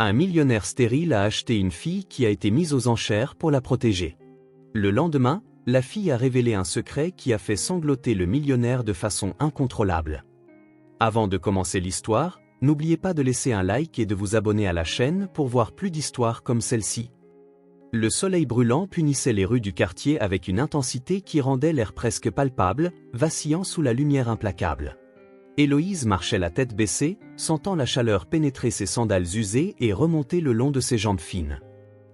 Un millionnaire stérile a acheté une fille qui a été mise aux enchères pour la protéger. Le lendemain, la fille a révélé un secret qui a fait sangloter le millionnaire de façon incontrôlable. Avant de commencer l'histoire, n'oubliez pas de laisser un like et de vous abonner à la chaîne pour voir plus d'histoires comme celle-ci. Le soleil brûlant punissait les rues du quartier avec une intensité qui rendait l'air presque palpable, vacillant sous la lumière implacable. Héloïse marchait la tête baissée, sentant la chaleur pénétrer ses sandales usées et remonter le long de ses jambes fines.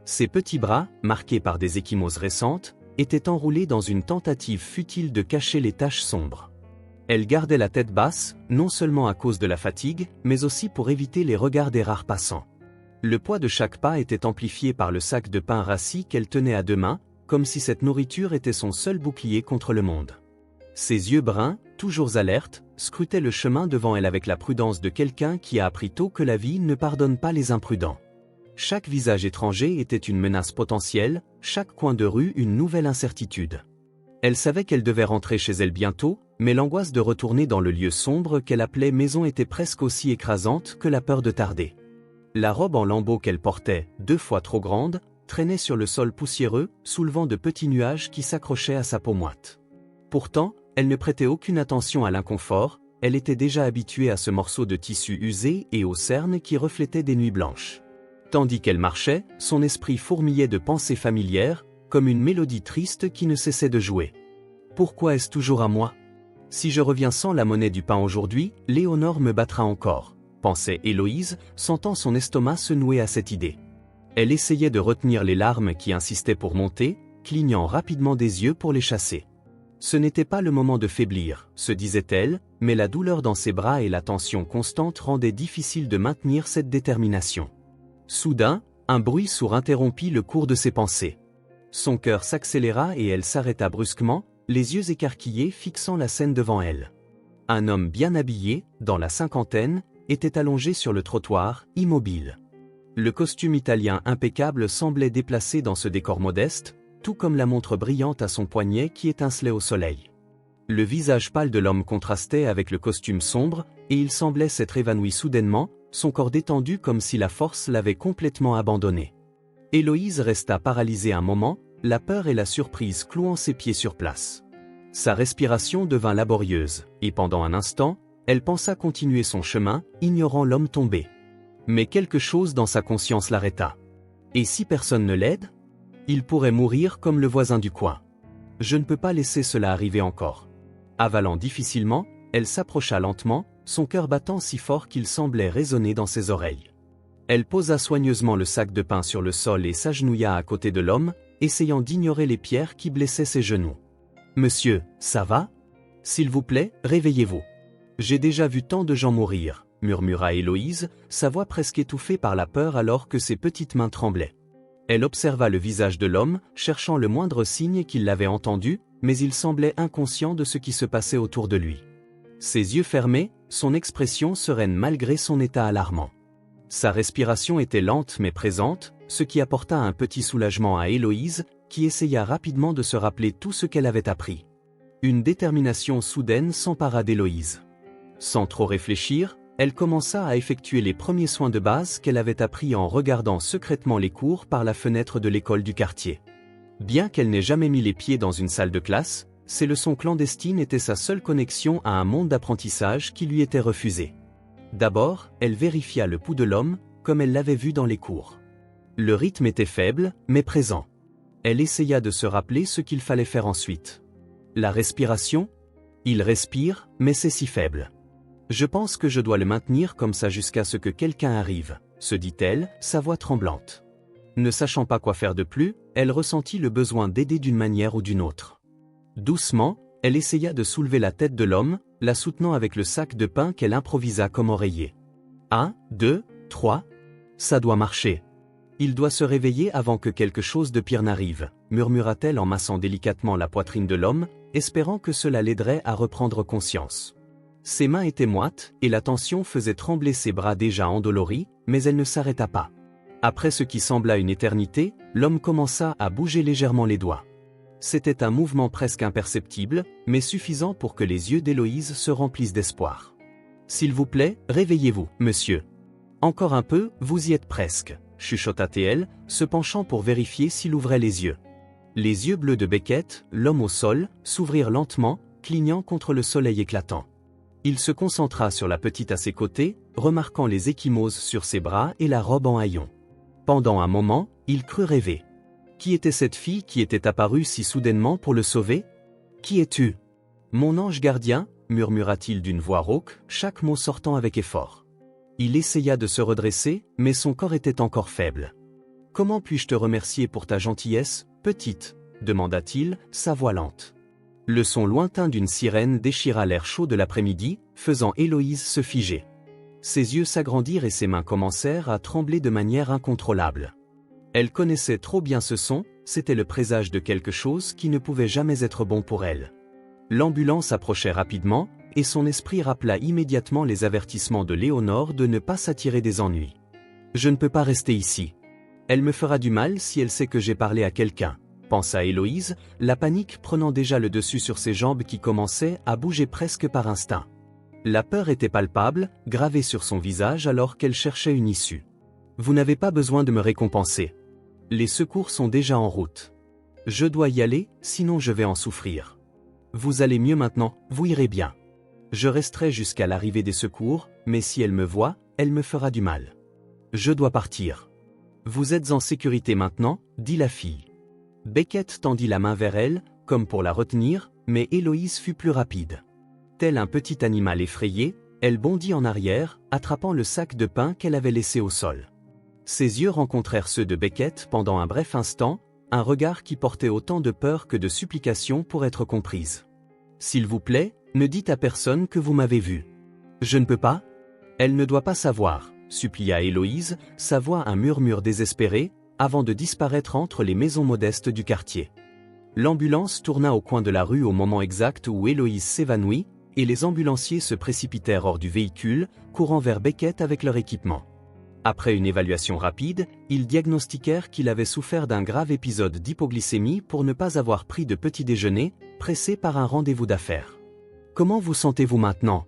Ses petits bras, marqués par des ecchymoses récentes, étaient enroulés dans une tentative futile de cacher les taches sombres. Elle gardait la tête basse, non seulement à cause de la fatigue, mais aussi pour éviter les regards des rares passants. Le poids de chaque pas était amplifié par le sac de pain rassis qu'elle tenait à deux mains, comme si cette nourriture était son seul bouclier contre le monde. Ses yeux bruns, toujours alertes, scrutaient le chemin devant elle avec la prudence de quelqu'un qui a appris tôt que la vie ne pardonne pas les imprudents. Chaque visage étranger était une menace potentielle, chaque coin de rue une nouvelle incertitude. Elle savait qu'elle devait rentrer chez elle bientôt, mais l'angoisse de retourner dans le lieu sombre qu'elle appelait maison était presque aussi écrasante que la peur de tarder. La robe en lambeaux qu'elle portait, 2 fois trop grande, traînait sur le sol poussiéreux, soulevant de petits nuages qui s'accrochaient à sa peau moite. Pourtant, elle ne prêtait aucune attention à l'inconfort, elle était déjà habituée à ce morceau de tissu usé et aux cernes qui reflétaient des nuits blanches. Tandis qu'elle marchait, son esprit fourmillait de pensées familières, comme une mélodie triste qui ne cessait de jouer. Pourquoi est-ce toujours à moi? Si je reviens sans la monnaie du pain aujourd'hui, Léonore me battra encore, pensait Héloïse, sentant son estomac se nouer à cette idée. Elle essayait de retenir les larmes qui insistaient pour monter, clignant rapidement des yeux pour les chasser. Ce n'était pas le moment de faiblir, se disait-elle, mais la douleur dans ses bras et la tension constante rendaient difficile de maintenir cette détermination. Soudain, un bruit sourd interrompit le cours de ses pensées. Son cœur s'accéléra et elle s'arrêta brusquement, les yeux écarquillés fixant la scène devant elle. Un homme bien habillé, dans la cinquantaine, était allongé sur le trottoir, immobile. Le costume italien impeccable semblait déplacé dans ce décor modeste, tout comme la montre brillante à son poignet qui étincelait au soleil. Le visage pâle de l'homme contrastait avec le costume sombre, et il semblait s'être évanoui soudainement, son corps détendu comme si la force l'avait complètement abandonné. Héloïse resta paralysée un moment, la peur et la surprise clouant ses pieds sur place. Sa respiration devint laborieuse, et pendant un instant, elle pensa continuer son chemin, ignorant l'homme tombé. Mais quelque chose dans sa conscience l'arrêta. Et si personne ne l'aide? Il pourrait mourir comme le voisin du coin. Je ne peux pas laisser cela arriver encore. Avalant difficilement, elle s'approcha lentement, son cœur battant si fort qu'il semblait résonner dans ses oreilles. Elle posa soigneusement le sac de pain sur le sol et s'agenouilla à côté de l'homme, essayant d'ignorer les pierres qui blessaient ses genoux. « Monsieur, ça va? S'il vous plaît, réveillez-vous. J'ai déjà vu tant de gens mourir, » murmura Héloïse, sa voix presque étouffée par la peur alors que ses petites mains tremblaient. Elle observa le visage de l'homme, cherchant le moindre signe qu'il l'avait entendu, mais il semblait inconscient de ce qui se passait autour de lui. Ses yeux fermés, son expression sereine malgré son état alarmant. Sa respiration était lente mais présente, ce qui apporta un petit soulagement à Héloïse, qui essaya rapidement de se rappeler tout ce qu'elle avait appris. Une détermination soudaine s'empara d'Héloïse. Sans trop réfléchir, elle commença à effectuer les premiers soins de base qu'elle avait appris en regardant secrètement les cours par la fenêtre de l'école du quartier. Bien qu'elle n'ait jamais mis les pieds dans une salle de classe, ces leçons clandestines étaient sa seule connexion à un monde d'apprentissage qui lui était refusé. D'abord, elle vérifia le pouls de l'homme, comme elle l'avait vu dans les cours. Le rythme était faible, mais présent. Elle essaya de se rappeler ce qu'il fallait faire ensuite. La respiration? Il respire, mais c'est si faible. Je pense que je dois le maintenir comme ça jusqu'à ce que quelqu'un arrive, se dit-elle, sa voix tremblante. Ne sachant pas quoi faire de plus, elle ressentit le besoin d'aider d'une manière ou d'une autre. Doucement, elle essaya de soulever la tête de l'homme, la soutenant avec le sac de pain qu'elle improvisa comme oreiller. 1, 2, 3. Ça doit marcher. Il doit se réveiller avant que quelque chose de pire n'arrive, murmura-t-elle en massant délicatement la poitrine de l'homme, espérant que cela l'aiderait à reprendre conscience. Ses mains étaient moites, et la tension faisait trembler ses bras déjà endoloris, mais elle ne s'arrêta pas. Après ce qui sembla une éternité, l'homme commença à bouger légèrement les doigts. C'était un mouvement presque imperceptible, mais suffisant pour que les yeux d'Héloïse se remplissent d'espoir. « S'il vous plaît, réveillez-vous, monsieur. » Encore un peu, vous y êtes presque, chuchota-t-elle, se penchant pour vérifier s'il ouvrait les yeux. Les yeux bleus de Beckett, l'homme au sol, s'ouvrirent lentement, clignant contre le soleil éclatant. Il se concentra sur la petite à ses côtés, remarquant les ecchymoses sur ses bras et la robe en haillons. Pendant un moment, il crut rêver. Qui était cette fille qui était apparue si soudainement pour le sauver? Qui es-tu? Mon ange gardien, murmura-t-il d'une voix rauque, chaque mot sortant avec effort. Il essaya de se redresser, mais son corps était encore faible. Comment puis-je te remercier pour ta gentillesse, petite? Demanda-t-il, sa voix lente. Le son lointain d'une sirène déchira l'air chaud de l'après-midi, faisant Héloïse se figer. Ses yeux s'agrandirent et ses mains commencèrent à trembler de manière incontrôlable. Elle connaissait trop bien ce son, c'était le présage de quelque chose qui ne pouvait jamais être bon pour elle. L'ambulance approchait rapidement, et son esprit rappela immédiatement les avertissements de Léonore de ne pas s'attirer des ennuis. Je ne peux pas rester ici. Elle me fera du mal si elle sait que j'ai parlé à quelqu'un, pensa Héloïse, la panique prenant déjà le dessus sur ses jambes qui commençaient à bouger presque par instinct. La peur était palpable, gravée sur son visage alors qu'elle cherchait une issue. Vous n'avez pas besoin de me récompenser. Les secours sont déjà en route. Je dois y aller, sinon je vais en souffrir. Vous allez mieux maintenant, vous irez bien. Je resterai jusqu'à l'arrivée des secours, mais si elle me voit, elle me fera du mal. Je dois partir. Vous êtes en sécurité maintenant, dit la fille. Beckett tendit la main vers elle, comme pour la retenir, mais Héloïse fut plus rapide. Tel un petit animal effrayé, elle bondit en arrière, attrapant le sac de pain qu'elle avait laissé au sol. Ses yeux rencontrèrent ceux de Beckett pendant un bref instant, un regard qui portait autant de peur que de supplication pour être comprise. « S'il vous plaît, ne dites à personne que vous m'avez vu. »« Je ne peux pas ?»« Elle ne doit pas savoir, » supplia Héloïse, sa voix un murmure désespéré, avant de disparaître entre les maisons modestes du quartier. L'ambulance tourna au coin de la rue au moment exact où Héloïse s'évanouit, et les ambulanciers se précipitèrent hors du véhicule, courant vers Beckett avec leur équipement. Après une évaluation rapide, ils diagnostiquèrent qu'il avait souffert d'un grave épisode d'hypoglycémie pour ne pas avoir pris de petit déjeuner, pressé par un rendez-vous d'affaires. « Comment vous sentez-vous maintenant ?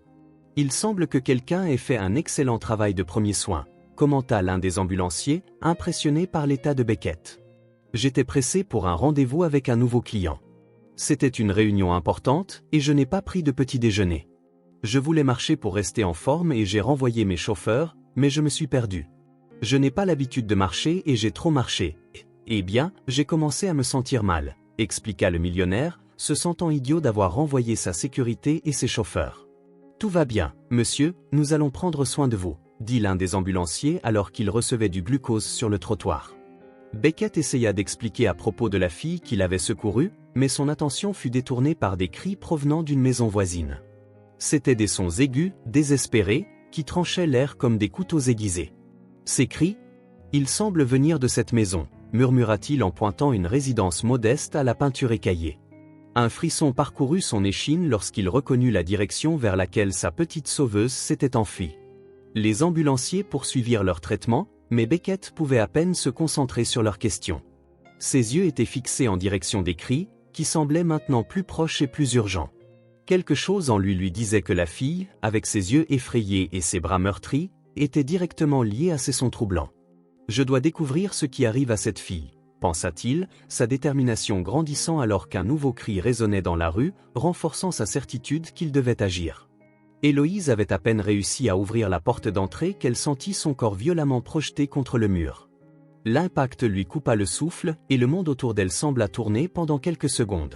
Il semble que quelqu'un ait fait un excellent travail de premiers soins, commenta l'un des ambulanciers, impressionné par l'état de Beckett. J'étais pressé pour un rendez-vous avec un nouveau client. C'était une réunion importante et je n'ai pas pris de petit déjeuner. Je voulais marcher pour rester en forme et j'ai renvoyé mes chauffeurs, mais je me suis perdu. Je n'ai pas l'habitude de marcher et j'ai trop marché. Eh bien, j'ai commencé à me sentir mal, expliqua le millionnaire, se sentant idiot d'avoir renvoyé sa sécurité et ses chauffeurs. Tout va bien, monsieur, nous allons prendre soin de vous, dit l'un des ambulanciers alors qu'il recevait du glucose sur le trottoir. Beckett essaya d'expliquer à propos de la fille qu'il avait secourue, mais son attention fut détournée par des cris provenant d'une maison voisine. C'étaient des sons aigus, désespérés, qui tranchaient l'air comme des couteaux aiguisés. Ces cris? Ils semblent venir de cette maison, murmura-t-il en pointant une résidence modeste à la peinture écaillée. Un frisson parcourut son échine lorsqu'il reconnut la direction vers laquelle sa petite sauveuse s'était enfuie. Les ambulanciers poursuivirent leur traitement, mais Beckett pouvait à peine se concentrer sur leurs questions. Ses yeux étaient fixés en direction des cris, qui semblaient maintenant plus proches et plus urgents. Quelque chose en lui disait que la fille, avec ses yeux effrayés et ses bras meurtris, était directement liée à ces sons troublants. « Je dois découvrir ce qui arrive à cette fille, » pensa-t-il, sa détermination grandissant alors qu'un nouveau cri résonnait dans la rue, renforçant sa certitude qu'il devait agir. Héloïse avait à peine réussi à ouvrir la porte d'entrée qu'elle sentit son corps violemment projeté contre le mur. L'impact lui coupa le souffle et le monde autour d'elle sembla tourner pendant quelques secondes.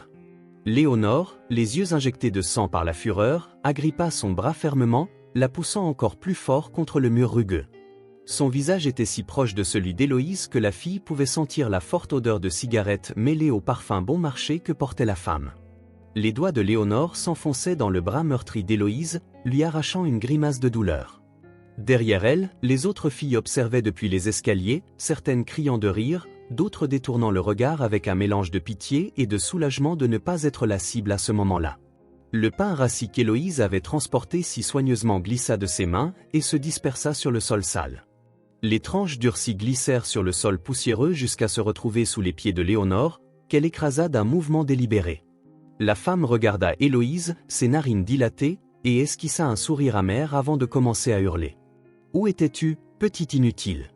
Léonore, les yeux injectés de sang par la fureur, agrippa son bras fermement, la poussant encore plus fort contre le mur rugueux. Son visage était si proche de celui d'Héloïse que la fille pouvait sentir la forte odeur de cigarette mêlée au parfum bon marché que portait la femme. Les doigts de Léonore s'enfonçaient dans le bras meurtri d'Héloïse, lui arrachant une grimace de douleur. Derrière elle, les autres filles observaient depuis les escaliers, certaines criant de rire, d'autres détournant le regard avec un mélange de pitié et de soulagement de ne pas être la cible à ce moment-là. Le pain rassis qu'Héloïse avait transporté si soigneusement glissa de ses mains et se dispersa sur le sol sale. Les tranches durcies glissèrent sur le sol poussiéreux jusqu'à se retrouver sous les pieds de Léonore, qu'elle écrasa d'un mouvement délibéré. La femme regarda Héloïse, ses narines dilatées, et esquissa un sourire amer avant de commencer à hurler. « Où étais-tu, Petit inutile.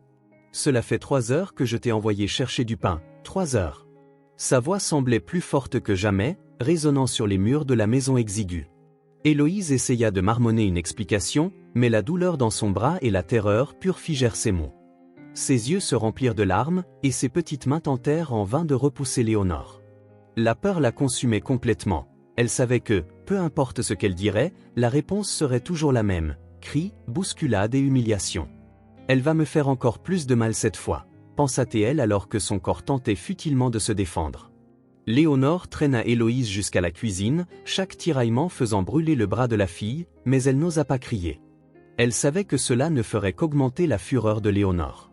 Cela fait 3 heures que je t'ai envoyé chercher du pain, 3 heures. Sa voix semblait plus forte que jamais, résonnant sur les murs de la maison exiguë. Héloïse essaya de marmonner une explication, mais la douleur dans son bras et la terreur pure figèrent ses mots. Ses yeux se remplirent de larmes, et ses petites mains tentèrent en vain de repousser Léonore. La peur la consumait complètement. Elle savait que, peu importe ce qu'elle dirait, la réponse serait toujours la même, cris, bousculade et humiliation. Elle va me faire encore plus de mal cette fois, pensa-t-elle alors que son corps tentait futilement de se défendre. Léonore traîna Héloïse jusqu'à la cuisine, chaque tiraillement faisant brûler le bras de la fille, mais elle n'osa pas crier. Elle savait que cela ne ferait qu'augmenter la fureur de Léonore.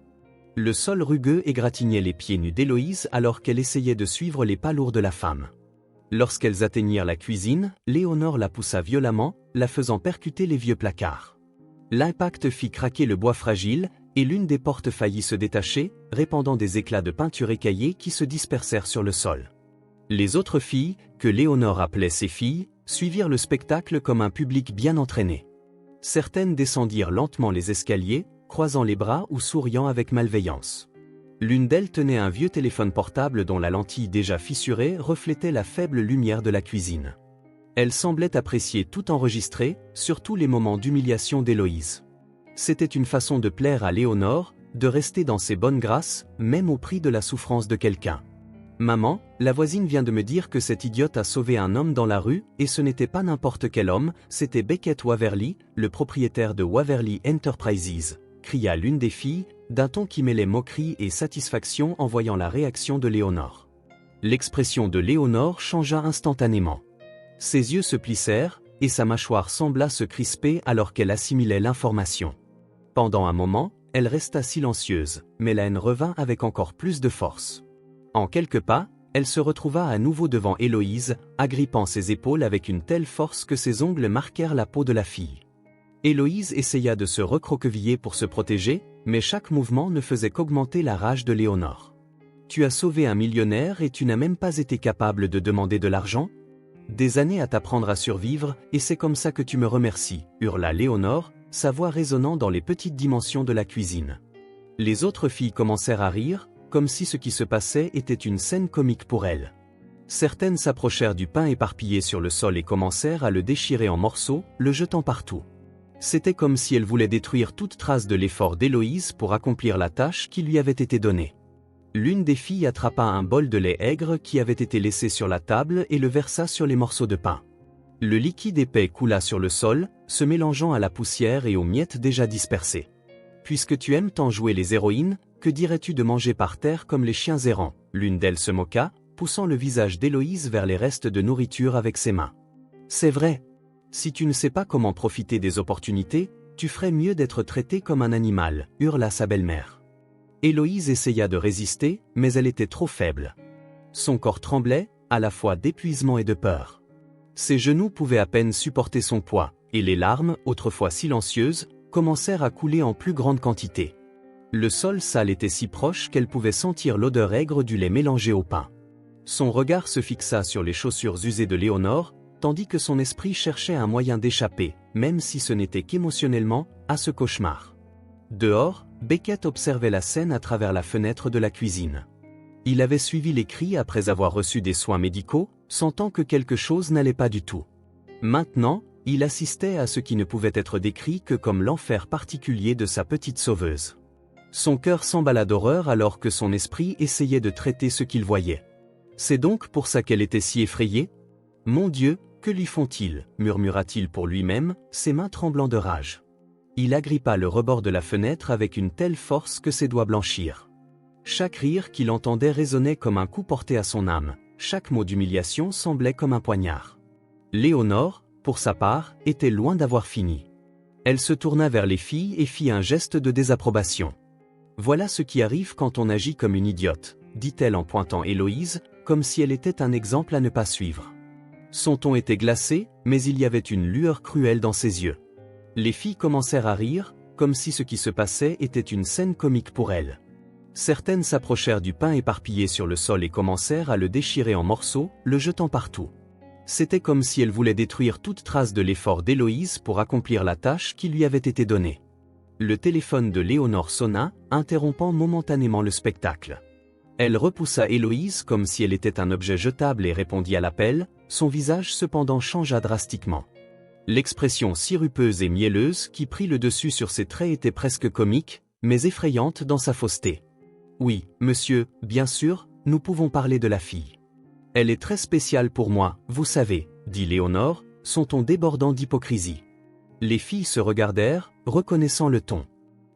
Le sol rugueux égratignait les pieds nus d'Héloïse alors qu'elle essayait de suivre les pas lourds de la femme. Lorsqu'elles atteignirent la cuisine, Léonore la poussa violemment, la faisant percuter les vieux placards. L'impact fit craquer le bois fragile, et l'une des portes faillit se détacher, répandant des éclats de peinture écaillée qui se dispersèrent sur le sol. Les autres filles, que Léonore appelait ses filles, suivirent le spectacle comme un public bien entraîné. Certaines descendirent lentement les escaliers, croisant les bras ou souriant avec malveillance. L'une d'elles tenait un vieux téléphone portable dont la lentille déjà fissurée reflétait la faible lumière de la cuisine. Elle semblait apprécier tout enregistrer, surtout les moments d'humiliation d'Héloïse. C'était une façon de plaire à Léonore, de rester dans ses bonnes grâces, même au prix de la souffrance de quelqu'un. « Maman, la voisine vient de me dire que cette idiote a sauvé un homme dans la rue, et ce n'était pas n'importe quel homme, c'était Beckett Waverly, le propriétaire de Waverly Enterprises », cria l'une des filles, d'un ton qui mêlait moquerie et satisfaction en voyant la réaction de Léonore. L'expression de Léonore changea instantanément. Ses yeux se plissèrent, et sa mâchoire sembla se crisper alors qu'elle assimilait l'information. Pendant un moment, elle resta silencieuse, mais la haine revint avec encore plus de force. En quelques pas, elle se retrouva à nouveau devant Héloïse, agrippant ses épaules avec une telle force que ses ongles marquèrent la peau de la fille. Héloïse essaya de se recroqueviller pour se protéger, mais chaque mouvement ne faisait qu'augmenter la rage de Léonore. « Tu as sauvé un millionnaire et tu n'as même pas été capable de demander de l'argent ? Des années à t'apprendre à survivre, et c'est comme ça que tu me remercies » hurla Léonore, sa voix résonnant dans les petites dimensions de la cuisine. Les autres filles commencèrent à rire, comme si ce qui se passait était une scène comique pour elles. Certaines s'approchèrent du pain éparpillé sur le sol et commencèrent à le déchirer en morceaux, le jetant partout. C'était comme si elles voulaient détruire toute trace de l'effort d'Héloïse pour accomplir la tâche qui lui avait été donnée. L'une des filles attrapa un bol de lait aigre qui avait été laissé sur la table et le versa sur les morceaux de pain. Le liquide épais coula sur le sol, se mélangeant à la poussière et aux miettes déjà dispersées. « Puisque tu aimes tant jouer les héroïnes, que dirais-tu de manger par terre comme les chiens errants ?» L'une d'elles se moqua, poussant le visage d'Héloïse vers les restes de nourriture avec ses mains. « C'est vrai. Si tu ne sais pas comment profiter des opportunités, tu ferais mieux d'être traité comme un animal » hurla sa belle-mère. Héloïse essaya de résister, mais elle était trop faible. Son corps tremblait, à la fois d'épuisement et de peur. Ses genoux pouvaient à peine supporter son poids, et les larmes, autrefois silencieuses, commencèrent à couler en plus grande quantité. Le sol sale était si proche qu'elle pouvait sentir l'odeur aigre du lait mélangé au pain. Son regard se fixa sur les chaussures usées de Léonore, tandis que son esprit cherchait un moyen d'échapper, même si ce n'était qu'émotionnellement, à ce cauchemar. Dehors, Beckett observait la scène à travers la fenêtre de la cuisine. Il avait suivi les cris après avoir reçu des soins médicaux, sentant que quelque chose n'allait pas du tout. Maintenant, il assistait à ce qui ne pouvait être décrit que comme l'enfer particulier de sa petite sauveuse. Son cœur s'emballa d'horreur alors que son esprit essayait de traiter ce qu'il voyait. C'est donc pour ça qu'elle était si effrayée ? Mon Dieu, que lui font-ils ? Murmura-t-il pour lui-même, ses mains tremblant de rage. Il agrippa le rebord de la fenêtre avec une telle force que ses doigts blanchirent. Chaque rire qu'il entendait résonnait comme un coup porté à son âme, chaque mot d'humiliation semblait comme un poignard. Léonore, pour sa part, était loin d'avoir fini. Elle se tourna vers les filles et fit un geste de désapprobation. « Voilà ce qui arrive quand on agit comme une idiote », dit-elle en pointant Héloïse, comme si elle était un exemple à ne pas suivre. Son ton était glacé, mais il y avait une lueur cruelle dans ses yeux. Les filles commencèrent à rire, comme si ce qui se passait était une scène comique pour elles. Certaines s'approchèrent du pain éparpillé sur le sol et commencèrent à le déchirer en morceaux, le jetant partout. C'était comme si elles voulaient détruire toute trace de l'effort d'Héloïse pour accomplir la tâche qui lui avait été donnée. Le téléphone de Léonore sonna, interrompant momentanément le spectacle. Elle repoussa Héloïse comme si elle était un objet jetable et répondit à l'appel, son visage cependant changea drastiquement. L'expression sirupeuse et mielleuse qui prit le dessus sur ses traits était presque comique, mais effrayante dans sa fausseté. « Oui, monsieur, bien sûr, nous pouvons parler de la fille. Elle est très spéciale pour moi, vous savez, dit Léonore, son ton débordant d'hypocrisie. Les filles se regardèrent, reconnaissant le ton.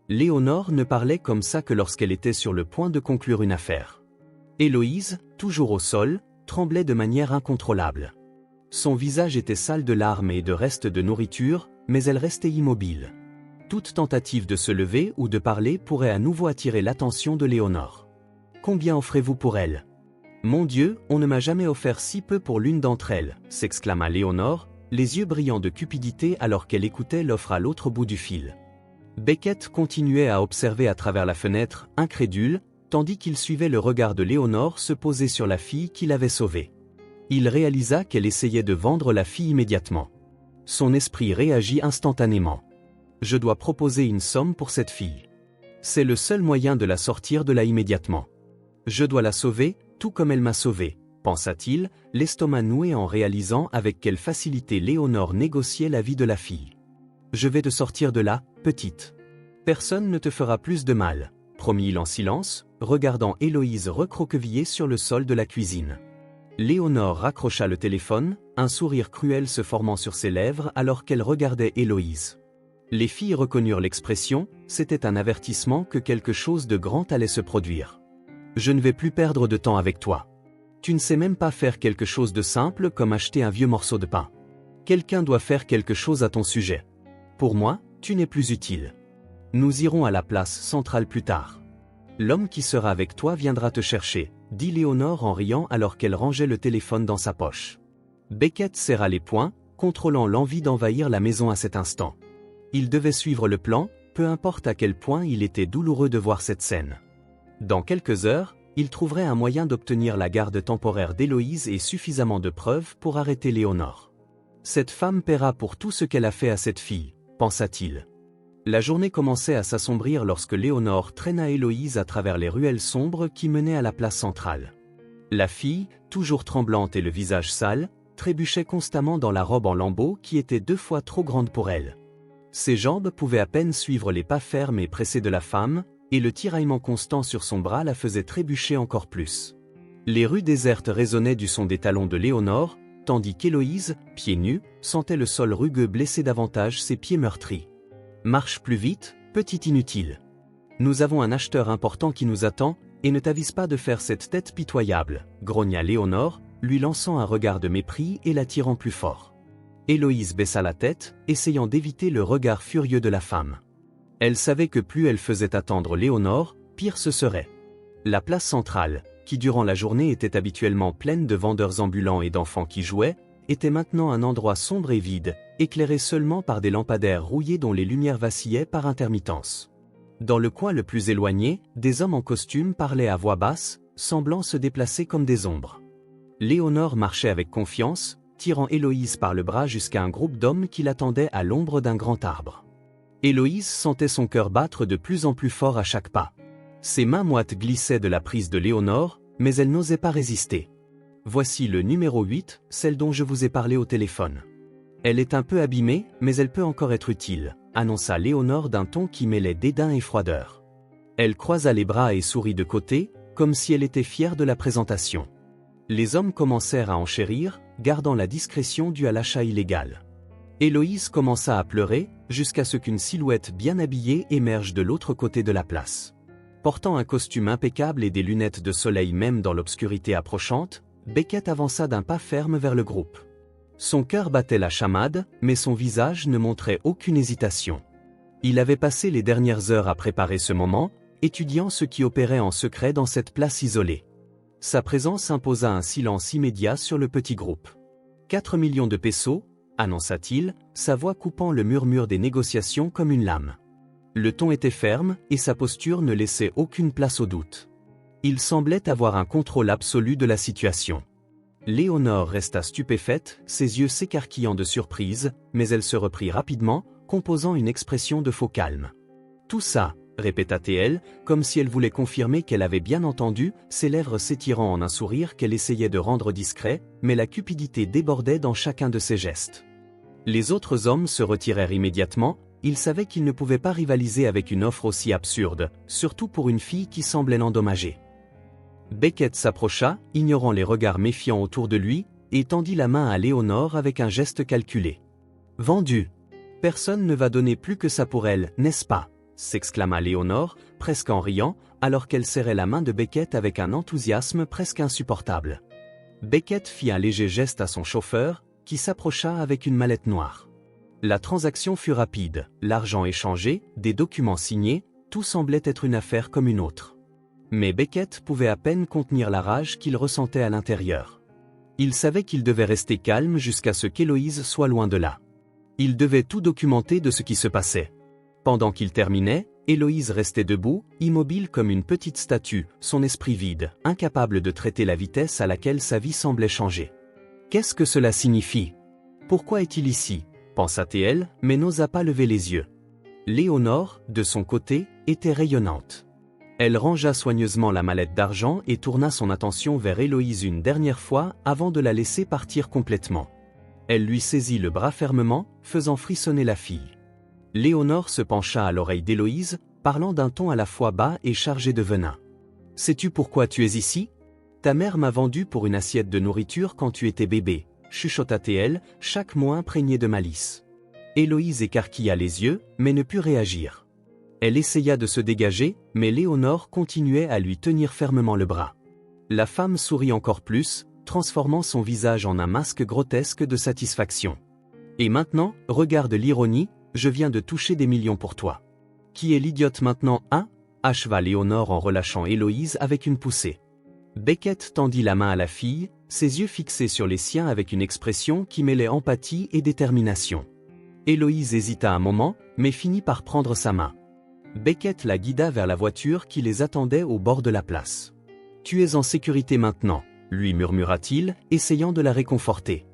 Léonore ne parlait comme ça que lorsqu'elle était sur le point de conclure une affaire. Héloïse, toujours au sol, tremblait de manière incontrôlable. Son visage était sale de larmes et de restes de nourriture, mais elle restait immobile. Toute tentative de se lever ou de parler pourrait à nouveau attirer l'attention de Léonore. « Combien offrez-vous pour elle ? » « Mon Dieu, on ne m'a jamais offert si peu pour l'une d'entre elles, s'exclama Léonore, les yeux brillants de cupidité alors qu'elle écoutait l'offre à l'autre bout du fil. Beckett continuait à observer à travers la fenêtre, incrédule, tandis qu'il suivait le regard de Léonore se poser sur la fille qui l'avait sauvée. Il réalisa qu'elle essayait de vendre la fille immédiatement. Son esprit réagit instantanément. « Je dois proposer une somme pour cette fille. C'est le seul moyen de la sortir de là immédiatement. Je dois la sauver, tout comme elle m'a sauvé, pensa-t-il, l'estomac noué en réalisant avec quelle facilité Léonore négociait la vie de la fille. Je vais te sortir de là, petite. Personne ne te fera plus de mal, promit-il en silence, regardant Héloïse recroquevillée sur le sol de la cuisine. Léonore raccrocha le téléphone, un sourire cruel se formant sur ses lèvres alors qu'elle regardait Héloïse. Les filles reconnurent l'expression, c'était un avertissement que quelque chose de grand allait se produire. Je ne vais plus perdre de temps avec toi. Tu ne sais même pas faire quelque chose de simple comme acheter un vieux morceau de pain. Quelqu'un doit faire quelque chose à ton sujet. Pour moi, tu n'es plus utile. Nous irons à la place centrale plus tard. L'homme qui sera avec toi viendra te chercher, dit Léonore en riant alors qu'elle rangeait le téléphone dans sa poche. Beckett serra les poings, contrôlant l'envie d'envahir la maison à cet instant. Il devait suivre le plan, peu importe à quel point il était douloureux de voir cette scène. Dans quelques heures, il trouverait un moyen d'obtenir la garde temporaire d'Héloïse et suffisamment de preuves pour arrêter Léonore. Cette femme paiera pour tout ce qu'elle a fait à cette fille, pensa-t-il. La journée commençait à s'assombrir lorsque Léonore traîna Héloïse à travers les ruelles sombres qui menaient à la place centrale. La fille, toujours tremblante et le visage sale, trébuchait constamment dans la robe en lambeaux qui était 2 fois trop grande pour elle. Ses jambes pouvaient à peine suivre les pas fermes et pressés de la femme, et le tiraillement constant sur son bras la faisait trébucher encore plus. Les rues désertes résonnaient du son des talons de Léonore, tandis qu'Héloïse, pieds nus, sentait le sol rugueux blesser davantage ses pieds meurtris. « Marche plus vite, petite inutile. Nous avons un acheteur important qui nous attend, et ne t'avise pas de faire cette tête pitoyable, » grogna Léonore, lui lançant un regard de mépris et l'attirant plus fort. Héloïse baissa la tête, essayant d'éviter le regard furieux de la femme. Elle savait que plus elle faisait attendre Léonore, pire ce serait. La place centrale, qui durant la journée était habituellement pleine de vendeurs ambulants et d'enfants qui jouaient, était maintenant un endroit sombre et vide, éclairé seulement par des lampadaires rouillés dont les lumières vacillaient par intermittence. Dans le coin le plus éloigné, des hommes en costume parlaient à voix basse, semblant se déplacer comme des ombres. Léonore marchait avec confiance, tirant Héloïse par le bras jusqu'à un groupe d'hommes qui l'attendaient à l'ombre d'un grand arbre. Héloïse sentait son cœur battre de plus en plus fort à chaque pas. Ses mains moites glissaient de la prise de Léonore, mais elle n'osait pas résister. « Voici le numéro 8, celle dont je vous ai parlé au téléphone. Elle est un peu abîmée, mais elle peut encore être utile, » annonça Léonore d'un ton qui mêlait dédain et froideur. Elle croisa les bras et sourit de côté, comme si elle était fière de la présentation. Les hommes commencèrent à enchérir, gardant la discrétion due à l'achat illégal. Héloïse commença à pleurer, jusqu'à ce qu'une silhouette bien habillée émerge de l'autre côté de la place. Portant un costume impeccable et des lunettes de soleil même dans l'obscurité approchante, Beckett avança d'un pas ferme vers le groupe. Son cœur battait la chamade, mais son visage ne montrait aucune hésitation. Il avait passé les dernières heures à préparer ce moment, étudiant ce qui opérait en secret dans cette place isolée. Sa présence imposa un silence immédiat sur le petit groupe. 4 millions de pesos, annonça-t-il, sa voix coupant le murmure des négociations comme une lame. Le ton était ferme, et sa posture ne laissait aucune place au doute. Il semblait avoir un contrôle absolu de la situation. Léonore resta stupéfaite, ses yeux s'écarquillant de surprise, mais elle se reprit rapidement, composant une expression de faux calme. Tout ça, répéta-t-elle, comme si elle voulait confirmer qu'elle avait bien entendu, ses lèvres s'étirant en un sourire qu'elle essayait de rendre discret, mais la cupidité débordait dans chacun de ses gestes. Les autres hommes se retirèrent immédiatement, ils savaient qu'ils ne pouvaient pas rivaliser avec une offre aussi absurde, surtout pour une fille qui semblait l'endommager. Beckett s'approcha, ignorant les regards méfiants autour de lui, et tendit la main à Léonore avec un geste calculé. « Vendu. Personne ne va donner plus que ça pour elle, n'est-ce pas ?» s'exclama Léonore, presque en riant, alors qu'elle serrait la main de Beckett avec un enthousiasme presque insupportable. Beckett fit un léger geste à son chauffeur, qui s'approcha avec une mallette noire. La transaction fut rapide, l'argent échangé, des documents signés, tout semblait être une affaire comme une autre. Mais Beckett pouvait à peine contenir la rage qu'il ressentait à l'intérieur. Il savait qu'il devait rester calme jusqu'à ce qu'Héloïse soit loin de là. Il devait tout documenter de ce qui se passait. Pendant qu'il terminait, Héloïse restait debout, immobile comme une petite statue, son esprit vide, incapable de traiter la vitesse à laquelle sa vie semblait changer. Qu'est-ce que cela signifie? Pourquoi est-il ici? Pensa-t-elle, mais n'osa pas lever les yeux. Léonore, de son côté, était rayonnante. Elle rangea soigneusement la mallette d'argent et tourna son attention vers Héloïse une dernière fois avant de la laisser partir complètement. Elle lui saisit le bras fermement, faisant frissonner la fille. Léonore se pencha à l'oreille d'Héloïse, parlant d'un ton à la fois bas et chargé de venin. « Sais-tu pourquoi tu es ici? Ta mère m'a vendu pour une assiette de nourriture quand tu étais bébé, chuchota-t-elle, chaque mot imprégné de malice. Héloïse écarquilla les yeux, mais ne put réagir. Elle essaya de se dégager, mais Léonore continuait à lui tenir fermement le bras. La femme sourit encore plus, transformant son visage en un masque grotesque de satisfaction. « Et maintenant, regarde l'ironie, je viens de toucher des millions pour toi. Qui est l'idiote maintenant, hein ?» acheva Léonore en relâchant Héloïse avec une poussée. Beckett tendit la main à la fille, ses yeux fixés sur les siens avec une expression qui mêlait empathie et détermination. Héloïse hésita un moment, mais finit par prendre sa main. Beckett la guida vers la voiture qui les attendait au bord de la place. « Tu es en sécurité maintenant », lui murmura-t-il, essayant de la réconforter.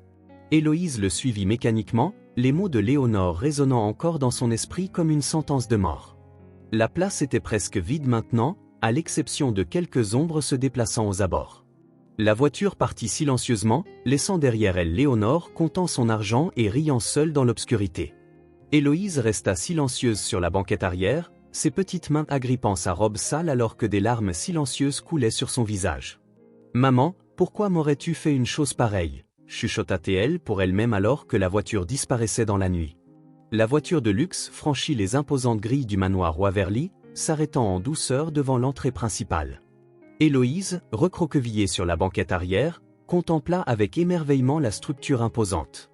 Héloïse le suivit mécaniquement, les mots de Léonore résonnant encore dans son esprit comme une sentence de mort. La place était presque vide maintenant, à l'exception de quelques ombres se déplaçant aux abords. La voiture partit silencieusement, laissant derrière elle Léonore comptant son argent et riant seule dans l'obscurité. Héloïse resta silencieuse sur la banquette arrière, ses petites mains agrippant sa robe sale alors que des larmes silencieuses coulaient sur son visage. « Maman, pourquoi m'aurais-tu fait une chose pareille ?» chuchota-t-elle pour elle-même alors que la voiture disparaissait dans la nuit. La voiture de luxe franchit les imposantes grilles du manoir Waverly, s'arrêtant en douceur devant l'entrée principale. Héloïse, recroquevillée sur la banquette arrière, contempla avec émerveillement la structure imposante.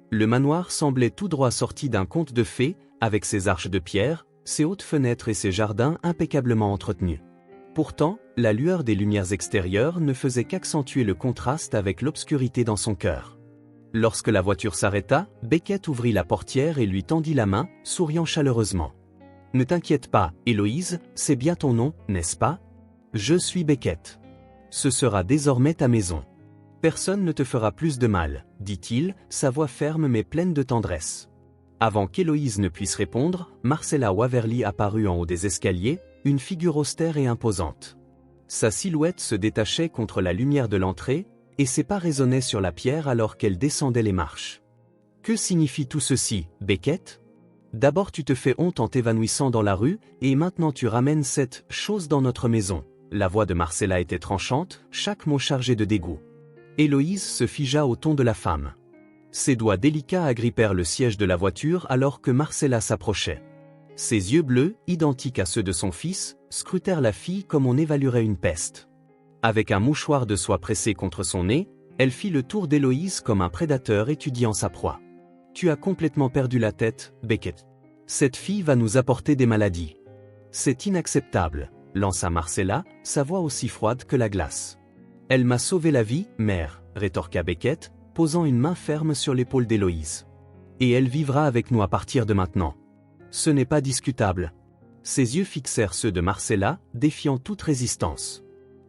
Le manoir semblait tout droit sorti d'un conte de fées, avec ses arches de pierre, ses hautes fenêtres et ses jardins impeccablement entretenus. Pourtant, la lueur des lumières extérieures ne faisait qu'accentuer le contraste avec l'obscurité dans son cœur. Lorsque la voiture s'arrêta, Beckett ouvrit la portière et lui tendit la main, souriant chaleureusement. « Ne t'inquiète pas, Héloïse, c'est bien ton nom, n'est-ce pas? Je suis Beckett. Ce sera désormais ta maison. Personne ne te fera plus de mal, » dit-il, sa voix ferme mais pleine de tendresse. Avant qu'Héloïse ne puisse répondre, Marcella Waverly apparut en haut des escaliers, une figure austère et imposante. Sa silhouette se détachait contre la lumière de l'entrée, et ses pas résonnaient sur la pierre alors qu'elle descendait les marches. « Que signifie tout ceci, Beckett? D'abord tu te fais honte en t'évanouissant dans la rue, et maintenant tu ramènes cette chose dans notre maison. » La voix de Marcella était tranchante, chaque mot chargé de dégoût. Héloïse se figea au ton de la femme. Ses doigts délicats agrippèrent le siège de la voiture alors que Marcella s'approchait. Ses yeux bleus, identiques à ceux de son fils, scrutèrent la fille comme on évaluerait une peste. Avec un mouchoir de soie pressé contre son nez, elle fit le tour d'Héloïse comme un prédateur étudiant sa proie. « Tu as complètement perdu la tête, Beckett. Cette fille va nous apporter des maladies. »« C'est inacceptable, » lança Marcella, sa voix aussi froide que la glace. « Elle m'a sauvé la vie, mère, » rétorqua Beckett, posant une main ferme sur l'épaule d'Héloïse. « Et elle vivra avec nous à partir de maintenant. » Ce n'est pas discutable. Ses yeux fixèrent ceux de Marcella, défiant toute résistance.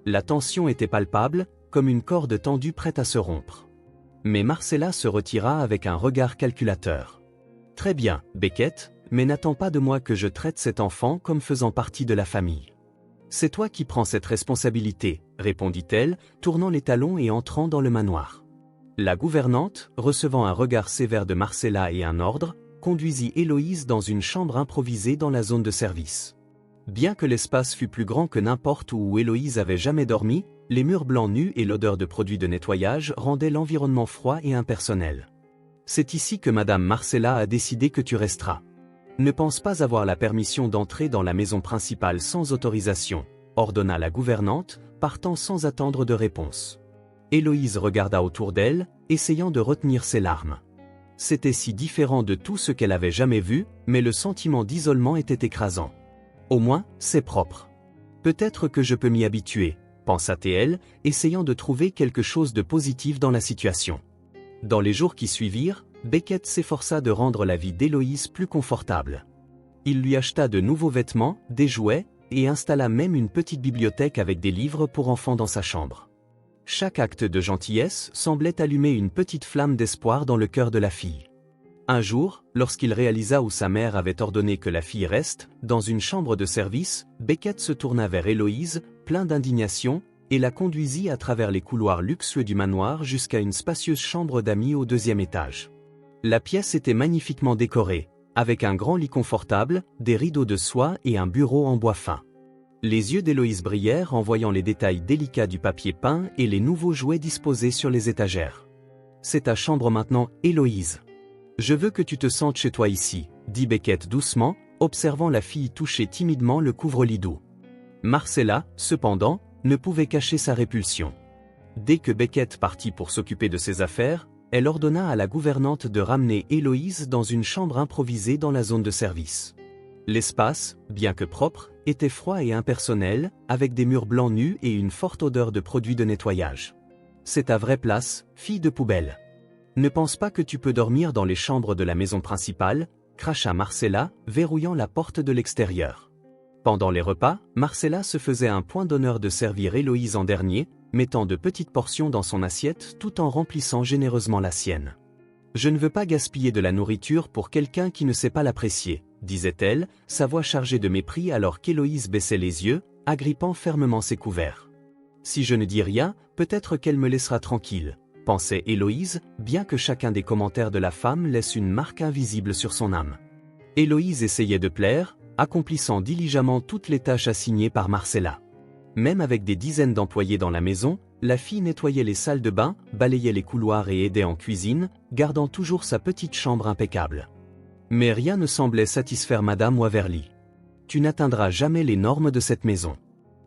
La tension était palpable, comme une corde tendue prête à se rompre. Mais Marcella se retira avec un regard calculateur. « Très bien, Beckett, mais n'attends pas de moi que je traite cet enfant comme faisant partie de la famille. C'est toi qui prends cette responsabilité, répondit-elle, tournant les talons et entrant dans le manoir. La gouvernante, recevant un regard sévère de Marcella et un ordre, conduisit Héloïse dans une chambre improvisée dans la zone de service. Bien que l'espace fût plus grand que n'importe où Héloïse avait jamais dormi, les murs blancs nus et l'odeur de produits de nettoyage rendaient l'environnement froid et impersonnel. C'est ici que Madame Marcella a décidé que tu resteras. Ne pense pas avoir la permission d'entrer dans la maison principale sans autorisation, ordonna la gouvernante, partant sans attendre de réponse. Héloïse regarda autour d'elle, essayant de retenir ses larmes. C'était si différent de tout ce qu'elle avait jamais vu, mais le sentiment d'isolement était écrasant. Au moins, c'est propre. Peut-être que je peux m'y habituer, pensa-t-elle, essayant de trouver quelque chose de positif dans la situation. Dans les jours qui suivirent, Beckett s'efforça de rendre la vie d'Héloïse plus confortable. Il lui acheta de nouveaux vêtements, des jouets, et installa même une petite bibliothèque avec des livres pour enfants dans sa chambre. Chaque acte de gentillesse semblait allumer une petite flamme d'espoir dans le cœur de la fille. Un jour, lorsqu'il réalisa où sa mère avait ordonné que la fille reste, dans une chambre de service, Beckett se tourna vers Héloïse, plein d'indignation, et la conduisit à travers les couloirs luxueux du manoir jusqu'à une spacieuse chambre d'amis au 2e étage. La pièce était magnifiquement décorée, avec un grand lit confortable, des rideaux de soie et un bureau en bois fin. Les yeux d'Héloïse brillèrent en voyant les détails délicats du papier peint et les nouveaux jouets disposés sur les étagères. « C'est ta chambre maintenant, Héloïse. Je veux que tu te sentes chez toi ici, » dit Beckett doucement, observant la fille toucher timidement le couvre-lit doux. Marcella, cependant, ne pouvait cacher sa répulsion. Dès que Beckett partit pour s'occuper de ses affaires, elle ordonna à la gouvernante de ramener Héloïse dans une chambre improvisée dans la zone de service. L'espace, bien que propre, était froid et impersonnel, avec des murs blancs nus et une forte odeur de produits de nettoyage. « C'est ta vraie place, fille de poubelle. Ne pense pas que tu peux dormir dans les chambres de la maison principale, » cracha Marcella, verrouillant la porte de l'extérieur. Pendant les repas, Marcella se faisait un point d'honneur de servir Héloïse en dernier, mettant de petites portions dans son assiette tout en remplissant généreusement la sienne. « Je ne veux pas gaspiller de la nourriture pour quelqu'un qui ne sait pas l'apprécier, » disait-elle, sa voix chargée de mépris alors qu'Héloïse baissait les yeux, agrippant fermement ses couverts. « Si je ne dis rien, peut-être qu'elle me laissera tranquille, » pensait Héloïse, bien que chacun des commentaires de la femme laisse une marque invisible sur son âme. Héloïse essayait de plaire, accomplissant diligemment toutes les tâches assignées par Marcella. Même avec des dizaines d'employés dans la maison, la fille nettoyait les salles de bain, balayait les couloirs et aidait en cuisine, gardant toujours sa petite chambre impeccable. Mais rien ne semblait satisfaire Madame Waverly. « Tu n'atteindras jamais les normes de cette maison.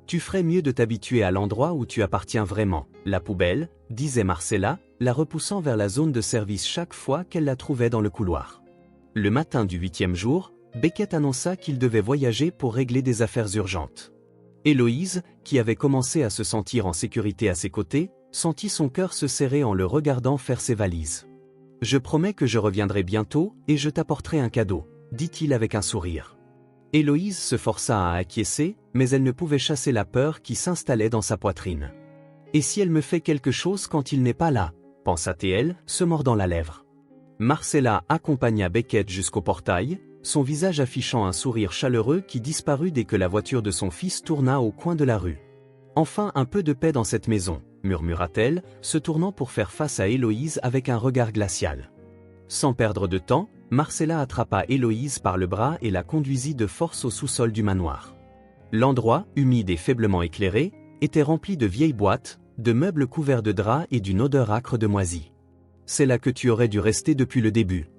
Tu ferais mieux de t'habituer à l'endroit où tu appartiens vraiment, la poubelle, » disait Marcella, la repoussant vers la zone de service chaque fois qu'elle la trouvait dans le couloir. Le matin du 8e jour, Beckett annonça qu'il devait voyager pour régler des affaires urgentes. Héloïse, qui avait commencé à se sentir en sécurité à ses côtés, sentit son cœur se serrer en le regardant faire ses valises. « Je promets que je reviendrai bientôt et je t'apporterai un cadeau, » dit-il avec un sourire. Héloïse se força à acquiescer, mais elle ne pouvait chasser la peur qui s'installait dans sa poitrine. « Et si elle me fait quelque chose quand il n'est pas là ?» pensa-t-elle, se mordant la lèvre. Marcella accompagna Beckett jusqu'au portail, son visage affichant un sourire chaleureux qui disparut dès que la voiture de son fils tourna au coin de la rue. « Enfin un peu de paix dans cette maison, » murmura-t-elle, se tournant pour faire face à Héloïse avec un regard glacial. Sans perdre de temps, Marcella attrapa Héloïse par le bras et la conduisit de force au sous-sol du manoir. L'endroit, humide et faiblement éclairé, était rempli de vieilles boîtes, de meubles couverts de draps et d'une odeur âcre de moisi. « C'est là que tu aurais dû rester depuis le début.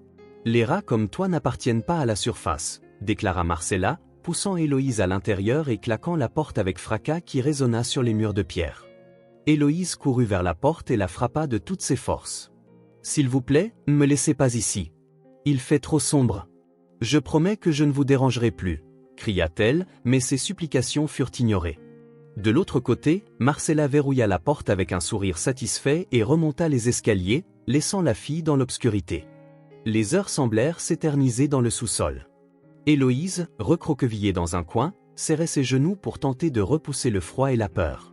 Les rats comme toi n'appartiennent pas à la surface, » déclara Marcella, poussant Héloïse à l'intérieur et claquant la porte avec fracas qui résonna sur les murs de pierre. Héloïse courut vers la porte et la frappa de toutes ses forces. « S'il vous plaît, ne me laissez pas ici. Il fait trop sombre. Je promets que je ne vous dérangerai plus, » cria-t-elle, mais ses supplications furent ignorées. De l'autre côté, Marcella verrouilla la porte avec un sourire satisfait et remonta les escaliers, laissant la fille dans l'obscurité. Les heures semblèrent s'éterniser dans le sous-sol. Héloïse, recroquevillée dans un coin, serrait ses genoux pour tenter de repousser le froid et la peur.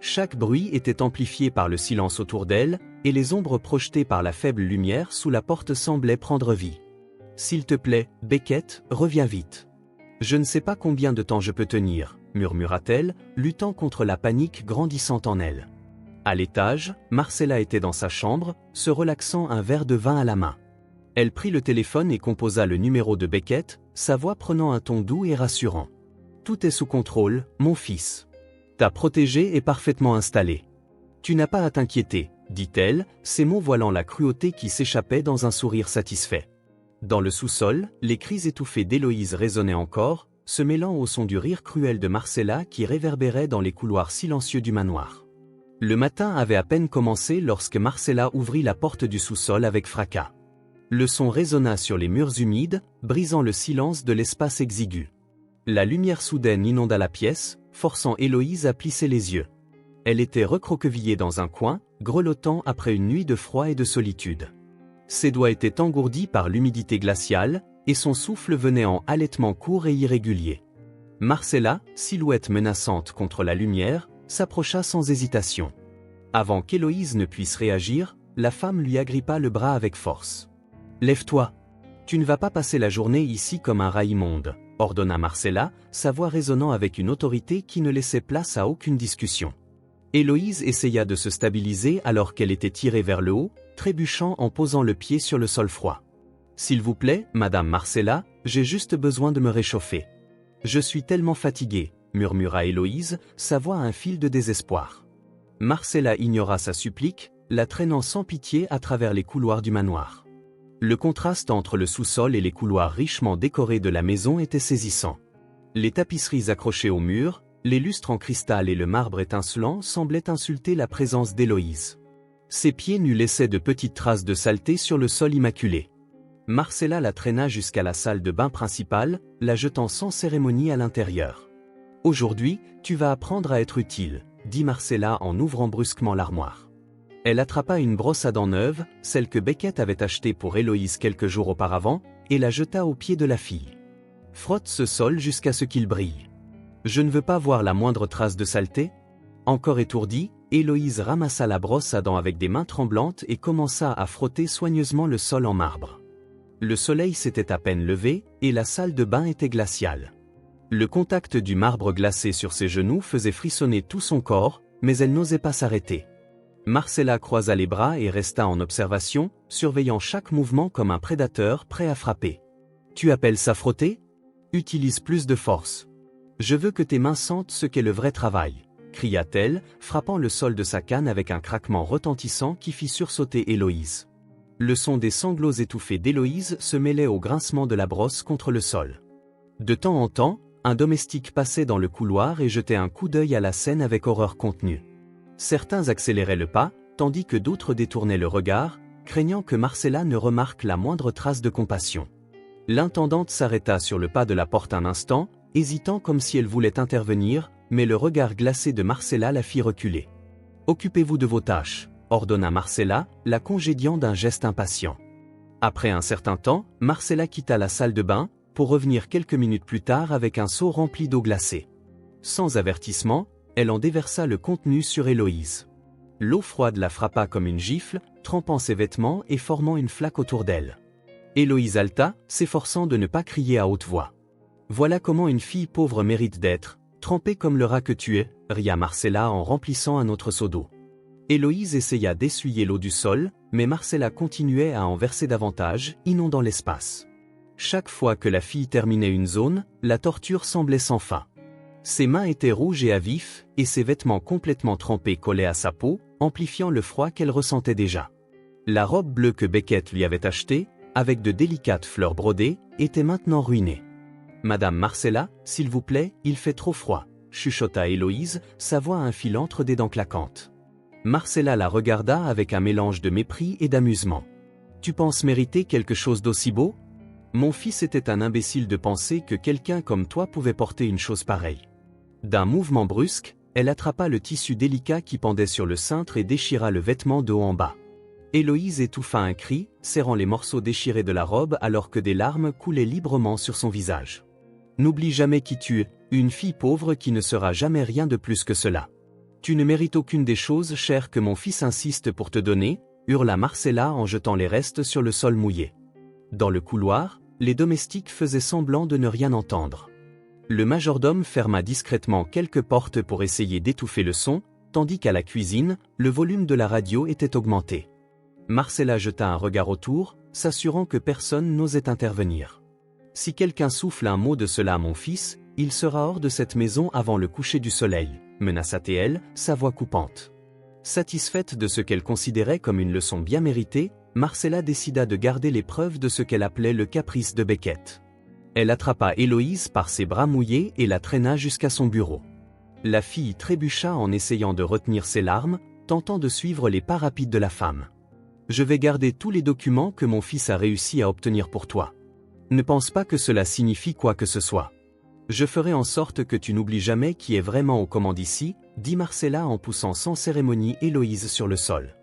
Chaque bruit était amplifié par le silence autour d'elle, et les ombres projetées par la faible lumière sous la porte semblaient prendre vie. S'il te plaît, Beckett, reviens vite. Je ne sais pas combien de temps je peux tenir, murmura-t-elle, luttant contre la panique grandissante en elle. À l'étage, Marcella était dans sa chambre, se relaxant un verre de vin à la main. Elle prit le téléphone et composa le numéro de Beckett, sa voix prenant un ton doux et rassurant. « Tout est sous contrôle, mon fils. Ta protégée est parfaitement installée. Tu n'as pas à t'inquiéter, dit-elle, ses mots voilant la cruauté qui s'échappait dans un sourire satisfait. Dans le sous-sol, les cris étouffés d'Héloïse résonnaient encore, se mêlant au son du rire cruel de Marcella qui réverbérait dans les couloirs silencieux du manoir. Le matin avait à peine commencé lorsque Marcella ouvrit la porte du sous-sol avec fracas. Le son résonna sur les murs humides, brisant le silence de l'espace exigu. La lumière soudaine inonda la pièce, forçant Héloïse à plisser les yeux. Elle était recroquevillée dans un coin, grelottant après une nuit de froid et de solitude. Ses doigts étaient engourdis par l'humidité glaciale, et son souffle venait en halètements courts et irréguliers. Marcella, silhouette menaçante contre la lumière, s'approcha sans hésitation. Avant qu'Héloïse ne puisse réagir, la femme lui agrippa le bras avec force. « Lève-toi. Tu ne vas pas passer la journée ici comme un rat immonde », ordonna Marcella, sa voix résonnant avec une autorité qui ne laissait place à aucune discussion. Héloïse essaya de se stabiliser alors qu'elle était tirée vers le haut, trébuchant en posant le pied sur le sol froid. « S'il vous plaît, Madame Marcella, j'ai juste besoin de me réchauffer. Je suis tellement fatiguée, » murmura Héloïse, sa voix un fil de désespoir. Marcella ignora sa supplique, la traînant sans pitié à travers les couloirs du manoir. Le contraste entre le sous-sol et les couloirs richement décorés de la maison était saisissant. Les tapisseries accrochées au mur, les lustres en cristal et le marbre étincelant semblaient insulter la présence d'Héloïse. Ses pieds nus laissaient de petites traces de saleté sur le sol immaculé. Marcella la traîna jusqu'à la salle de bain principale, la jetant sans cérémonie à l'intérieur. « Aujourd'hui, tu vas apprendre à être utile », dit Marcella en ouvrant brusquement l'armoire. Elle attrapa une brosse à dents neuve, celle que Beckett avait achetée pour Héloïse quelques jours auparavant, et la jeta aux pieds de la fille. « Frotte ce sol jusqu'à ce qu'il brille. Je ne veux pas voir la moindre trace de saleté. » Encore étourdie, Héloïse ramassa la brosse à dents avec des mains tremblantes et commença à frotter soigneusement le sol en marbre. Le soleil s'était à peine levé, et la salle de bain était glaciale. Le contact du marbre glacé sur ses genoux faisait frissonner tout son corps, mais elle n'osait pas s'arrêter. Marcella croisa les bras et resta en observation, surveillant chaque mouvement comme un prédateur prêt à frapper. « Tu appelles ça frotter ? Utilise plus de force. Je veux que tes mains sentent ce qu'est le vrai travail, » cria-t-elle, frappant le sol de sa canne avec un craquement retentissant qui fit sursauter Héloïse. Le son des sanglots étouffés d'Héloïse se mêlait au grincement de la brosse contre le sol. De temps en temps, un domestique passait dans le couloir et jetait un coup d'œil à la scène avec horreur contenue. Certains accéléraient le pas, tandis que d'autres détournaient le regard, craignant que Marcella ne remarque la moindre trace de compassion. L'intendante s'arrêta sur le pas de la porte un instant, hésitant comme si elle voulait intervenir, mais le regard glacé de Marcella la fit reculer. « Occupez-vous de vos tâches », ordonna Marcella, la congédiant d'un geste impatient. Après un certain temps, Marcella quitta la salle de bain, pour revenir quelques minutes plus tard avec un seau rempli d'eau glacée. Sans avertissement, elle en déversa le contenu sur Héloïse. L'eau froide la frappa comme une gifle, trempant ses vêtements et formant une flaque autour d'elle. Héloïse haleta, s'efforçant de ne pas crier à haute voix. « Voilà comment une fille pauvre mérite d'être, trempée comme le rat que tu es », ria Marcella en remplissant un autre seau d'eau. Héloïse essaya d'essuyer l'eau du sol, mais Marcella continuait à en verser davantage, inondant l'espace. Chaque fois que la fille terminait une zone, la torture semblait sans fin. Ses mains étaient rouges et à vif, et ses vêtements complètement trempés collaient à sa peau, amplifiant le froid qu'elle ressentait déjà. La robe bleue que Beckett lui avait achetée, avec de délicates fleurs brodées, était maintenant ruinée. « Madame Marcella, s'il vous plaît, il fait trop froid », chuchota Héloïse, sa voix à un fil entre des dents claquantes. Marcella la regarda avec un mélange de mépris et d'amusement. « Tu penses mériter quelque chose d'aussi beau ? Mon fils était un imbécile de penser que quelqu'un comme toi pouvait porter une chose pareille. » D'un mouvement brusque, elle attrapa le tissu délicat qui pendait sur le cintre et déchira le vêtement de haut en bas. Héloïse étouffa un cri, serrant les morceaux déchirés de la robe alors que des larmes coulaient librement sur son visage. « N'oublie jamais qui tu es, une fille pauvre qui ne sera jamais rien de plus que cela. Tu ne mérites aucune des choses chères que mon fils insiste pour te donner, » hurla Marcella en jetant les restes sur le sol mouillé. Dans le couloir, les domestiques faisaient semblant de ne rien entendre. Le majordome ferma discrètement quelques portes pour essayer d'étouffer le son, tandis qu'à la cuisine, le volume de la radio était augmenté. Marcella jeta un regard autour, s'assurant que personne n'osait intervenir. « Si quelqu'un souffle un mot de cela à mon fils, il sera hors de cette maison avant le coucher du soleil », menaça-t-elle, sa voix coupante. Satisfaite de ce qu'elle considérait comme une leçon bien méritée, Marcella décida de garder les preuves de ce qu'elle appelait le caprice de Beckett. Elle attrapa Héloïse par ses bras mouillés et la traîna jusqu'à son bureau. La fille trébucha en essayant de retenir ses larmes, tentant de suivre les pas rapides de la femme. « Je vais garder tous les documents que mon fils a réussi à obtenir pour toi. Ne pense pas que cela signifie quoi que ce soit. Je ferai en sorte que tu n'oublies jamais qui est vraiment aux commandes ici, » dit Marcella en poussant sans cérémonie Héloïse sur le sol.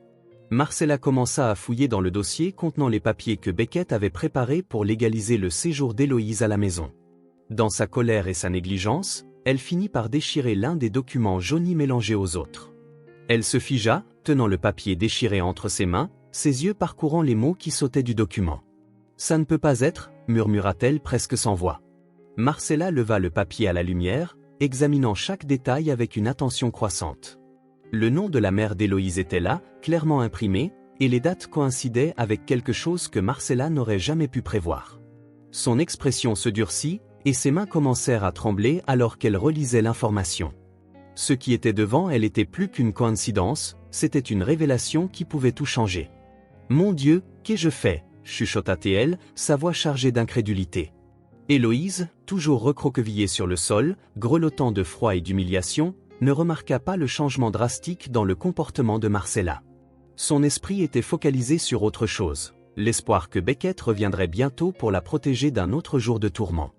Marcella commença à fouiller dans le dossier contenant les papiers que Beckett avait préparés pour légaliser le séjour d'Héloïse à la maison. Dans sa colère et sa négligence, elle finit par déchirer l'un des documents jaunis mélangés aux autres. Elle se figea, tenant le papier déchiré entre ses mains, ses yeux parcourant les mots qui sautaient du document. « Ça ne peut pas être », murmura-t-elle presque sans voix. Marcella leva le papier à la lumière, examinant chaque détail avec une attention croissante. Le nom de la mère d'Héloïse était là, clairement imprimé, et les dates coïncidaient avec quelque chose que Marcella n'aurait jamais pu prévoir. Son expression se durcit, et ses mains commencèrent à trembler alors qu'elle relisait l'information. Ce qui était devant elle était plus qu'une coïncidence, c'était une révélation qui pouvait tout changer. « Mon Dieu, qu'ai-je fait ?» chuchota-t-elle, sa voix chargée d'incrédulité. Héloïse, toujours recroquevillée sur le sol, grelottant de froid et d'humiliation, ne remarqua pas le changement drastique dans le comportement de Marcella. Son esprit était focalisé sur autre chose, l'espoir que Beckett reviendrait bientôt pour la protéger d'un autre jour de tourment.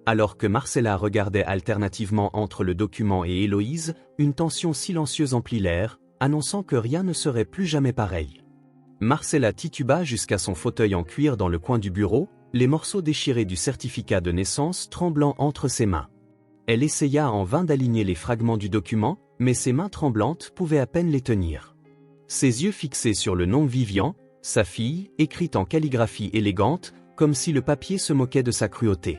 Alors que Marcella regardait alternativement entre le document et Héloïse, une tension silencieuse emplit l'air, annonçant que rien ne serait plus jamais pareil. Marcella tituba jusqu'à son fauteuil en cuir dans le coin du bureau, les morceaux déchirés du certificat de naissance tremblant entre ses mains. Elle essaya en vain d'aligner les fragments du document, mais ses mains tremblantes pouvaient à peine les tenir. Ses yeux fixés sur le nom Vivian, sa fille, écrite en calligraphie élégante, comme si le papier se moquait de sa cruauté.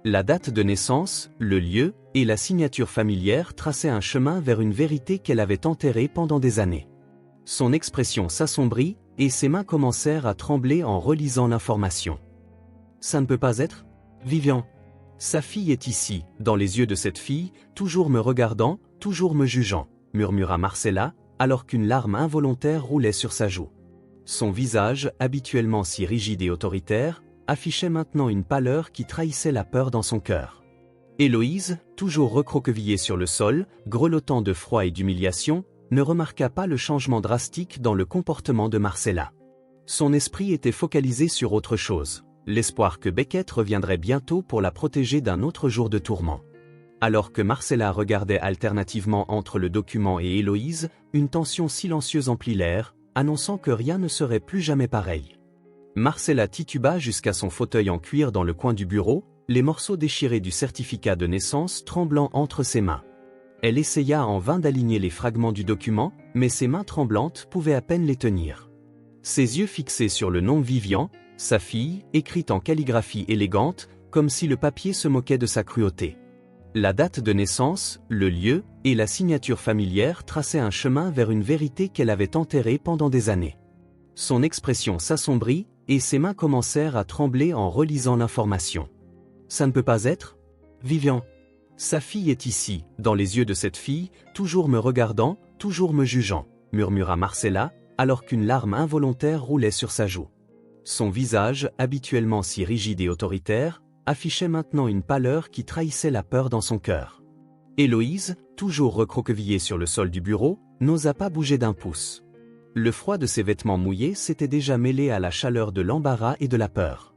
La date de naissance, le lieu, et la signature familière traçaient un chemin vers une vérité qu'elle avait enterrée pendant des années. Son expression s'assombrit, et ses mains commencèrent à trembler en relisant l'information. « Ça ne peut pas être Vivian. Sa fille est ici, » dans les yeux de cette fille, toujours me regardant, toujours me jugeant, murmura Marcella, alors qu'une larme involontaire roulait sur sa joue. Son visage, habituellement si rigide et autoritaire, affichait maintenant une pâleur qui trahissait la peur dans son cœur. Héloïse, toujours recroquevillée sur le sol, grelottant de froid et d'humiliation, ne remarqua pas le changement drastique dans le comportement de Marcella. Son esprit était focalisé sur autre chose, l'espoir que Beckett reviendrait bientôt pour la protéger d'un autre jour de tourment. Alors que Marcella regardait alternativement entre le document et Héloïse, une tension silencieuse emplit l'air, annonçant que rien ne serait plus jamais pareil. Marcella tituba jusqu'à son fauteuil en cuir dans le coin du bureau, les morceaux déchirés du certificat de naissance tremblant entre ses mains. Elle essaya en vain d'aligner les fragments du document, mais ses mains tremblantes pouvaient à peine les tenir. Ses yeux fixés sur le nom Vivian, sa fille, écrite en calligraphie élégante, comme si le papier se moquait de sa cruauté. La date de naissance, le lieu, et la signature familière traçaient un chemin vers une vérité qu'elle avait enterrée pendant des années. Son expression s'assombrit, et ses mains commencèrent à trembler en relisant l'information. « Ça ne peut pas être Vivian. Sa fille est ici, » dans les yeux de cette fille, toujours me regardant, toujours me jugeant, murmura Marcella, alors qu'une larme involontaire roulait sur sa joue. Son visage, habituellement si rigide et autoritaire, affichait maintenant une pâleur qui trahissait la peur dans son cœur. Héloïse, toujours recroquevillée sur le sol du bureau, n'osa pas bouger d'un pouce. Le froid de ses vêtements mouillés s'était déjà mêlé à la chaleur de l'embarras et de la peur.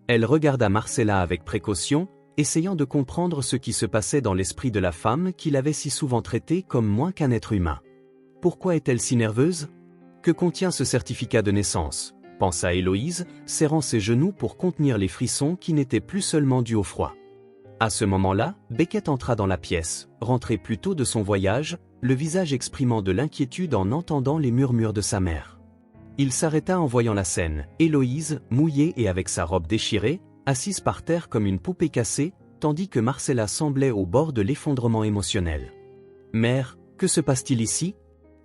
Elle regarda Marcella avec précaution, essayant de comprendre ce qui se passait dans l'esprit de la femme qu'il avait si souvent traitée comme moins qu'un être humain. Pourquoi est-elle si nerveuse ? Que contient ce certificat de naissance ? Pensa Héloïse, serrant ses genoux pour contenir les frissons qui n'étaient plus seulement dus au froid. À ce moment-là, Beckett entra dans la pièce, rentré plus tôt de son voyage, le visage exprimant de l'inquiétude en entendant les murmures de sa mère. Il s'arrêta en voyant la scène, Héloïse, mouillée et avec sa robe déchirée, assise par terre comme une poupée cassée, tandis que Marcella semblait au bord de l'effondrement émotionnel. « Mère, que se passe-t-il ici?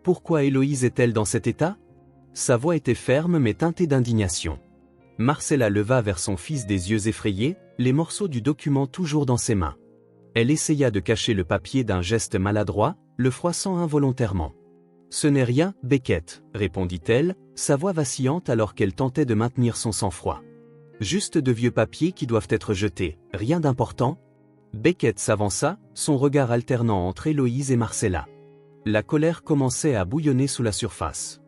Pourquoi Héloïse est-elle dans cet état ?» Sa voix était ferme mais teintée d'indignation. Marcella leva vers son fils des yeux effrayés, les morceaux du document toujours dans ses mains. Elle essaya de cacher le papier d'un geste maladroit, le froissant involontairement. « Ce n'est rien, Beckett, » répondit-elle, sa voix vacillante alors qu'elle tentait de maintenir son sang-froid. « Juste de vieux papiers qui doivent être jetés, rien d'important ?» Beckett s'avança, son regard alternant entre Héloïse et Marcella. La colère commençait à bouillonner sous la surface.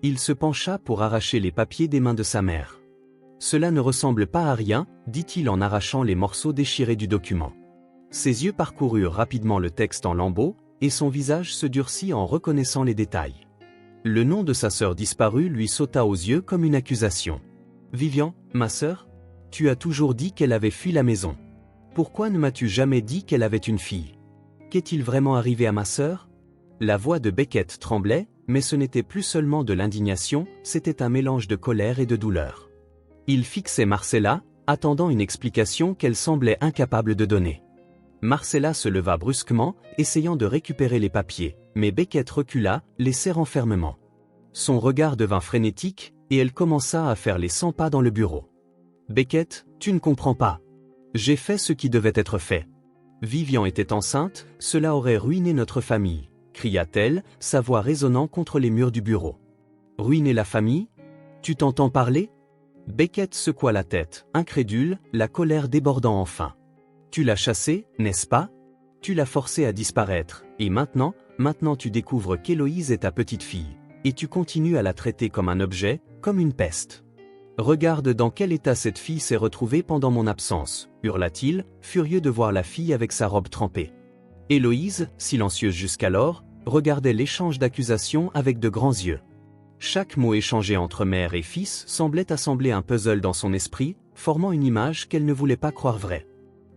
Il se pencha pour arracher les papiers des mains de sa mère. « Cela ne ressemble pas à rien, » dit-il en arrachant les morceaux déchirés du document. Ses yeux parcoururent rapidement le texte en lambeaux, et son visage se durcit en reconnaissant les détails. Le nom de sa sœur disparue lui sauta aux yeux comme une accusation. « Vivian, ma sœur? Tu as toujours dit qu'elle avait fui la maison. Pourquoi ne m'as-tu jamais dit qu'elle avait une fille? Qu'est-il vraiment arrivé à ma sœur ?» La voix de Beckett tremblait, mais ce n'était plus seulement de l'indignation, c'était un mélange de colère et de douleur. Il fixait Marcella, attendant une explication qu'elle semblait incapable de donner. Marcella se leva brusquement, essayant de récupérer les papiers, mais Beckett recula, les serrant fermement. Son regard devint frénétique, et elle commença à faire les 100 pas dans le bureau. « Beckett, tu ne comprends pas. J'ai fait ce qui devait être fait. Vivian était enceinte, cela aurait ruiné notre famille, » cria-t-elle, sa voix résonnant contre les murs du bureau. « Ruiner la famille? Tu t'entends parler ?» Beckett secoua la tête, incrédule, la colère débordant enfin. « Tu l'as chassée, n'est-ce pas? Tu l'as forcée à disparaître, et maintenant tu découvres qu'Héloïse est ta petite-fille, et tu continues à la traiter comme un objet, comme une peste. Regarde dans quel état cette fille s'est retrouvée pendant mon absence, hurla-t-il, furieux de voir la fille avec sa robe trempée. Héloïse, silencieuse jusqu'alors, regardait l'échange d'accusations avec de grands yeux. Chaque mot échangé entre mère et fils semblait assembler un puzzle dans son esprit, formant une image qu'elle ne voulait pas croire vraie.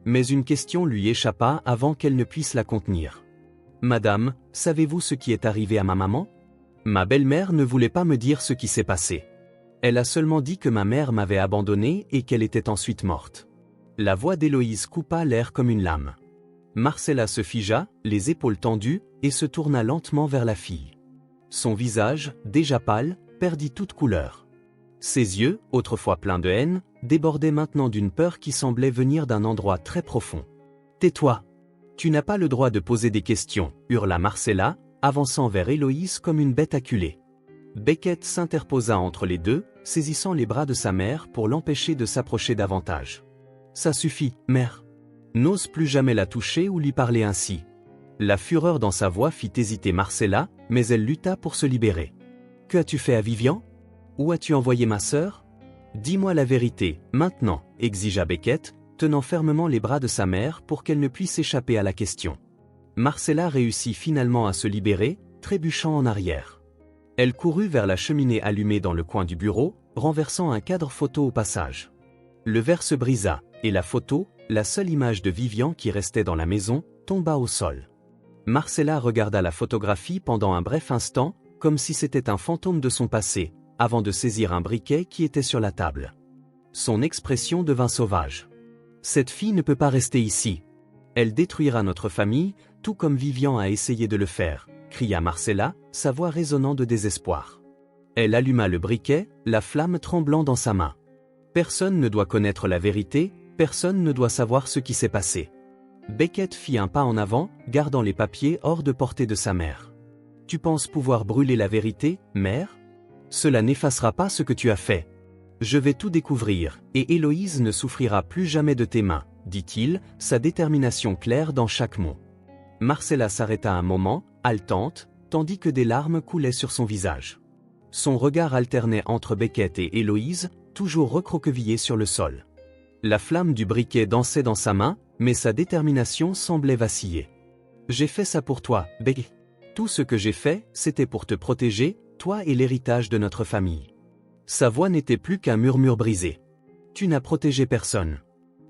Mais une question lui échappa avant qu'elle ne puisse la contenir. « Madame, savez-vous ce qui est arrivé à ma maman? Ma belle-mère ne voulait pas me dire ce qui s'est passé. Elle a seulement dit que ma mère m'avait abandonnée et qu'elle était ensuite morte. » La voix d'Héloïse coupa l'air comme une lame. Marcella se figea, les épaules tendues, et se tourna lentement vers la fille. Son visage, déjà pâle, perdit toute couleur. Ses yeux, autrefois pleins de haine, débordaient maintenant d'une peur qui semblait venir d'un endroit très profond. « Tais-toi! Tu n'as pas le droit de poser des questions, » hurla Marcella, avançant vers Héloïse comme une bête acculée. Beckett s'interposa entre les deux, saisissant les bras de sa mère pour l'empêcher de s'approcher davantage. « Ça suffit, mère. N'ose plus jamais la toucher ou lui parler ainsi. » La fureur dans sa voix fit hésiter Marcella, mais elle lutta pour se libérer. « Que as-tu fait à Vivian? Où as-tu envoyé ma sœur? Dis-moi la vérité, maintenant, » exigea Beckett, tenant fermement les bras de sa mère pour qu'elle ne puisse échapper à la question. Marcella réussit finalement à se libérer, trébuchant en arrière. Elle courut vers la cheminée allumée dans le coin du bureau, renversant un cadre photo au passage. Le verre se brisa, et la photo, la seule image de Vivian qui restait dans la maison, tomba au sol. Marcella regarda la photographie pendant un bref instant, comme si c'était un fantôme de son passé, avant de saisir un briquet qui était sur la table. Son expression devint sauvage. « Cette fille ne peut pas rester ici. Elle détruira notre famille, tout comme Vivian a essayé de le faire, » cria Marcella, sa voix résonnant de désespoir. Elle alluma le briquet, la flamme tremblant dans sa main. Personne ne doit connaître la vérité, personne ne doit savoir ce qui s'est passé. Beckett fit un pas en avant, gardant les papiers hors de portée de sa mère. « Tu penses pouvoir brûler la vérité, mère? Cela n'effacera pas ce que tu as fait. Je vais tout découvrir, et Héloïse ne souffrira plus jamais de tes mains, » dit-il, sa détermination claire dans chaque mot. Marcella s'arrêta un moment, haletante, tandis que des larmes coulaient sur son visage. Son regard alternait entre Beckett et Héloïse, toujours recroquevillée sur le sol. La flamme du briquet dansait dans sa main, mais sa détermination semblait vaciller. « J'ai fait ça pour toi, Beckett. Tout ce que j'ai fait, c'était pour te protéger, toi et l'héritage de notre famille. » Sa voix n'était plus qu'un murmure brisé. « Tu n'as protégé personne.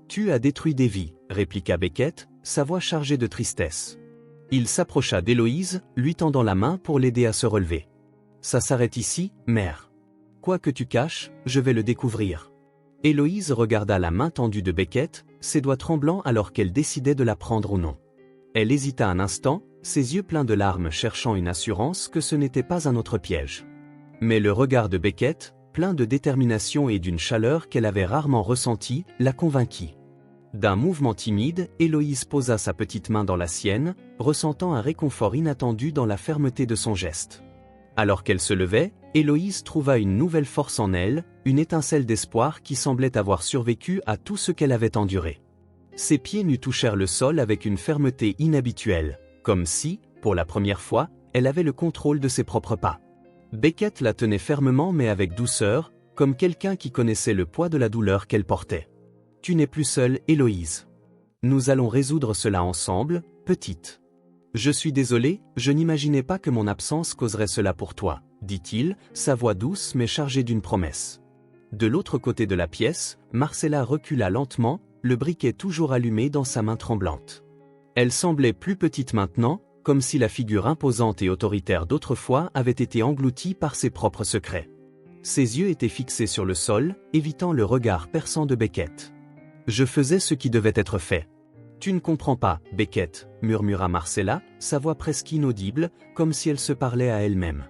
Tu as détruit des vies, » répliqua Beckett, sa voix chargée de tristesse. Il s'approcha d'Héloïse, lui tendant la main pour l'aider à se relever. « Ça s'arrête ici, mère. Quoi que tu caches, je vais le découvrir. » Héloïse regarda la main tendue de Beckett, ses doigts tremblants alors qu'elle décidait de la prendre ou non. Elle hésita un instant, ses yeux pleins de larmes cherchant une assurance que ce n'était pas un autre piège. Mais le regard de Beckett, plein de détermination et d'une chaleur qu'elle avait rarement ressentie, la convainquit. D'un mouvement timide, Héloïse posa sa petite main dans la sienne, ressentant un réconfort inattendu dans la fermeté de son geste. Alors qu'elle se levait, Héloïse trouva une nouvelle force en elle, une étincelle d'espoir qui semblait avoir survécu à tout ce qu'elle avait enduré. Ses pieds nus touchèrent le sol avec une fermeté inhabituelle, comme si, pour la première fois, elle avait le contrôle de ses propres pas. Beckett la tenait fermement mais avec douceur, comme quelqu'un qui connaissait le poids de la douleur qu'elle portait. « Tu n'es plus seule, Héloïse. Nous allons résoudre cela ensemble, petite. Je suis désolé, je n'imaginais pas que mon absence causerait cela pour toi, dit-il, sa voix douce mais chargée d'une promesse. De l'autre côté de la pièce, Marcella recula lentement, le briquet toujours allumé dans sa main tremblante. Elle semblait plus petite maintenant, comme si la figure imposante et autoritaire d'autrefois avait été engloutie par ses propres secrets. Ses yeux étaient fixés sur le sol, évitant le regard perçant de Beckett. « Je faisais ce qui devait être fait. »« Tu ne comprends pas, Beckett, » murmura Marcella, sa voix presque inaudible, comme si elle se parlait à elle-même.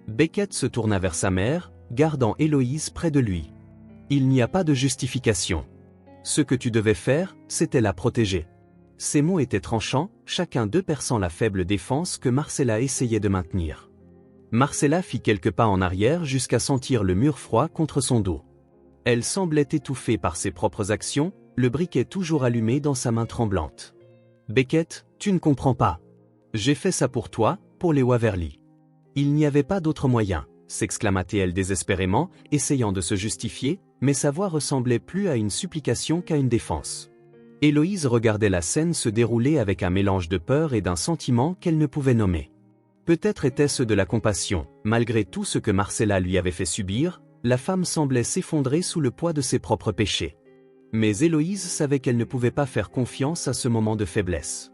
Beckett se tourna vers sa mère, gardant Héloïse près de lui. « Il n'y a pas de justification. Ce que tu devais faire, c'était la protéger. » Ces mots étaient tranchants, chacun d'eux perçant la faible défense que Marcella essayait de maintenir. Marcella fit quelques pas en arrière jusqu'à sentir le mur froid contre son dos. Elle semblait étouffée par ses propres actions, le briquet toujours allumé dans sa main tremblante. « Beckett, tu ne comprends pas. J'ai fait ça pour toi, pour les Waverly. Il n'y avait pas d'autre moyen, » s'exclama-t-elle désespérément, essayant de se justifier, mais sa voix ressemblait plus à une supplication qu'à une défense. Héloïse regardait la scène se dérouler avec un mélange de peur et d'un sentiment qu'elle ne pouvait nommer. Peut-être était-ce de la compassion, malgré tout ce que Marcella lui avait fait subir, la femme semblait s'effondrer sous le poids de ses propres péchés. Mais Héloïse savait qu'elle ne pouvait pas faire confiance à ce moment de faiblesse.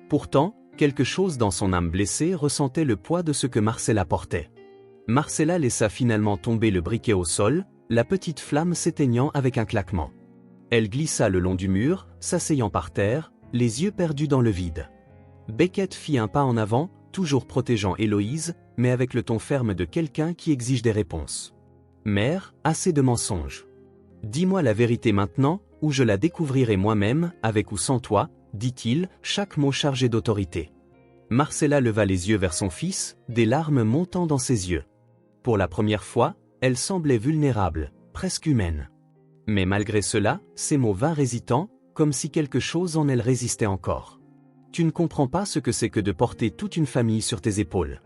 Pourtant, quelque chose dans son âme blessée ressentait le poids de ce que Marcella portait. Marcella laissa finalement tomber le briquet au sol, la petite flamme s'éteignant avec un claquement. Elle glissa le long du mur, s'asseyant par terre, les yeux perdus dans le vide. Beckett fit un pas en avant, toujours protégeant Héloïse, mais avec le ton ferme de quelqu'un qui exige des réponses. « Mère, assez de mensonges. Dis-moi la vérité maintenant, ou je la découvrirai moi-même, avec ou sans toi, » dit-il, chaque mot chargé d'autorité. Marcella leva les yeux vers son fils, des larmes montant dans ses yeux. Pour la première fois, elle semblait vulnérable, presque humaine. Mais malgré cela, ses mots vinrent hésitants, comme si quelque chose en elle résistait encore. « Tu ne comprends pas ce que c'est que de porter toute une famille sur tes épaules. »«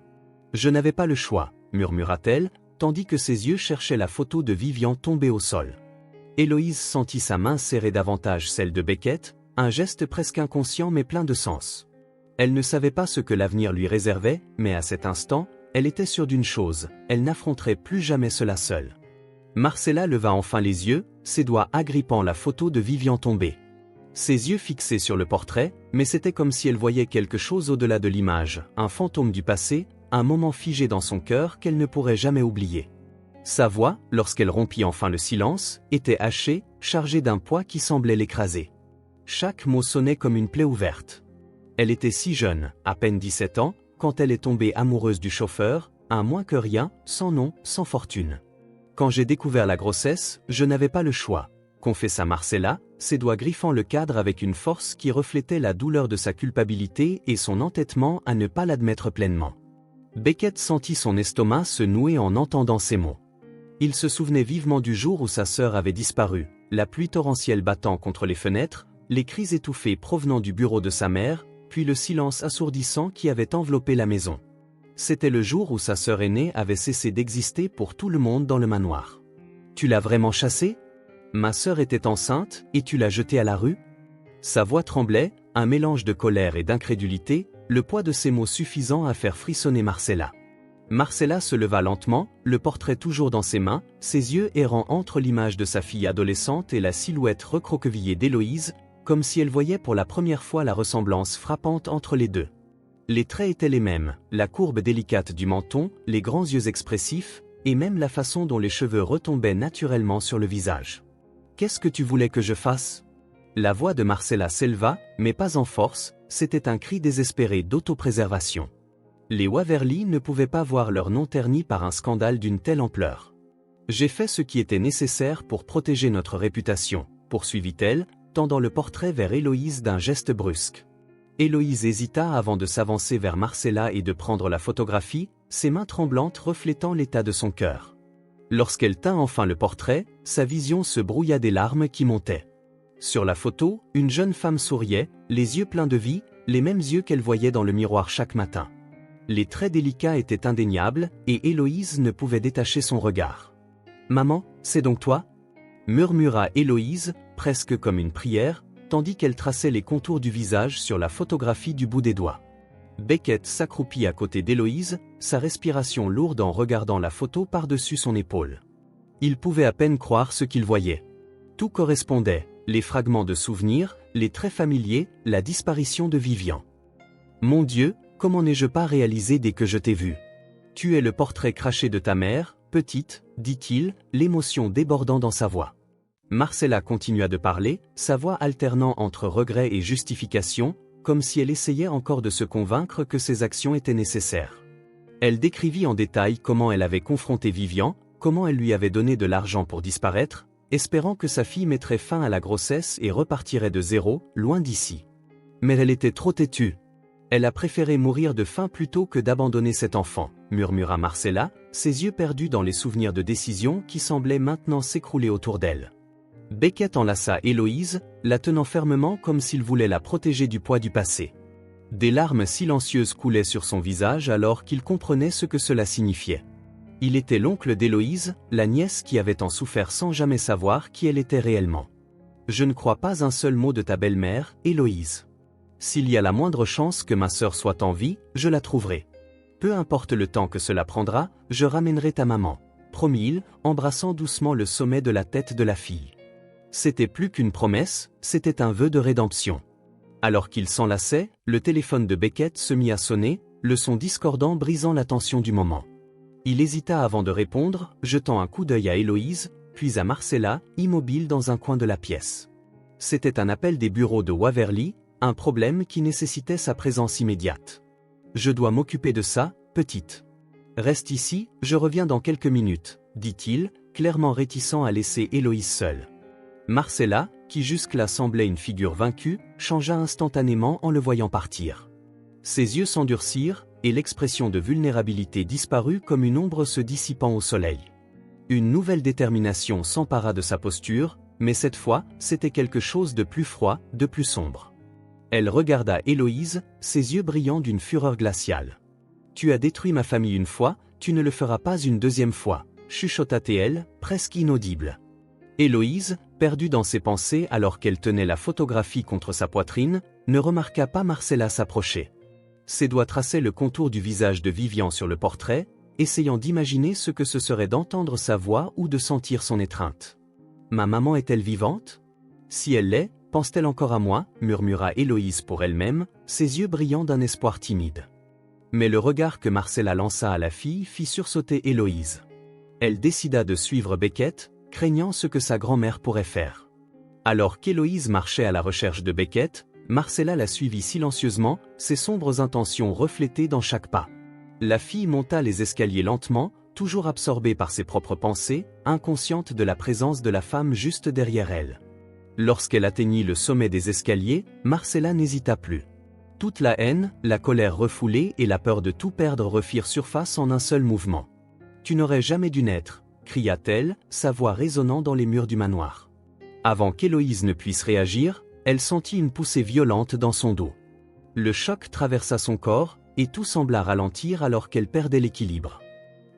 Je n'avais pas le choix, » murmura-t-elle, tandis que ses yeux cherchaient la photo de Vivian tombée au sol. Héloïse sentit sa main serrer davantage celle de Beckett, un geste presque inconscient mais plein de sens. Elle ne savait pas ce que l'avenir lui réservait, mais à cet instant, elle était sûre d'une chose, elle n'affronterait plus jamais cela seule. Marcella leva enfin les yeux, ses doigts agrippant la photo de Vivian tombée. Ses yeux fixés sur le portrait, mais c'était comme si elle voyait quelque chose au-delà de l'image, un fantôme du passé, un moment figé dans son cœur qu'elle ne pourrait jamais oublier. Sa voix, lorsqu'elle rompit enfin le silence, était hachée, chargée d'un poids qui semblait l'écraser. Chaque mot sonnait comme une plaie ouverte. Elle était si jeune, à peine 17 ans, quand elle est tombée amoureuse du chauffeur, un moins que rien, sans nom, sans fortune. Quand j'ai découvert la grossesse, je n'avais pas le choix, confessa Marcella, ses doigts griffant le cadre avec une force qui reflétait la douleur de sa culpabilité et son entêtement à ne pas l'admettre pleinement. Beckett sentit son estomac se nouer en entendant ces mots. Il se souvenait vivement du jour où sa sœur avait disparu, la pluie torrentielle battant contre les fenêtres, les cris étouffés provenant du bureau de sa mère, puis le silence assourdissant qui avait enveloppé la maison. C'était le jour où sa sœur aînée avait cessé d'exister pour tout le monde dans le manoir. « Tu l'as vraiment chassée ? Ma sœur était enceinte, et tu l'as jetée à la rue ?» Sa voix tremblait, un mélange de colère et d'incrédulité, le poids de ces mots suffisant à faire frissonner Marcella. Marcella se leva lentement, le portrait toujours dans ses mains, ses yeux errant entre l'image de sa fille adolescente et la silhouette recroquevillée d'Héloïse, comme si elle voyait pour la première fois la ressemblance frappante entre les deux. Les traits étaient les mêmes, la courbe délicate du menton, les grands yeux expressifs, et même la façon dont les cheveux retombaient naturellement sur le visage. « Qu'est-ce que tu voulais que je fasse? La voix de Marcella s'éleva, mais pas en force, c'était un cri désespéré d'autopréservation. Les Waverly ne pouvaient pas voir leur nom terni par un scandale d'une telle ampleur. J'ai fait ce qui était nécessaire pour protéger notre réputation, poursuivit-elle, tendant le portrait vers Héloïse d'un geste brusque. Héloïse hésita avant de s'avancer vers Marcella et de prendre la photographie, ses mains tremblantes reflétant l'état de son cœur. Lorsqu'elle tint enfin le portrait, sa vision se brouilla des larmes qui montaient. Sur la photo, une jeune femme souriait, les yeux pleins de vie, les mêmes yeux qu'elle voyait dans le miroir chaque matin. Les traits délicats étaient indéniables, et Héloïse ne pouvait détacher son regard. « Maman, c'est donc toi ?» murmura Héloïse, presque comme une prière, tandis qu'elle traçait les contours du visage sur la photographie du bout des doigts. Beckett s'accroupit à côté d'Héloïse, sa respiration lourde en regardant la photo par-dessus son épaule. Il pouvait à peine croire ce qu'il voyait. Tout correspondait, les fragments de souvenirs, les traits familiers, la disparition de Vivian. « Mon Dieu, comment n'ai-je pas réalisé dès que je t'ai vu? Tu es le portrait craché de ta mère, petite, dit-il, l'émotion débordant dans sa voix. » Marcella continua de parler, sa voix alternant entre regret et justification, comme si elle essayait encore de se convaincre que ses actions étaient nécessaires. Elle décrivit en détail comment elle avait confronté Vivian, comment elle lui avait donné de l'argent pour disparaître, espérant que sa fille mettrait fin à la grossesse et repartirait de zéro, loin d'ici. Mais elle était trop têtue. Elle a préféré mourir de faim plutôt que d'abandonner cet enfant, murmura Marcella, ses yeux perdus dans les souvenirs de décisions qui semblaient maintenant s'écrouler autour d'elle. Beckett enlaça Héloïse, la tenant fermement comme s'il voulait la protéger du poids du passé. Des larmes silencieuses coulaient sur son visage alors qu'il comprenait ce que cela signifiait. Il était l'oncle d'Héloïse, la nièce qui avait tant souffert sans jamais savoir qui elle était réellement. « Je ne crois pas un seul mot de ta belle-mère, Héloïse. S'il y a la moindre chance que ma sœur soit en vie, je la trouverai. Peu importe le temps que cela prendra, je ramènerai ta maman, » promit-il, embrassant doucement le sommet de la tête de la fille. C'était plus qu'une promesse, c'était un vœu de rédemption. Alors qu'il s'enlaçait, le téléphone de Beckett se mit à sonner, le son discordant brisant la tension du moment. Il hésita avant de répondre, jetant un coup d'œil à Héloïse, puis à Marcella, immobile dans un coin de la pièce. C'était un appel des bureaux de Waverly, un problème qui nécessitait sa présence immédiate. « Je dois m'occuper de ça, petite. Reste ici, je reviens dans quelques minutes, » dit-il, clairement réticent à laisser Héloïse seule. Marcella, qui jusque-là semblait une figure vaincue, changea instantanément en le voyant partir. Ses yeux s'endurcirent, et l'expression de vulnérabilité disparut comme une ombre se dissipant au soleil. Une nouvelle détermination s'empara de sa posture, mais cette fois, c'était quelque chose de plus froid, de plus sombre. Elle regarda Héloïse, ses yeux brillants d'une fureur glaciale. « Tu as détruit ma famille une fois, tu ne le feras pas une deuxième fois, » chuchota-t-elle, presque inaudible. Héloïse, perdue dans ses pensées alors qu'elle tenait la photographie contre sa poitrine, ne remarqua pas Marcella s'approcher. Ses doigts traçaient le contour du visage de Vivian sur le portrait, essayant d'imaginer ce que ce serait d'entendre sa voix ou de sentir son étreinte. « Ma maman est-elle vivante? Si elle l'est, pense-t-elle encore à moi ?» murmura Héloïse pour elle-même, ses yeux brillants d'un espoir timide. Mais le regard que Marcella lança à la fille fit sursauter Héloïse. Elle décida de suivre Beckett, craignant ce que sa grand-mère pourrait faire. Alors qu'Héloïse marchait à la recherche de Beckett, Marcella la suivit silencieusement, ses sombres intentions reflétées dans chaque pas. La fille monta les escaliers lentement, toujours absorbée par ses propres pensées, inconsciente de la présence de la femme juste derrière elle. Lorsqu'elle atteignit le sommet des escaliers, Marcella n'hésita plus. Toute la haine, la colère refoulée et la peur de tout perdre refirent surface en un seul mouvement. « Tu n'aurais jamais dû naître !» cria-t-elle, sa voix résonnant dans les murs du manoir. Avant qu'Héloïse ne puisse réagir, elle sentit une poussée violente dans son dos. Le choc traversa son corps, et tout sembla ralentir alors qu'elle perdait l'équilibre.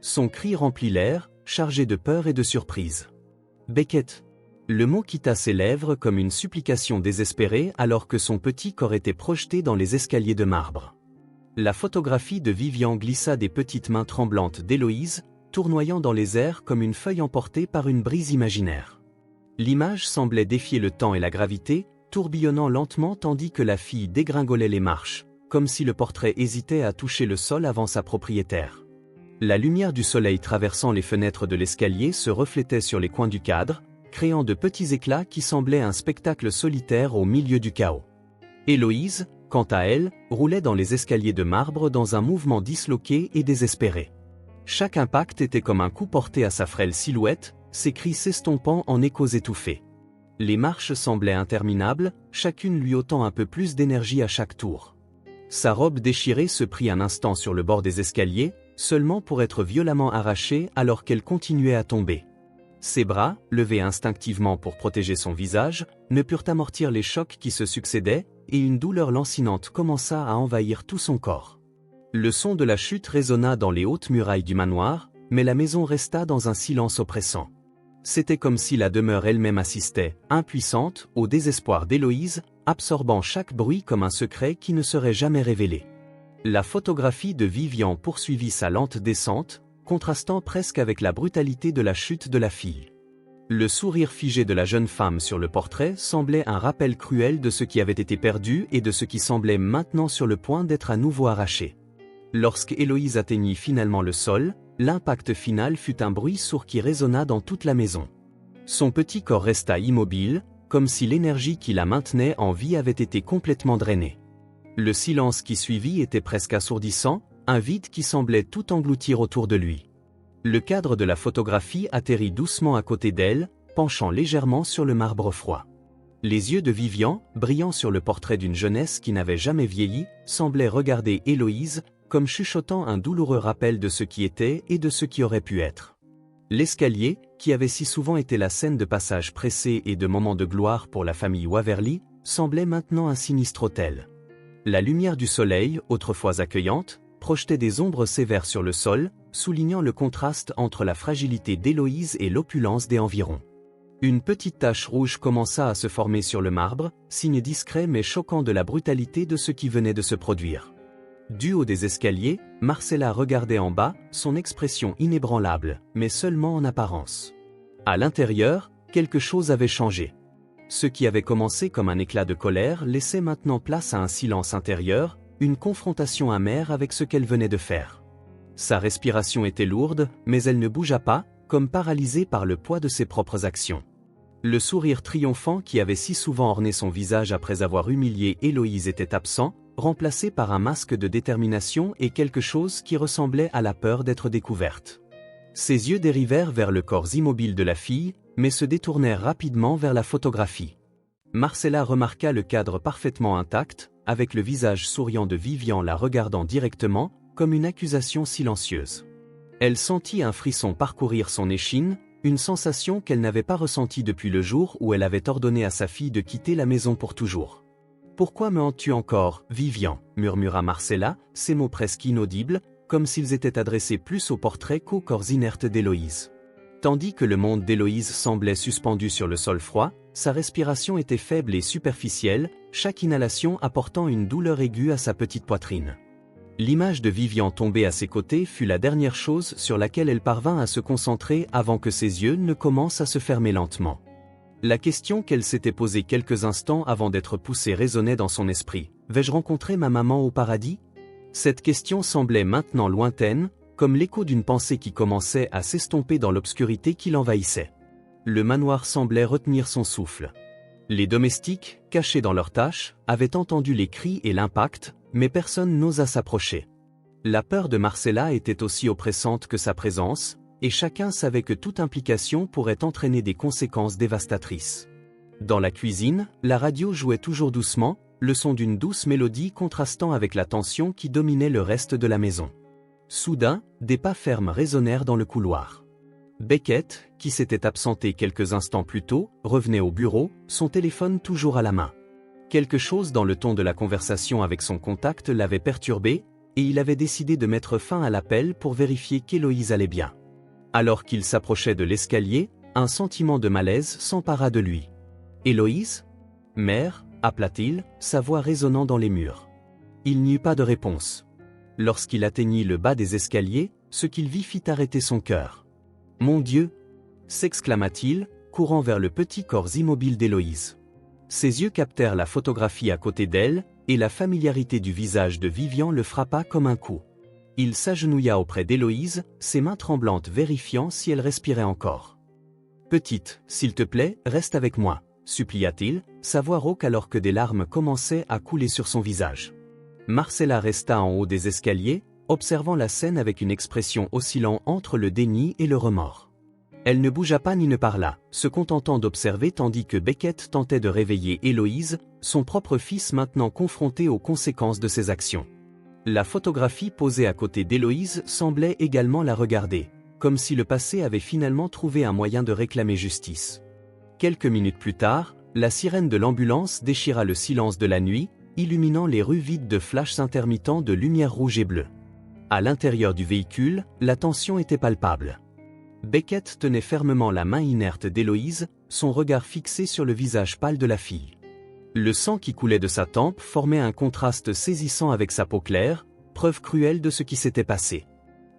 Son cri remplit l'air, chargé de peur et de surprise. « Beckett !» Le mot quitta ses lèvres comme une supplication désespérée alors que son petit corps était projeté dans les escaliers de marbre. La photographie de Vivian glissa des petites mains tremblantes d'Héloïse, tournoyant dans les airs comme une feuille emportée par une brise imaginaire. L'image semblait défier le temps et la gravité, tourbillonnant lentement tandis que la fille dégringolait les marches, comme si le portrait hésitait à toucher le sol avant sa propriétaire. La lumière du soleil traversant les fenêtres de l'escalier se reflétait sur les coins du cadre, créant de petits éclats qui semblaient un spectacle solitaire au milieu du chaos. Héloïse, quant à elle, roulait dans les escaliers de marbre dans un mouvement disloqué et désespéré. Chaque impact était comme un coup porté à sa frêle silhouette, ses cris s'estompant en échos étouffés. Les marches semblaient interminables, chacune lui ôtant un peu plus d'énergie à chaque tour. Sa robe déchirée se prit un instant sur le bord des escaliers, seulement pour être violemment arrachée alors qu'elle continuait à tomber. Ses bras, levés instinctivement pour protéger son visage, ne purent amortir les chocs qui se succédaient, et une douleur lancinante commença à envahir tout son corps. Le son de la chute résonna dans les hautes murailles du manoir, mais la maison resta dans un silence oppressant. C'était comme si la demeure elle-même assistait, impuissante, au désespoir d'Héloïse, absorbant chaque bruit comme un secret qui ne serait jamais révélé. La photographie de Vivian poursuivit sa lente descente, contrastant presque avec la brutalité de la chute de la fille. Le sourire figé de la jeune femme sur le portrait semblait un rappel cruel de ce qui avait été perdu et de ce qui semblait maintenant sur le point d'être à nouveau arraché. Lorsque Héloïse atteignit finalement le sol, l'impact final fut un bruit sourd qui résonna dans toute la maison. Son petit corps resta immobile, comme si l'énergie qui la maintenait en vie avait été complètement drainée. Le silence qui suivit était presque assourdissant, un vide qui semblait tout engloutir autour de lui. Le cadre de la photographie atterrit doucement à côté d'elle, penchant légèrement sur le marbre froid. Les yeux de Vivian, brillant sur le portrait d'une jeunesse qui n'avait jamais vieilli, semblaient regarder Héloïse, comme chuchotant un douloureux rappel de ce qui était et de ce qui aurait pu être. L'escalier, qui avait si souvent été la scène de passages pressés et de moments de gloire pour la famille Waverly, semblait maintenant un sinistre hôtel. La lumière du soleil, autrefois accueillante, projetait des ombres sévères sur le sol, soulignant le contraste entre la fragilité d'Héloïse et l'opulence des environs. Une petite tache rouge commença à se former sur le marbre, signe discret mais choquant de la brutalité de ce qui venait de se produire. Du haut des escaliers, Marcella regardait en bas, son expression inébranlable, mais seulement en apparence. À l'intérieur, quelque chose avait changé. Ce qui avait commencé comme un éclat de colère laissait maintenant place à un silence intérieur, une confrontation amère avec ce qu'elle venait de faire. Sa respiration était lourde, mais elle ne bougea pas, comme paralysée par le poids de ses propres actions. Le sourire triomphant qui avait si souvent orné son visage après avoir humilié Héloïse était absent, remplacé par un masque de détermination et quelque chose qui ressemblait à la peur d'être découverte. Ses yeux dérivèrent vers le corps immobile de la fille, mais se détournèrent rapidement vers la photographie. Marcella remarqua le cadre parfaitement intact, avec le visage souriant de Vivian la regardant directement, comme une accusation silencieuse. Elle sentit un frisson parcourir son échine, une sensation qu'elle n'avait pas ressentie depuis le jour où elle avait ordonné à sa fille de quitter la maison pour toujours. « Pourquoi me hantes-tu encore, Vivian » murmura Marcella, ces mots presque inaudibles, comme s'ils étaient adressés plus au portrait qu'au corps inerte d'Héloïse. Tandis que le monde d'Héloïse semblait suspendu sur le sol froid, sa respiration était faible et superficielle, chaque inhalation apportant une douleur aiguë à sa petite poitrine. L'image de Vivian tombée à ses côtés fut la dernière chose sur laquelle elle parvint à se concentrer avant que ses yeux ne commencent à se fermer lentement. La question qu'elle s'était posée quelques instants avant d'être poussée résonnait dans son esprit. « Vais-je rencontrer ma maman au paradis ?» Cette question semblait maintenant lointaine, comme l'écho d'une pensée qui commençait à s'estomper dans l'obscurité qui l'envahissait. Le manoir semblait retenir son souffle. Les domestiques, cachés dans leurs tâches, avaient entendu les cris et l'impact, mais personne n'osa s'approcher. La peur de Marcella était aussi oppressante que sa présence, et chacun savait que toute implication pourrait entraîner des conséquences dévastatrices. Dans la cuisine, la radio jouait toujours doucement, le son d'une douce mélodie contrastant avec la tension qui dominait le reste de la maison. Soudain, des pas fermes résonnèrent dans le couloir. Beckett, qui s'était absenté quelques instants plus tôt, revenait au bureau, son téléphone toujours à la main. Quelque chose dans le ton de la conversation avec son contact l'avait perturbé, et il avait décidé de mettre fin à l'appel pour vérifier qu'Héloïse allait bien. Alors qu'il s'approchait de l'escalier, un sentiment de malaise s'empara de lui. « Héloïse ? Mère ?» appela-t-il, sa voix résonnant dans les murs. Il n'y eut pas de réponse. Lorsqu'il atteignit le bas des escaliers, ce qu'il vit fit arrêter son cœur. « Mon Dieu !» s'exclama-t-il, courant vers le petit corps immobile d'Héloïse. Ses yeux captèrent la photographie à côté d'elle, et la familiarité du visage de Vivian le frappa comme un coup. Il s'agenouilla auprès d'Héloïse, ses mains tremblantes vérifiant si elle respirait encore. « Petite, s'il te plaît, reste avec moi, supplia-t-il, sa voix rauque alors que des larmes commençaient à couler sur son visage. Marcella resta en haut des escaliers, observant la scène avec une expression oscillant entre le déni et le remords. Elle ne bougea pas ni ne parla, se contentant d'observer tandis que Beckett tentait de réveiller Héloïse, son propre fils maintenant confronté aux conséquences de ses actions. La photographie posée à côté d'Héloïse semblait également la regarder, comme si le passé avait finalement trouvé un moyen de réclamer justice. Quelques minutes plus tard, la sirène de l'ambulance déchira le silence de la nuit, illuminant les rues vides de flashs intermittents de lumière rouge et bleue. À l'intérieur du véhicule, la tension était palpable. Beckett tenait fermement la main inerte d'Héloïse, son regard fixé sur le visage pâle de la fille. Le sang qui coulait de sa tempe formait un contraste saisissant avec sa peau claire, preuve cruelle de ce qui s'était passé.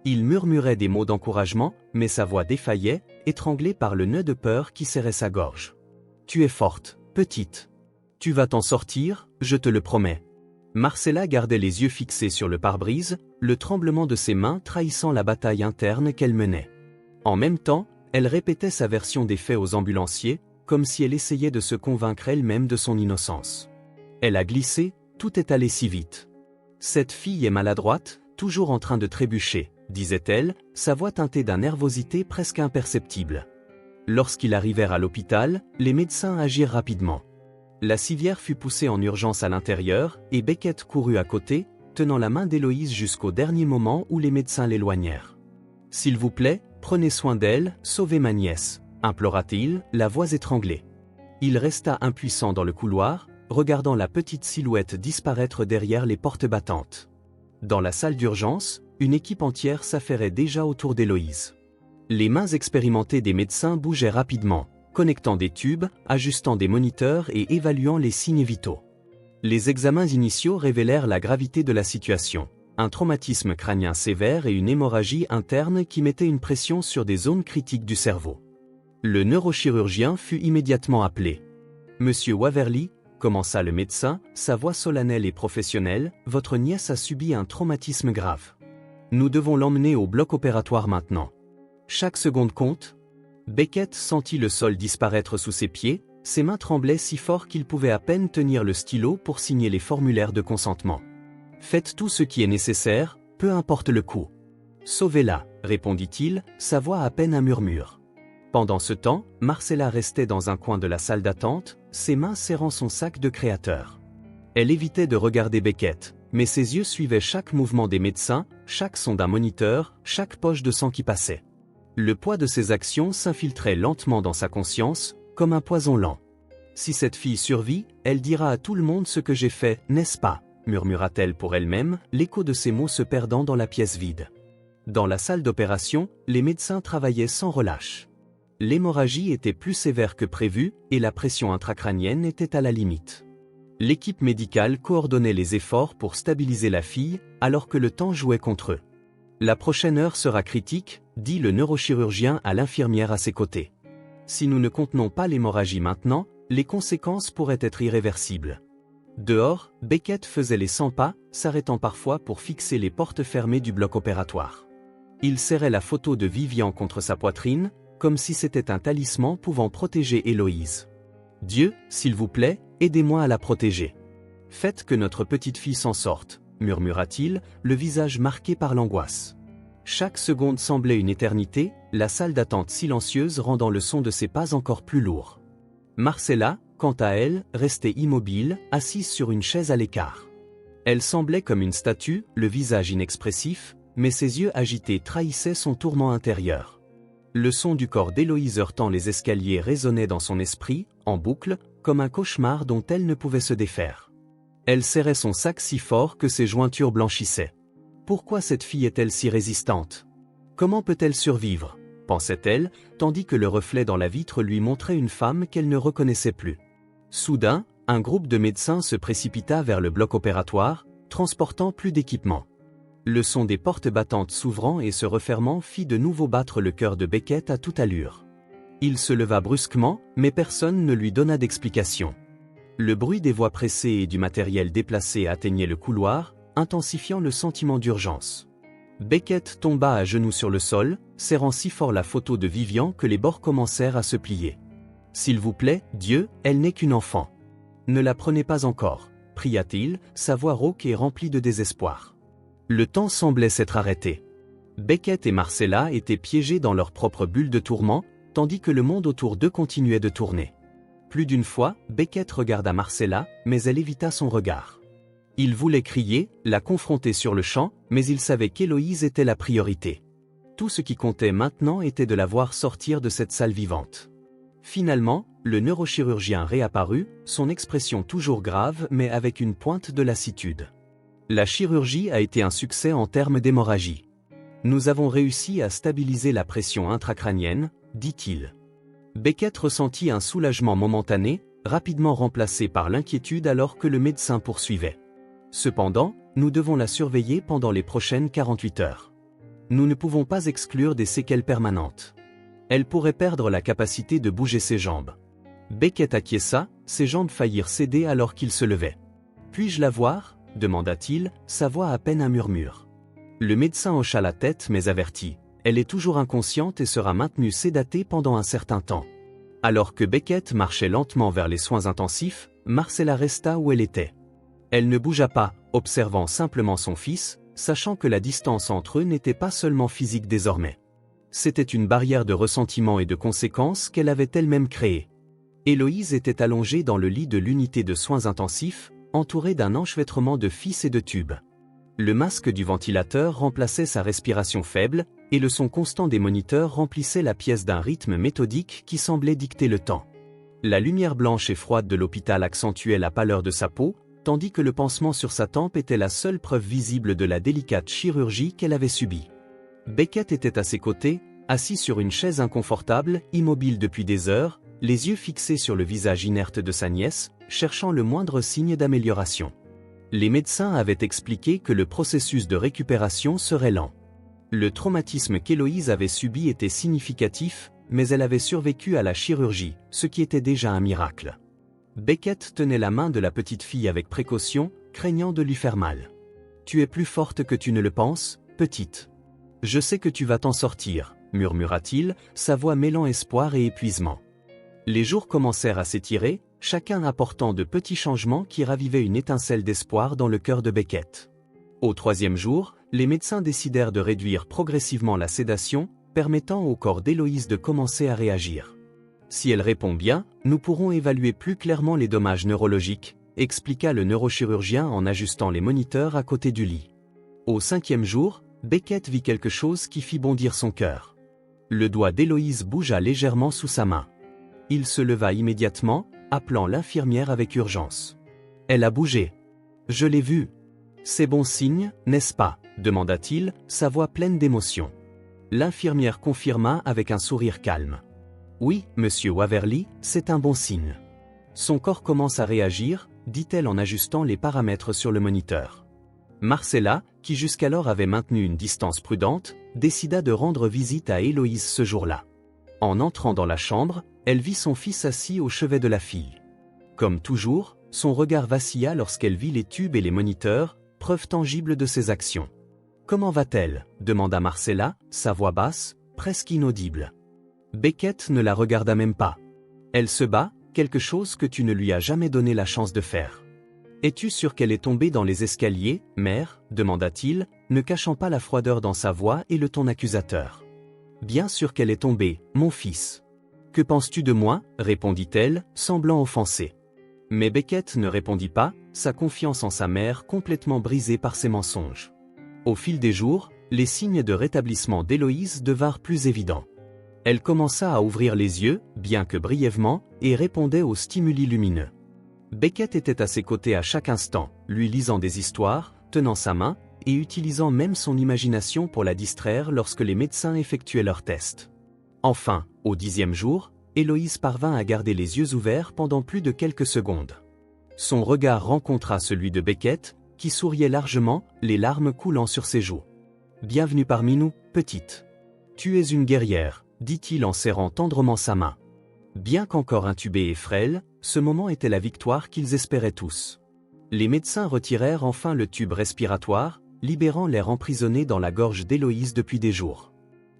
Il murmurait des mots d'encouragement, mais sa voix défaillait, étranglée par le nœud de peur qui serrait sa gorge. « Tu es forte, petite. Tu vas t'en sortir, je te le promets. » Marcella gardait les yeux fixés sur le pare-brise, le tremblement de ses mains trahissant la bataille interne qu'elle menait. En même temps, elle répétait sa version des faits aux ambulanciers, comme si elle essayait de se convaincre elle-même de son innocence. Elle a glissé, tout est allé si vite. Cette fille est maladroite, toujours en train de trébucher, disait-elle, sa voix teintée d'une nervosité presque imperceptible. Lorsqu'ils arrivèrent à l'hôpital, les médecins agirent rapidement. La civière fut poussée en urgence à l'intérieur, et Beckett courut à côté, tenant la main d'Héloïse jusqu'au dernier moment où les médecins l'éloignèrent. « S'il vous plaît, prenez soin d'elle, sauvez ma nièce », implora-t-il, la voix étranglée. Il resta impuissant dans le couloir, regardant la petite silhouette disparaître derrière les portes battantes. Dans la salle d'urgence, une équipe entière s'affairait déjà autour d'Héloïse. Les mains expérimentées des médecins bougeaient rapidement, connectant des tubes, ajustant des moniteurs et évaluant les signes vitaux. Les examens initiaux révélèrent la gravité de la situation. Un traumatisme crânien sévère et une hémorragie interne qui mettait une pression sur des zones critiques du cerveau. Le neurochirurgien fut immédiatement appelé. « Monsieur Waverly », commença le médecin, sa voix solennelle et professionnelle, « votre nièce a subi un traumatisme grave. Nous devons l'emmener au bloc opératoire maintenant. Chaque seconde compte. » Beckett sentit le sol disparaître sous ses pieds, ses mains tremblaient si fort qu'il pouvait à peine tenir le stylo pour signer les formulaires de consentement. « Faites tout ce qui est nécessaire, peu importe le coût. »« Sauvez-la », répondit-il, sa voix à peine un murmure. Pendant ce temps, Marcella restait dans un coin de la salle d'attente, ses mains serrant son sac de créateur. Elle évitait de regarder Beckett, mais ses yeux suivaient chaque mouvement des médecins, chaque son d'un moniteur, chaque poche de sang qui passait. Le poids de ses actions s'infiltrait lentement dans sa conscience, comme un poison lent. « Si cette fille survit, elle dira à tout le monde ce que j'ai fait, n'est-ce pas ?» murmura-t-elle pour elle-même, l'écho de ses mots se perdant dans la pièce vide. Dans la salle d'opération, les médecins travaillaient sans relâche. L'hémorragie était plus sévère que prévu et la pression intracrânienne était à la limite. L'équipe médicale coordonnait les efforts pour stabiliser la fille, alors que le temps jouait contre eux. « La prochaine heure sera critique », dit le neurochirurgien à l'infirmière à ses côtés. « Si nous ne contenons pas l'hémorragie maintenant, les conséquences pourraient être irréversibles. » Dehors, Beckett faisait les 100 pas, s'arrêtant parfois pour fixer les portes fermées du bloc opératoire. Il serrait la photo de Vivian contre sa poitrine, comme si c'était un talisman pouvant protéger Héloïse. « Dieu, s'il vous plaît, aidez-moi à la protéger. Faites que notre petite fille s'en sorte, » murmura-t-il, le visage marqué par l'angoisse. Chaque seconde semblait une éternité, la salle d'attente silencieuse rendant le son de ses pas encore plus lourd. Marcella, quant à elle, restait immobile, assise sur une chaise à l'écart. Elle semblait comme une statue, le visage inexpressif, mais ses yeux agités trahissaient son tourment intérieur. Le son du corps d'Héloïse heurtant les escaliers résonnait dans son esprit, en boucle, comme un cauchemar dont elle ne pouvait se défaire. Elle serrait son sac si fort que ses jointures blanchissaient. Pourquoi cette fille est-elle si résistante? Comment peut-elle survivre? Pensait-elle, tandis que le reflet dans la vitre lui montrait une femme qu'elle ne reconnaissait plus. Soudain, un groupe de médecins se précipita vers le bloc opératoire, transportant plus d'équipement. Le son des portes battantes s'ouvrant et se refermant fit de nouveau battre le cœur de Beckett à toute allure. Il se leva brusquement, mais personne ne lui donna d'explication. Le bruit des voix pressées et du matériel déplacé atteignait le couloir, intensifiant le sentiment d'urgence. Beckett tomba à genoux sur le sol, serrant si fort la photo de Vivian que les bords commencèrent à se plier. « S'il vous plaît, Dieu, elle n'est qu'une enfant. Ne la prenez pas encore, pria-t-il, sa voix rauque et remplie de désespoir. Le temps semblait s'être arrêté. Beckett et Marcella étaient piégés dans leur propre bulle de tourment, tandis que le monde autour d'eux continuait de tourner. Plus d'une fois, Beckett regarda Marcella, mais elle évita son regard. Il voulait crier, la confronter sur le champ, mais il savait qu'Héloïse était la priorité. Tout ce qui comptait maintenant était de la voir sortir de cette salle vivante. Finalement, le neurochirurgien réapparut, son expression toujours grave mais avec une pointe de lassitude. La chirurgie a été un succès en termes d'hémorragie. Nous avons réussi à stabiliser la pression intracrânienne, dit-il. Beckett ressentit un soulagement momentané, rapidement remplacé par l'inquiétude alors que le médecin poursuivait. Cependant, nous devons la surveiller pendant les prochaines 48 heures. Nous ne pouvons pas exclure des séquelles permanentes. Elle pourrait perdre la capacité de bouger ses jambes. Beckett acquiesça, ses jambes faillirent céder alors qu'il se levait. « Puis-je la voir » demanda-t-il, sa voix à peine un murmure. Le médecin hocha la tête mais avertit. Elle est toujours inconsciente et sera maintenue sédatée pendant un certain temps. Alors que Beckett marchait lentement vers les soins intensifs, Marcella resta où elle était. Elle ne bougea pas, observant simplement son fils, sachant que la distance entre eux n'était pas seulement physique désormais. C'était une barrière de ressentiment et de conséquences qu'elle avait elle-même créée. Héloïse était allongée dans le lit de l'unité de soins intensifs, entourée d'un enchevêtrement de fils et de tubes. Le masque du ventilateur remplaçait sa respiration faible, et le son constant des moniteurs remplissait la pièce d'un rythme méthodique qui semblait dicter le temps. La lumière blanche et froide de l'hôpital accentuait la pâleur de sa peau, tandis que le pansement sur sa tempe était la seule preuve visible de la délicate chirurgie qu'elle avait subie. Beckett était à ses côtés, assis sur une chaise inconfortable, immobile depuis des heures, les yeux fixés sur le visage inerte de sa nièce, cherchant le moindre signe d'amélioration. Les médecins avaient expliqué que le processus de récupération serait lent. Le traumatisme qu'Héloïse avait subi était significatif, mais elle avait survécu à la chirurgie, ce qui était déjà un miracle. Beckett tenait la main de la petite fille avec précaution, craignant de lui faire mal. « Tu es plus forte que tu ne le penses, petite. Je sais que tu vas t'en sortir, » murmura-t-il, sa voix mêlant espoir et épuisement. Les jours commencèrent à s'étirer, chacun apportant de petits changements qui ravivaient une étincelle d'espoir dans le cœur de Beckett. Au 3e jour, les médecins décidèrent de réduire progressivement la sédation, permettant au corps d'Héloïse de commencer à réagir. « Si elle répond bien, nous pourrons évaluer plus clairement les dommages neurologiques, » expliqua le neurochirurgien en ajustant les moniteurs à côté du lit. Au 5e jour, Beckett vit quelque chose qui fit bondir son cœur. Le doigt d'Héloïse bougea légèrement sous sa main. Il se leva immédiatement, appelant l'infirmière avec urgence. « Elle a bougé. Je l'ai vue. C'est bon signe, n'est-ce pas ?» demanda-t-il, sa voix pleine d'émotion. L'infirmière confirma avec un sourire calme. « Oui, monsieur Waverly, c'est un bon signe. Son corps commence à réagir, » dit-elle en ajustant les paramètres sur le moniteur. Marcella, qui jusqu'alors avait maintenu une distance prudente, décida de rendre visite à Héloïse ce jour-là. En entrant dans la chambre, elle vit son fils assis au chevet de la fille. Comme toujours, son regard vacilla lorsqu'elle vit les tubes et les moniteurs, preuve tangible de ses actions. « Comment va-t-elle » demanda Marcella, sa voix basse, presque inaudible. Beckett ne la regarda même pas. « Elle se bat, quelque chose que tu ne lui as jamais donné la chance de faire. »« Es-tu sûr qu'elle est tombée dans les escaliers, mère » demanda-t-il, ne cachant pas la froideur dans sa voix et le ton accusateur. « Bien sûr qu'elle est tombée, mon fils. »« Que penses-tu de moi » répondit-elle, semblant offensée. Mais Beckett ne répondit pas, sa confiance en sa mère complètement brisée par ses mensonges. Au fil des jours, les signes de rétablissement d'Héloïse devinrent plus évidents. Elle commença à ouvrir les yeux, bien que brièvement, et répondait aux stimuli lumineux. Beckett était à ses côtés à chaque instant, lui lisant des histoires, tenant sa main, et utilisant même son imagination pour la distraire lorsque les médecins effectuaient leurs tests. Enfin, au 10e jour, Héloïse parvint à garder les yeux ouverts pendant plus de quelques secondes. Son regard rencontra celui de Beckett, qui souriait largement, les larmes coulant sur ses joues. « Bienvenue parmi nous, petite. Tu es une guerrière, » dit-il en serrant tendrement sa main. Bien qu'encore intubée et frêle, ce moment était la victoire qu'ils espéraient tous. Les médecins retirèrent enfin le tube respiratoire, libérant l'air emprisonné dans la gorge d'Héloïse depuis des jours.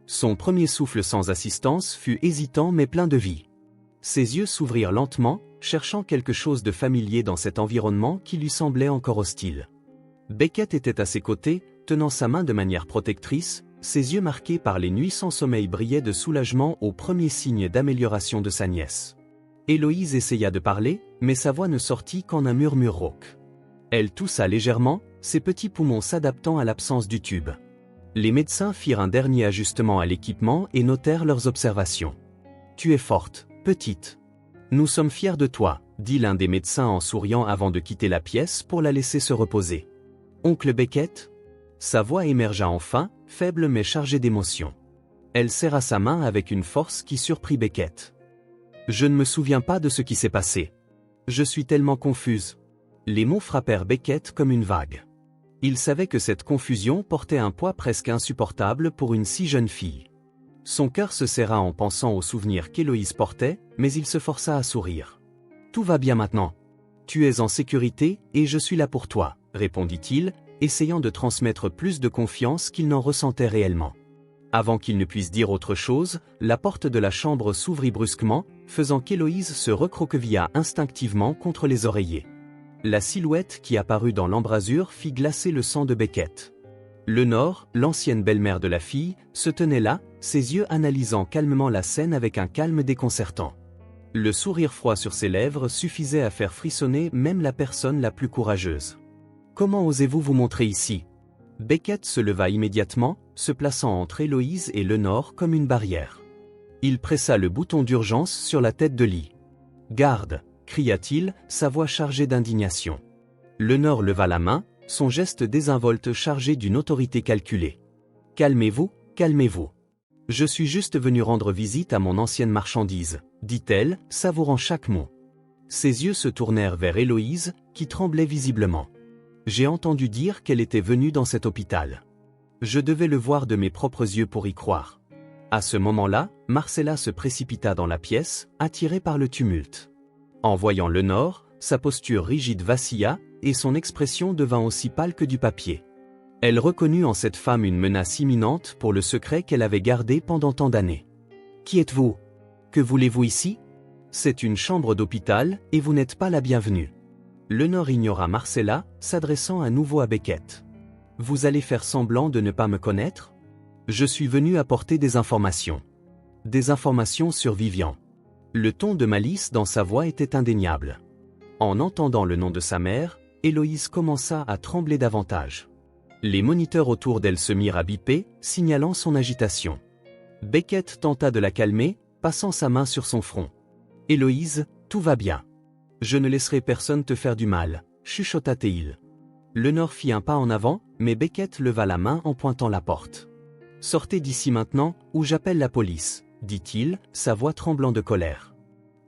Son premier souffle sans assistance fut hésitant mais plein de vie. Ses yeux s'ouvrirent lentement, cherchant quelque chose de familier dans cet environnement qui lui semblait encore hostile. Beckett était à ses côtés, tenant sa main de manière protectrice, ses yeux marqués par les nuits sans sommeil brillaient de soulagement au premier signe d'amélioration de sa nièce. Héloïse essaya de parler, mais sa voix ne sortit qu'en un murmure rauque. Elle toussa légèrement, ses petits poumons s'adaptant à l'absence du tube. Les médecins firent un dernier ajustement à l'équipement et notèrent leurs observations. « Tu es forte, petite. Nous sommes fiers de toi, » dit l'un des médecins en souriant avant de quitter la pièce pour la laisser se reposer. « Oncle Beckett ?» Sa voix émergea enfin, faible mais chargée d'émotion. Elle serra sa main avec une force qui surprit Beckett. « Je ne me souviens pas de ce qui s'est passé. Je suis tellement confuse. » Les mots frappèrent Beckett comme une vague. Il savait que cette confusion portait un poids presque insupportable pour une si jeune fille. Son cœur se serra en pensant aux souvenirs qu'Héloïse portait, mais il se força à sourire. « Tout va bien maintenant. Tu es en sécurité et je suis là pour toi, » répondit-il, essayant de transmettre plus de confiance qu'il n'en ressentait réellement. Avant qu'il ne puisse dire autre chose, la porte de la chambre s'ouvrit brusquement, faisant qu'Héloïse se recroquevilla instinctivement contre les oreillers. La silhouette qui apparut dans l'embrasure fit glacer le sang de Beckett. Lenore, l'ancienne belle-mère de la fille, se tenait là, ses yeux analysant calmement la scène avec un calme déconcertant. Le sourire froid sur ses lèvres suffisait à faire frissonner même la personne la plus courageuse. « Comment osez-vous vous montrer ici ?» Beckett se leva immédiatement, se plaçant entre Héloïse et Lenore comme une barrière. Il pressa le bouton d'urgence sur la tête de Lee. « Garde !» cria-t-il, sa voix chargée d'indignation. Lenore leva la main, son geste désinvolte chargé d'une autorité calculée. « Calmez-vous, calmez-vous. Je suis juste venu rendre visite à mon ancienne marchandise, » dit-elle, savourant chaque mot. Ses yeux se tournèrent vers Héloïse, qui tremblait visiblement. « J'ai entendu dire qu'elle était venue dans cet hôpital. Je devais le voir de mes propres yeux pour y croire. » À ce moment-là, Marcella se précipita dans la pièce, attirée par le tumulte. En voyant Lenore, sa posture rigide vacilla, et son expression devint aussi pâle que du papier. Elle reconnut en cette femme une menace imminente pour le secret qu'elle avait gardé pendant tant d'années. « Qui êtes-vous ? Que voulez-vous ici ? C'est une chambre d'hôpital, et vous n'êtes pas la bienvenue. » Lenore ignora Marcella, s'adressant à nouveau à Beckett. « Vous allez faire semblant de ne pas me connaître ? Je suis venu apporter des informations. Des informations sur Vivian. » Le ton de malice dans sa voix était indéniable. En entendant le nom de sa mère, Héloïse commença à trembler davantage. Les moniteurs autour d'elle se mirent à biper, signalant son agitation. Beckett tenta de la calmer, passant sa main sur son front. « Héloïse, tout va bien. Je ne laisserai personne te faire du mal, » chuchota-t-il. Lenore fit un pas en avant, mais Beckett leva la main en pointant la porte. « Sortez d'ici maintenant, ou j'appelle la police, » dit-il, sa voix tremblant de colère.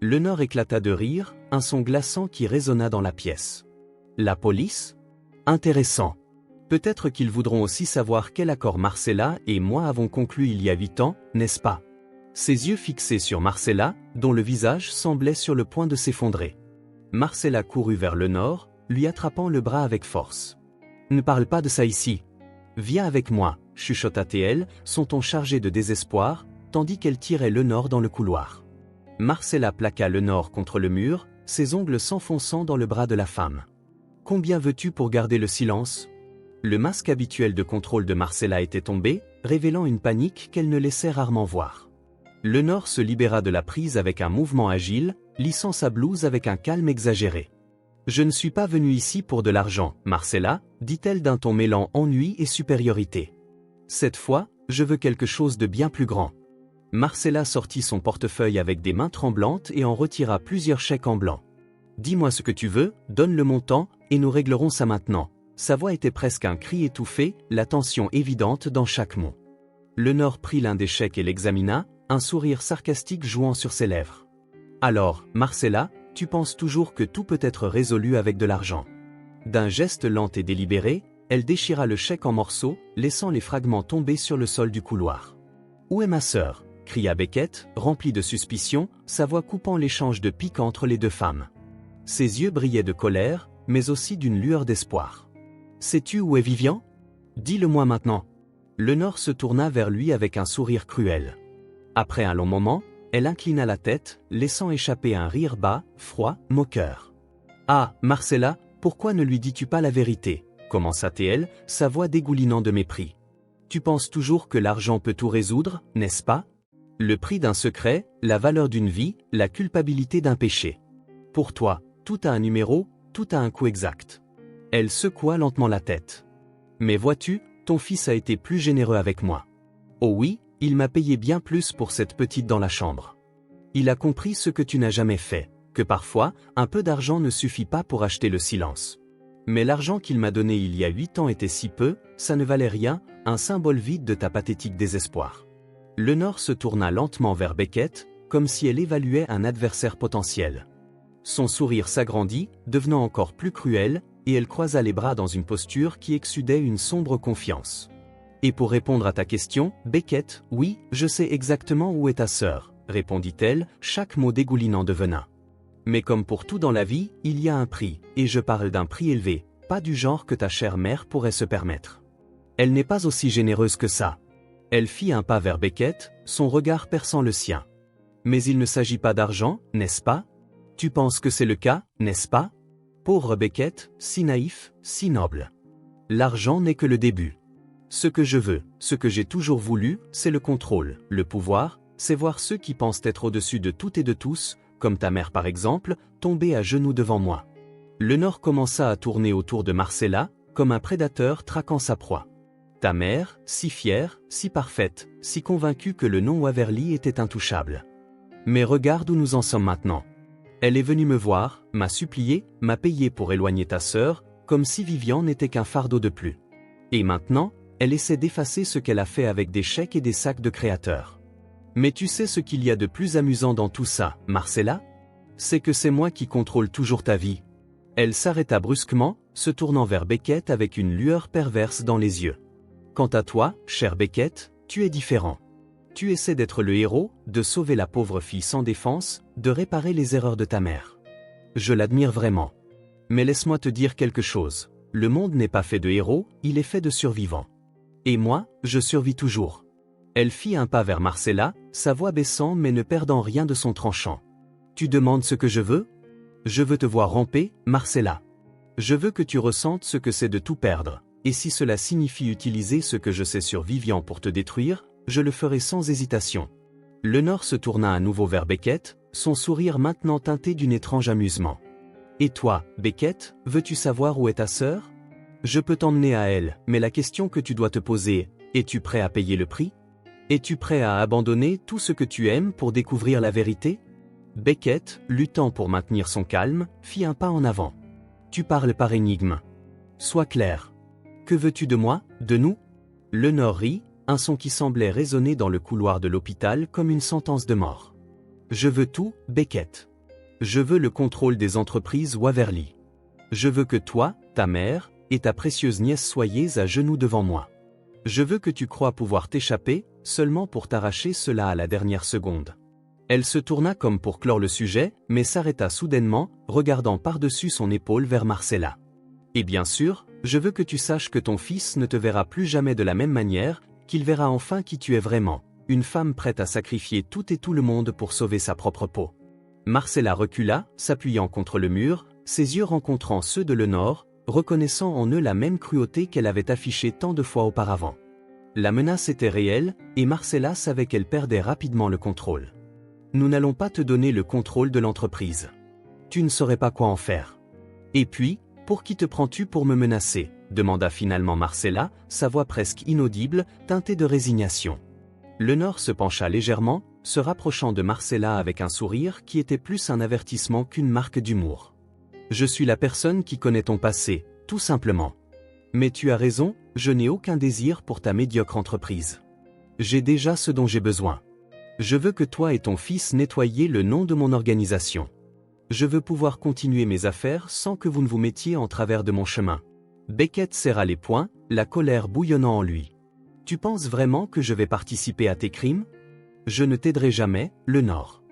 Lenore éclata de rire, un son glaçant qui résonna dans la pièce. « La police ? Intéressant. Peut-être qu'ils voudront aussi savoir quel accord Marcella et moi avons conclu il y a 8 ans, n'est-ce pas ?» Ses yeux fixés sur Marcella, dont le visage semblait sur le point de s'effondrer. Marcella courut vers Lenore, lui attrapant le bras avec force. « Ne parle pas de ça ici. Viens avec moi, » chuchota-t-elle, son ton chargé de désespoir, tandis qu'elle tirait Lenore dans le couloir. Marcella plaqua Lenore contre le mur, ses ongles s'enfonçant dans le bras de la femme. « Combien veux-tu pour garder le silence ?» Le masque habituel de contrôle de Marcella était tombé, révélant une panique qu'elle ne laissait rarement voir. Lenore se libéra de la prise avec un mouvement agile, lissant sa blouse avec un calme exagéré. « Je ne suis pas venue ici pour de l'argent, Marcella, » dit-elle d'un ton mêlant ennui et supériorité. « Cette fois, je veux quelque chose de bien plus grand. » Marcella sortit son portefeuille avec des mains tremblantes et en retira plusieurs chèques en blanc. « Dis-moi ce que tu veux, donne le montant, et nous réglerons ça maintenant. » Sa voix était presque un cri étouffé, la tension évidente dans chaque mot. Lenore prit l'un des chèques et l'examina, un sourire sarcastique jouant sur ses lèvres. « Alors, Marcella, tu penses toujours que tout peut être résolu avec de l'argent. » D'un geste lent et délibéré, elle déchira le chèque en morceaux, laissant les fragments tomber sur le sol du couloir. « Où est ma sœur ?» cria Beckett, rempli de suspicion, sa voix coupant l'échange de pique entre les deux femmes. Ses yeux brillaient de colère, mais aussi d'une lueur d'espoir. « Sais-tu où est Vivian ? Dis-le-moi maintenant. » Lenore se tourna vers lui avec un sourire cruel. Après un long moment, elle inclina la tête, laissant échapper un rire bas, froid, moqueur. « Ah, Marcella, pourquoi ne lui dis-tu pas la vérité ?» commença-t-elle, sa voix dégoulinant de mépris. « Tu penses toujours que l'argent peut tout résoudre, n'est-ce pas? Le prix d'un secret, la valeur d'une vie, la culpabilité d'un péché. Pour toi, tout a un numéro, tout a un coût exact. » Elle secoua lentement la tête. « Mais vois-tu, ton fils a été plus généreux avec moi. Oh oui, il m'a payé bien plus pour cette petite dans la chambre. Il a compris ce que tu n'as jamais fait, que parfois, un peu d'argent ne suffit pas pour acheter le silence. Mais l'argent qu'il m'a donné il y a 8 ans était si peu, ça ne valait rien, un symbole vide de ta pathétique désespoir. » Lenore se tourna lentement vers Beckett, comme si elle évaluait un adversaire potentiel. Son sourire s'agrandit, devenant encore plus cruel, et elle croisa les bras dans une posture qui exsudait une sombre confiance. « Et pour répondre à ta question, Beckett, oui, je sais exactement où est ta sœur, » répondit-elle, chaque mot dégoulinant de venin. « Mais comme pour tout dans la vie, il y a un prix, et je parle d'un prix élevé, pas du genre que ta chère mère pourrait se permettre. Elle n'est pas aussi généreuse que ça. » Elle fit un pas vers Beckett, son regard perçant le sien. « Mais il ne s'agit pas d'argent, n'est-ce pas? Tu penses que c'est le cas, n'est-ce pas? Pauvre Beckett, si naïf, si noble. L'argent n'est que le début. Ce que je veux, ce que j'ai toujours voulu, c'est le contrôle, le pouvoir, c'est voir ceux qui pensent être au-dessus de tout et de tous, comme ta mère par exemple, tomber à genoux devant moi. » Lenore commença à tourner autour de Marcella, comme un prédateur traquant sa proie. Ta mère, si fière, si parfaite, si convaincue que le nom Waverly était intouchable. Mais regarde où nous en sommes maintenant. Elle est venue me voir, m'a supplié, m'a payé pour éloigner ta sœur, comme si Vivian n'était qu'un fardeau de plus. Et maintenant, elle essaie d'effacer ce qu'elle a fait avec des chèques et des sacs de créateurs. Mais tu sais ce qu'il y a de plus amusant dans tout ça, Marcella? C'est que c'est moi qui contrôle toujours ta vie. Elle s'arrêta brusquement, se tournant vers Beckett avec une lueur perverse dans les yeux. Quant à toi, cher Beckett, tu es différent. Tu essaies d'être le héros, de sauver la pauvre fille sans défense, de réparer les erreurs de ta mère. Je l'admire vraiment. Mais laisse-moi te dire quelque chose. Le monde n'est pas fait de héros, il est fait de survivants. Et moi, je survis toujours. Elle fit un pas vers Marcella, sa voix baissant mais ne perdant rien de son tranchant. Tu demandes ce que je veux? Je veux te voir ramper, Marcella. Je veux que tu ressentes ce que c'est de tout perdre, et si cela signifie utiliser ce que je sais sur Vivian pour te détruire, je le ferai sans hésitation. Lenore se tourna à nouveau vers Beckett, son sourire maintenant teinté d'une étrange amusement. Et toi, Beckett, veux-tu savoir où est ta sœur? Je peux t'emmener à elle, mais la question que tu dois te poser, es-tu prêt à payer le prix? Es-tu prêt à abandonner tout ce que tu aimes pour découvrir la vérité? Beckett, luttant pour maintenir son calme, fit un pas en avant. Tu parles par énigme. Sois clair. Que veux-tu de moi, de nous? Lenore rit, un son qui semblait résonner dans le couloir de l'hôpital comme une sentence de mort. Je veux tout, Beckett. Je veux le contrôle des entreprises Waverly. Je veux que toi, ta mère, et ta précieuse nièce soyez à genoux devant moi. Je veux que tu crois pouvoir t'échapper, seulement pour t'arracher cela à la dernière seconde. Elle se tourna comme pour clore le sujet, mais s'arrêta soudainement, regardant par-dessus son épaule vers Marcella. Et bien sûr, je veux que tu saches que ton fils ne te verra plus jamais de la même manière, qu'il verra enfin qui tu es vraiment, une femme prête à sacrifier tout et tout le monde pour sauver sa propre peau. Marcella recula, s'appuyant contre le mur, ses yeux rencontrant ceux de Lenore, reconnaissant en eux la même cruauté qu'elle avait affichée tant de fois auparavant. La menace était réelle, et Marcella savait qu'elle perdait rapidement le contrôle. Nous n'allons pas te donner le contrôle de l'entreprise. Tu ne saurais pas quoi en faire. Et puis, pour qui te prends-tu pour me menacer? Demanda finalement Marcella, sa voix presque inaudible, teintée de résignation. Lenore se pencha légèrement, se rapprochant de Marcella avec un sourire qui était plus un avertissement qu'une marque d'humour. Je suis la personne qui connaît ton passé, tout simplement. Mais tu as raison, je n'ai aucun désir pour ta médiocre entreprise. J'ai déjà ce dont j'ai besoin. Je veux que toi et ton fils nettoyiez le nom de mon organisation. Je veux pouvoir continuer mes affaires sans que vous ne vous mettiez en travers de mon chemin. Beckett serra les poings, la colère bouillonnant en lui. Tu penses vraiment que je vais participer à tes crimes? Je ne t'aiderai jamais, Lenore.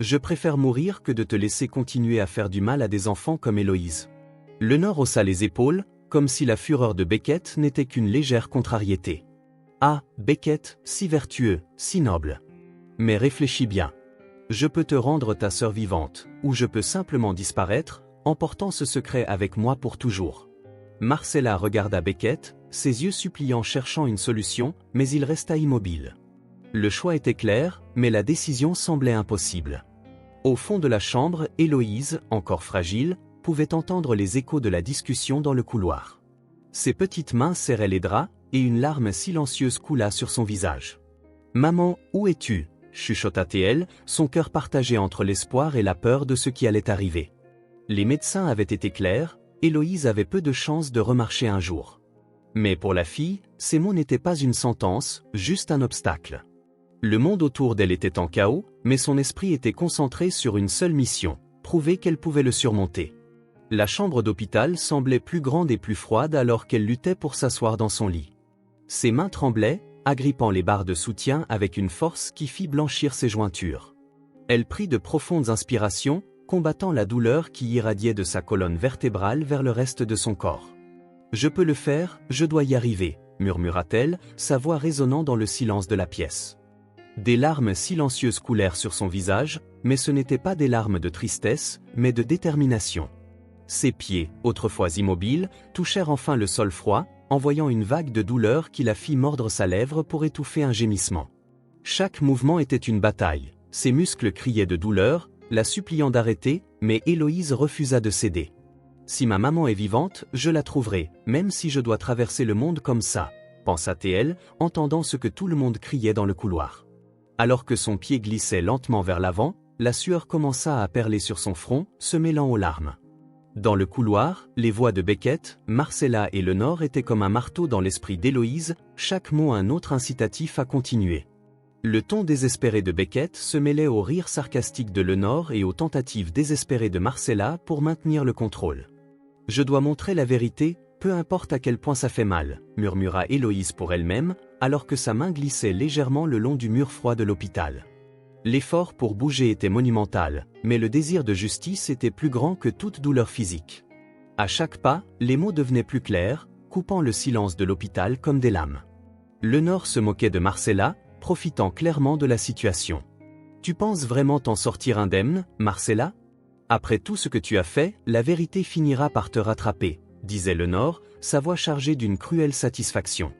Je préfère mourir que de te laisser continuer à faire du mal à des enfants comme Héloïse. Lenore haussa les épaules, comme si la fureur de Beckett n'était qu'une légère contrariété. Ah, Beckett, si vertueux, si noble. Mais réfléchis bien. Je peux te rendre ta sœur vivante, ou je peux simplement disparaître, emportant ce secret avec moi pour toujours. Marcella regarda Beckett, ses yeux suppliants cherchant une solution, mais il resta immobile. Le choix était clair, mais la décision semblait impossible. Au fond de la chambre, Héloïse, encore fragile, pouvait entendre les échos de la discussion dans le couloir. Ses petites mains serraient les draps, et une larme silencieuse coula sur son visage. « Maman, où es-tu » chuchota-t-elle, son cœur partagé entre l'espoir et la peur de ce qui allait arriver. Les médecins avaient été clairs, Héloïse avait peu de chances de remarcher un jour. Mais pour la fille, ces mots n'étaient pas une sentence, juste un obstacle. Le monde autour d'elle était en chaos, mais son esprit était concentré sur une seule mission, prouver qu'elle pouvait le surmonter. La chambre d'hôpital semblait plus grande et plus froide alors qu'elle luttait pour s'asseoir dans son lit. Ses mains tremblaient, agrippant les barres de soutien avec une force qui fit blanchir ses jointures. Elle prit de profondes inspirations, combattant la douleur qui irradiait de sa colonne vertébrale vers le reste de son corps. « Je peux le faire, je dois y arriver », murmura-t-elle, sa voix résonnant dans le silence de la pièce. Des larmes silencieuses coulèrent sur son visage, mais ce n'étaient pas des larmes de tristesse, mais de détermination. Ses pieds, autrefois immobiles, touchèrent enfin le sol froid, envoyant une vague de douleur qui la fit mordre sa lèvre pour étouffer un gémissement. Chaque mouvement était une bataille, ses muscles criaient de douleur, la suppliant d'arrêter, mais Héloïse refusa de céder. « Si ma maman est vivante, je la trouverai, même si je dois traverser le monde comme ça », pensa-t-elle, entendant ce que tout le monde criait dans le couloir. Alors que son pied glissait lentement vers l'avant, la sueur commença à perler sur son front, se mêlant aux larmes. Dans le couloir, les voix de Beckett, Marcella et Lenore étaient comme un marteau dans l'esprit d'Héloïse, chaque mot un autre incitatif à continuer. Le ton désespéré de Beckett se mêlait au rire sarcastique de Lenore et aux tentatives désespérées de Marcella pour maintenir le contrôle. « Je dois montrer la vérité, peu importe à quel point ça fait mal », murmura Héloïse pour elle-même, alors que sa main glissait légèrement le long du mur froid de l'hôpital. L'effort pour bouger était monumental, mais le désir de justice était plus grand que toute douleur physique. À chaque pas, les mots devenaient plus clairs, coupant le silence de l'hôpital comme des lames. Lenore se moquait de Marcella, profitant clairement de la situation. « Tu penses vraiment t'en sortir indemne, Marcella ? Après tout ce que tu as fait, la vérité finira par te rattraper », disait Lenore, sa voix chargée d'une cruelle satisfaction.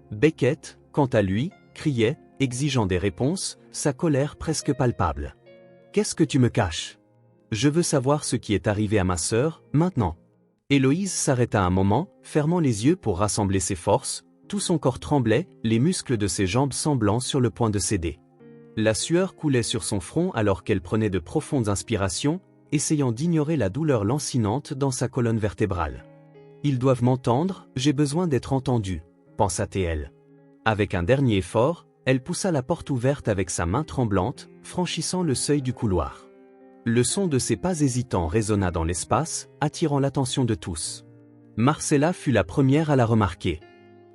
Beckett, quant à lui, criait, exigeant des réponses, sa colère presque palpable. « Qu'est-ce que tu me caches ? Je veux savoir ce qui est arrivé à ma sœur, maintenant. » Héloïse s'arrêta un moment, fermant les yeux pour rassembler ses forces, tout son corps tremblait, les muscles de ses jambes semblant sur le point de céder. La sueur coulait sur son front alors qu'elle prenait de profondes inspirations, essayant d'ignorer la douleur lancinante dans sa colonne vertébrale. « Ils doivent m'entendre, j'ai besoin d'être entendue », pensa-t-elle. Avec un dernier effort, elle poussa la porte ouverte avec sa main tremblante, franchissant le seuil du couloir. Le son de ses pas hésitants résonna dans l'espace, attirant l'attention de tous. Marcella fut la première à la remarquer.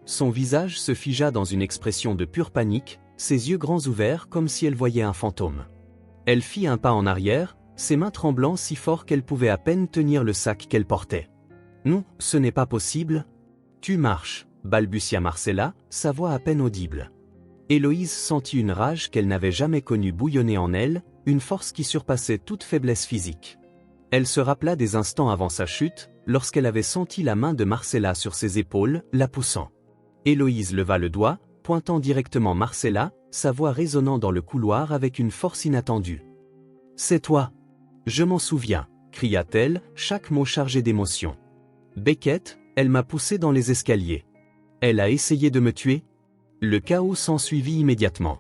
Son visage se figea dans une expression de pure panique, ses yeux grands ouverts comme si elle voyait un fantôme. Elle fit un pas en arrière, ses mains tremblant si fort qu'elle pouvait à peine tenir le sac qu'elle portait. « Non, ce n'est pas possible. »« Tu marches », balbutia Marcella, sa voix à peine audible. Héloïse sentit une rage qu'elle n'avait jamais connue bouillonner en elle, une force qui surpassait toute faiblesse physique. Elle se rappela des instants avant sa chute, lorsqu'elle avait senti la main de Marcella sur ses épaules, la poussant. Héloïse leva le doigt, pointant directement Marcella, sa voix résonnant dans le couloir avec une force inattendue. « C'est toi !»« Je m'en souviens !» cria-t-elle, chaque mot chargé d'émotion. « Beckett, elle m'a poussé dans les escaliers. Elle a essayé de me tuer ?» Le chaos s'ensuivit immédiatement.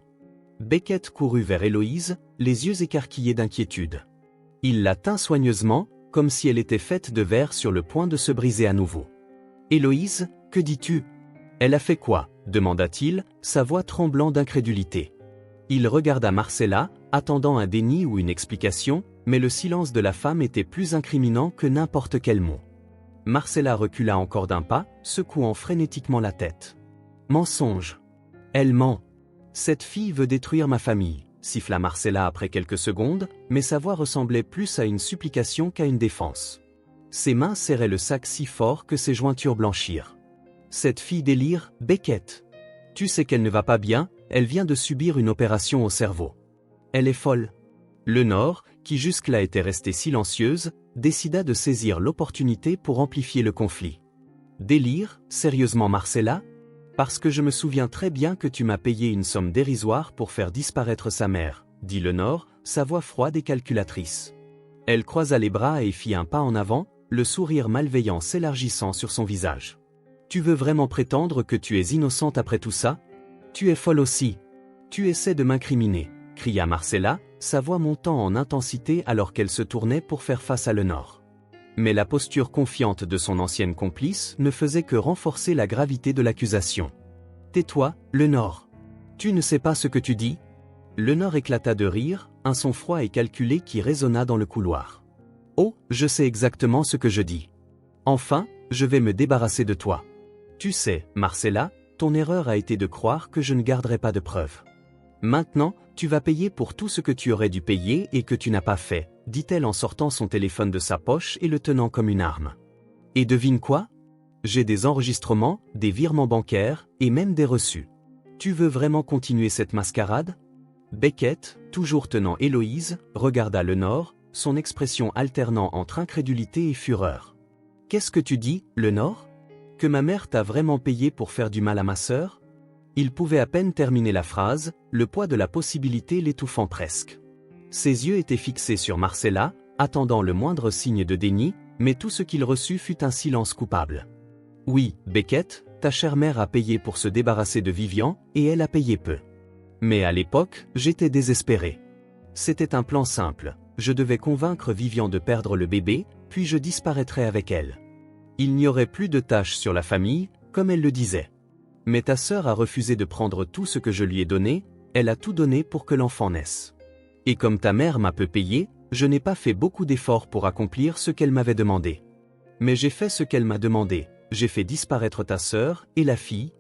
Beckett courut vers Héloïse, les yeux écarquillés d'inquiétude. Il la tint soigneusement, comme si elle était faite de verre sur le point de se briser à nouveau. « Héloïse, que dis-tu ? Elle a fait quoi ?» demanda-t-il, sa voix tremblant d'incrédulité. Il regarda Marcella, attendant un déni ou une explication, mais le silence de la femme était plus incriminant que n'importe quel mot. Marcella recula encore d'un pas, secouant frénétiquement la tête. « Mensonge ! Elle ment. Cette fille veut détruire ma famille, » siffla Marcella après quelques secondes, mais sa voix ressemblait plus à une supplication qu'à une défense. Ses mains serraient le sac si fort que ses jointures blanchirent. « Cette fille délire, Beckett. Tu sais qu'elle ne va pas bien, elle vient de subir une opération au cerveau. Elle est folle. Le Nord, qui jusque-là était restée silencieuse, décida de saisir l'opportunité pour amplifier le conflit. Délire, sérieusement Marcella? Parce que je me souviens très bien que tu m'as payé une somme dérisoire pour faire disparaître sa mère, dit le Nord, sa voix froide et calculatrice. Elle croisa les bras et fit un pas en avant, le sourire malveillant s'élargissant sur son visage. Tu veux vraiment prétendre que tu es innocente après tout ça? Tu es folle aussi. Tu essaies de m'incriminer, cria Marcella, sa voix montant en intensité alors qu'elle se tournait pour faire face à le Nord. Mais la posture confiante de son ancienne complice ne faisait que renforcer la gravité de l'accusation. Tais-toi, le Nord. Tu ne sais pas ce que tu dis? Le Nord éclata de rire, un son froid et calculé qui résonna dans le couloir. Oh, je sais exactement ce que je dis. Enfin, je vais me débarrasser de toi. Tu sais, Marcella, ton erreur a été de croire que je ne garderai pas de preuves. Maintenant, tu vas payer pour tout ce que tu aurais dû payer et que tu n'as pas fait, dit-elle en sortant son téléphone de sa poche et le tenant comme une arme. Et devine quoi? J'ai des enregistrements, des virements bancaires, et même des reçus. Tu veux vraiment continuer cette mascarade? Beckett, toujours tenant Héloïse, regarda le Nord, son expression alternant entre incrédulité et fureur. Qu'est-ce que tu dis, le Nord? Que ma mère t'a vraiment payé pour faire du mal à ma sœur? Il pouvait à peine terminer la phrase, le poids de la possibilité l'étouffant presque. Ses yeux étaient fixés sur Marcella, attendant le moindre signe de déni, mais tout ce qu'il reçut fut un silence coupable. Oui, Beckett, ta chère mère a payé pour se débarrasser de Vivian, et elle a payé peu. Mais à l'époque, j'étais désespéré. C'était un plan simple, je devais convaincre Vivian de perdre le bébé, puis je disparaîtrais avec elle. Il n'y aurait plus de tâches sur la famille, comme elle le disait. Mais ta sœur a refusé de prendre tout ce que je lui ai donné, elle a tout donné pour que l'enfant naisse. Et comme ta mère m'a peu payé, je n'ai pas fait beaucoup d'efforts pour accomplir ce qu'elle m'avait demandé. Mais j'ai fait ce qu'elle m'a demandé, j'ai fait disparaître ta sœur, et la fille?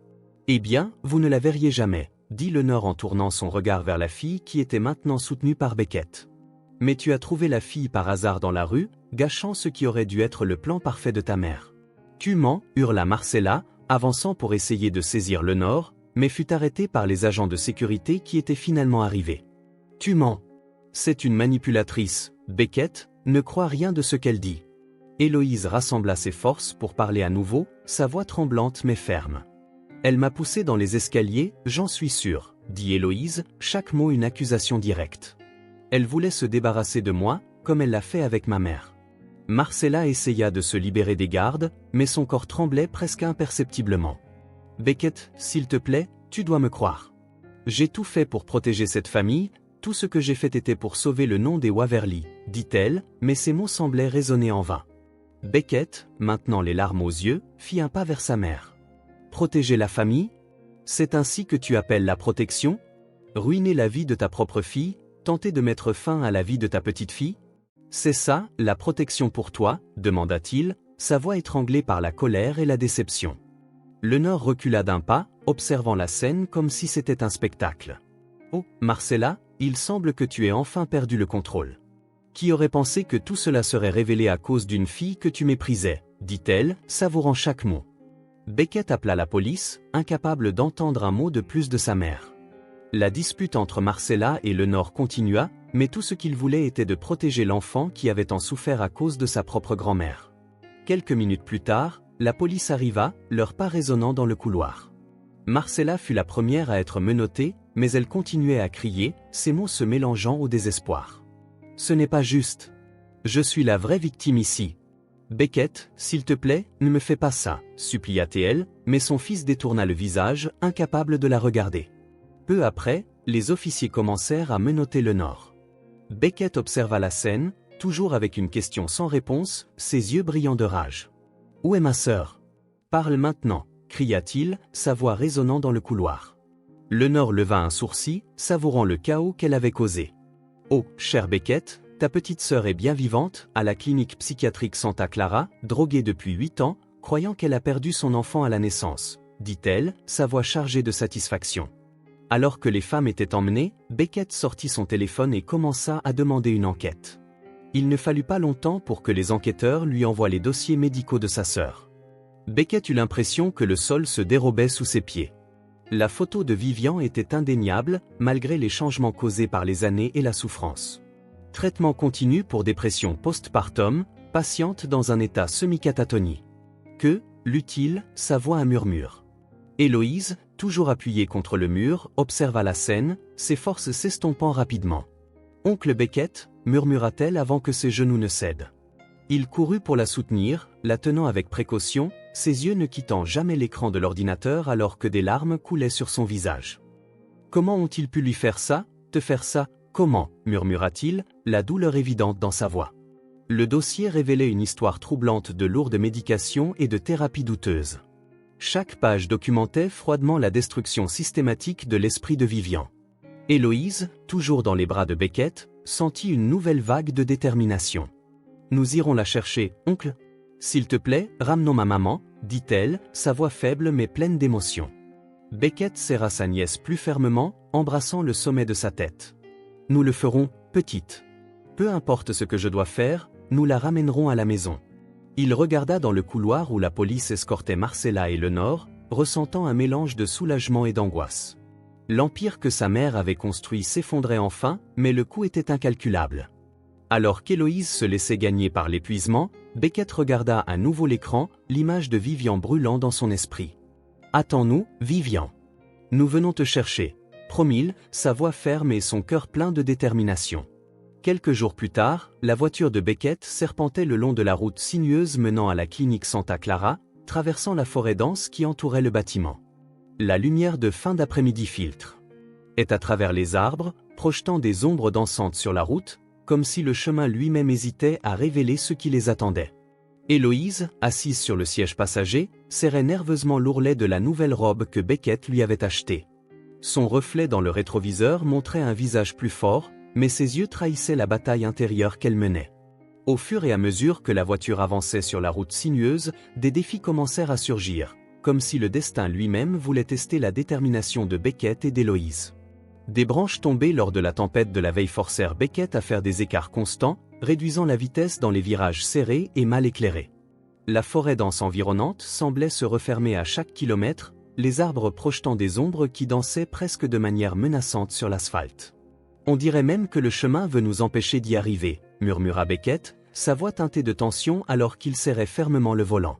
Eh bien, vous ne la verriez jamais, dit le Nord en tournant son regard vers la fille qui était maintenant soutenue par Beckett. Mais tu as trouvé la fille par hasard dans la rue, gâchant ce qui aurait dû être le plan parfait de ta mère. Tu mens, hurla Marcella, avançant pour essayer de saisir le Nord, mais fut arrêté par les agents de sécurité qui étaient finalement arrivés. Tu mens. C'est une manipulatrice, Beckett, ne crois rien de ce qu'elle dit. Héloïse rassembla ses forces pour parler à nouveau, sa voix tremblante mais ferme. Elle m'a poussé dans les escaliers, j'en suis sûr, dit Héloïse, chaque mot une accusation directe. Elle voulait se débarrasser de moi, comme elle l'a fait avec ma mère. Marcella essaya de se libérer des gardes, mais son corps tremblait presque imperceptiblement. Beckett, s'il te plaît, tu dois me croire. J'ai tout fait pour protéger cette famille, tout ce que j'ai fait était pour sauver le nom des Waverly, dit-elle, mais ses mots semblaient résonner en vain. Beckett, maintenant les larmes aux yeux, fit un pas vers sa mère. Protéger la famille? C'est ainsi que tu appelles la protection? Ruiner la vie de ta propre fille, tenter de mettre fin à la vie de ta petite fille? C'est ça, la protection pour toi, demanda-t-il, sa voix étranglée par la colère et la déception. Le Nord recula d'un pas, observant la scène comme si c'était un spectacle. Oh, Marcella, il semble que tu aies enfin perdu le contrôle. Qui aurait pensé que tout cela serait révélé à cause d'une fille que tu méprisais, dit-elle, savourant chaque mot. Beckett appela la police, incapable d'entendre un mot de plus de sa mère. La dispute entre Marcella et le Nord continua, mais tout ce qu'il voulait était de protéger l'enfant qui avait tant souffert à cause de sa propre grand-mère. Quelques minutes plus tard, la police arriva, leurs pas résonnant dans le couloir. Marcella fut la première à être menottée, mais elle continuait à crier, ses mots se mélangeant au désespoir. Ce n'est pas juste. Je suis la vraie victime ici. Beckett, s'il te plaît, ne me fais pas ça, supplia-t-elle, mais son fils détourna le visage, incapable de la regarder. Peu après, les officiers commencèrent à menotter le Nord. Beckett observa la scène, toujours avec une question sans réponse, ses yeux brillants de rage. « Où est ma sœur? Parle maintenant !» cria-t-il, sa voix résonnant dans le couloir. Le Nord leva un sourcil, savourant le chaos qu'elle avait causé. « Oh, cher Beckett, ta petite sœur est bien vivante, à la clinique psychiatrique Santa Clara, droguée depuis 8 ans, croyant qu'elle a perdu son enfant à la naissance, dit-elle, sa voix chargée de satisfaction. Alors que les femmes étaient emmenées, Beckett sortit son téléphone et commença à demander une enquête. Il ne fallut pas longtemps pour que les enquêteurs lui envoient les dossiers médicaux de sa sœur. Beckett eut l'impression que le sol se dérobait sous ses pieds. La photo de Vivian était indéniable, malgré les changements causés par les années et la souffrance. Traitement continu pour dépression postpartum, patiente dans un état semi-catatonie. Que, l'utile, sa voix un murmure. Héloïse, toujours appuyée contre le mur, observa la scène, ses forces s'estompant rapidement. « Oncle Beckett » murmura-t-elle avant que ses genoux ne cèdent. Il courut pour la soutenir, la tenant avec précaution, ses yeux ne quittant jamais l'écran de l'ordinateur alors que des larmes coulaient sur son visage. « Comment ont-ils pu lui faire ça, te faire ça, comment » murmura-t-il, la douleur évidente dans sa voix. Le dossier révélait une histoire troublante de lourdes médications et de thérapies douteuses. Chaque page documentait froidement la destruction systématique de l'esprit de Vivian. Héloïse, toujours dans les bras de Beckett, sentit une nouvelle vague de détermination. « Nous irons la chercher, oncle. S'il te plaît, ramenons ma maman, dit-elle, sa voix faible mais pleine d'émotion. Beckett serra sa nièce plus fermement, embrassant le sommet de sa tête. « Nous le ferons, petite. Peu importe ce que je dois faire, nous la ramènerons à la maison. » Il regarda dans le couloir où la police escortait Marcella et Lenore, ressentant un mélange de soulagement et d'angoisse. L'empire que sa mère avait construit s'effondrait enfin, mais le coût était incalculable. Alors qu'Héloïse se laissait gagner par l'épuisement, Beckett regarda à nouveau l'écran, l'image de Vivian brûlant dans son esprit. « Attends-nous, Vivian. Nous venons te chercher. » promit-il, sa voix ferme et son cœur plein de détermination. Quelques jours plus tard, la voiture de Beckett serpentait le long de la route sinueuse menant à la clinique Santa Clara, traversant la forêt dense qui entourait le bâtiment. La lumière de fin d'après-midi filtre. Et à travers les arbres, projetant des ombres dansantes sur la route, comme si le chemin lui-même hésitait à révéler ce qui les attendait. Héloïse, assise sur le siège passager, serrait nerveusement l'ourlet de la nouvelle robe que Beckett lui avait achetée. Son reflet dans le rétroviseur montrait un visage plus fort, mais ses yeux trahissaient la bataille intérieure qu'elle menait. Au fur et à mesure que la voiture avançait sur la route sinueuse, des défis commencèrent à surgir, comme si le destin lui-même voulait tester la détermination de Beckett et d'Héloïse. Des branches tombées lors de la tempête de la veille forcèrent Beckett à faire des écarts constants, réduisant la vitesse dans les virages serrés et mal éclairés. La forêt dense environnante semblait se refermer à chaque kilomètre, les arbres projetant des ombres qui dansaient presque de manière menaçante sur l'asphalte. « On dirait même que le chemin veut nous empêcher d'y arriver », murmura Beckett, sa voix teintée de tension alors qu'il serrait fermement le volant.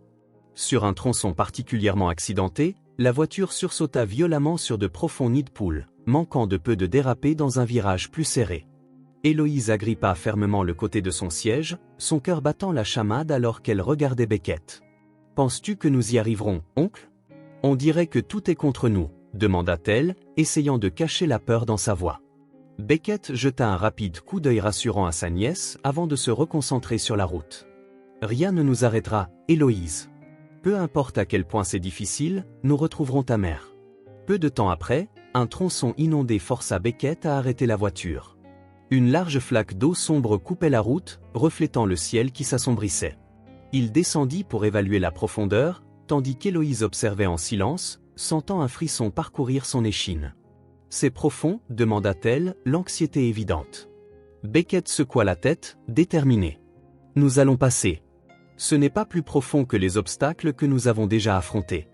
Sur un tronçon particulièrement accidenté, la voiture sursauta violemment sur de profonds nids de poules, manquant de peu de déraper dans un virage plus serré. Héloïse agrippa fermement le côté de son siège, son cœur battant la chamade alors qu'elle regardait Beckett. « Penses-tu que nous y arriverons, oncle ? On dirait que tout est contre nous, demanda-t-elle, essayant de cacher la peur dans sa voix. Beckett jeta un rapide coup d'œil rassurant à sa nièce avant de se reconcentrer sur la route. « Rien ne nous arrêtera, Héloïse. Peu importe à quel point c'est difficile, nous retrouverons ta mère. » Peu de temps après, un tronçon inondé força Beckett à arrêter la voiture. Une large flaque d'eau sombre coupait la route, reflétant le ciel qui s'assombrissait. Il descendit pour évaluer la profondeur, tandis qu'Héloïse observait en silence, sentant un frisson parcourir son échine. « C'est profond » demanda-t-elle, l'anxiété évidente. Beckett secoua la tête, déterminé. « Nous allons passer. Ce n'est pas plus profond que les obstacles que nous avons déjà affrontés. »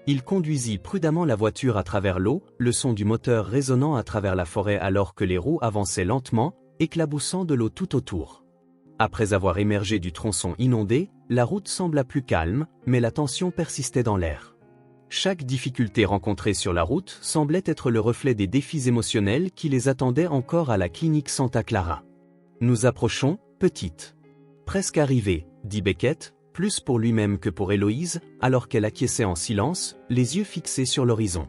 Il conduisit prudemment la voiture à travers l'eau, le son du moteur résonnant à travers la forêt alors que les roues avançaient lentement, éclaboussant de l'eau tout autour. Après avoir émergé du tronçon inondé, la route sembla plus calme, mais la tension persistait dans l'air. Chaque difficulté rencontrée sur la route semblait être le reflet des défis émotionnels qui les attendaient encore à la clinique Santa Clara. « Nous approchons, petite. »« Presque arrivé, » dit Beckett, plus pour lui-même que pour Héloïse, alors qu'elle acquiesçait en silence, les yeux fixés sur l'horizon.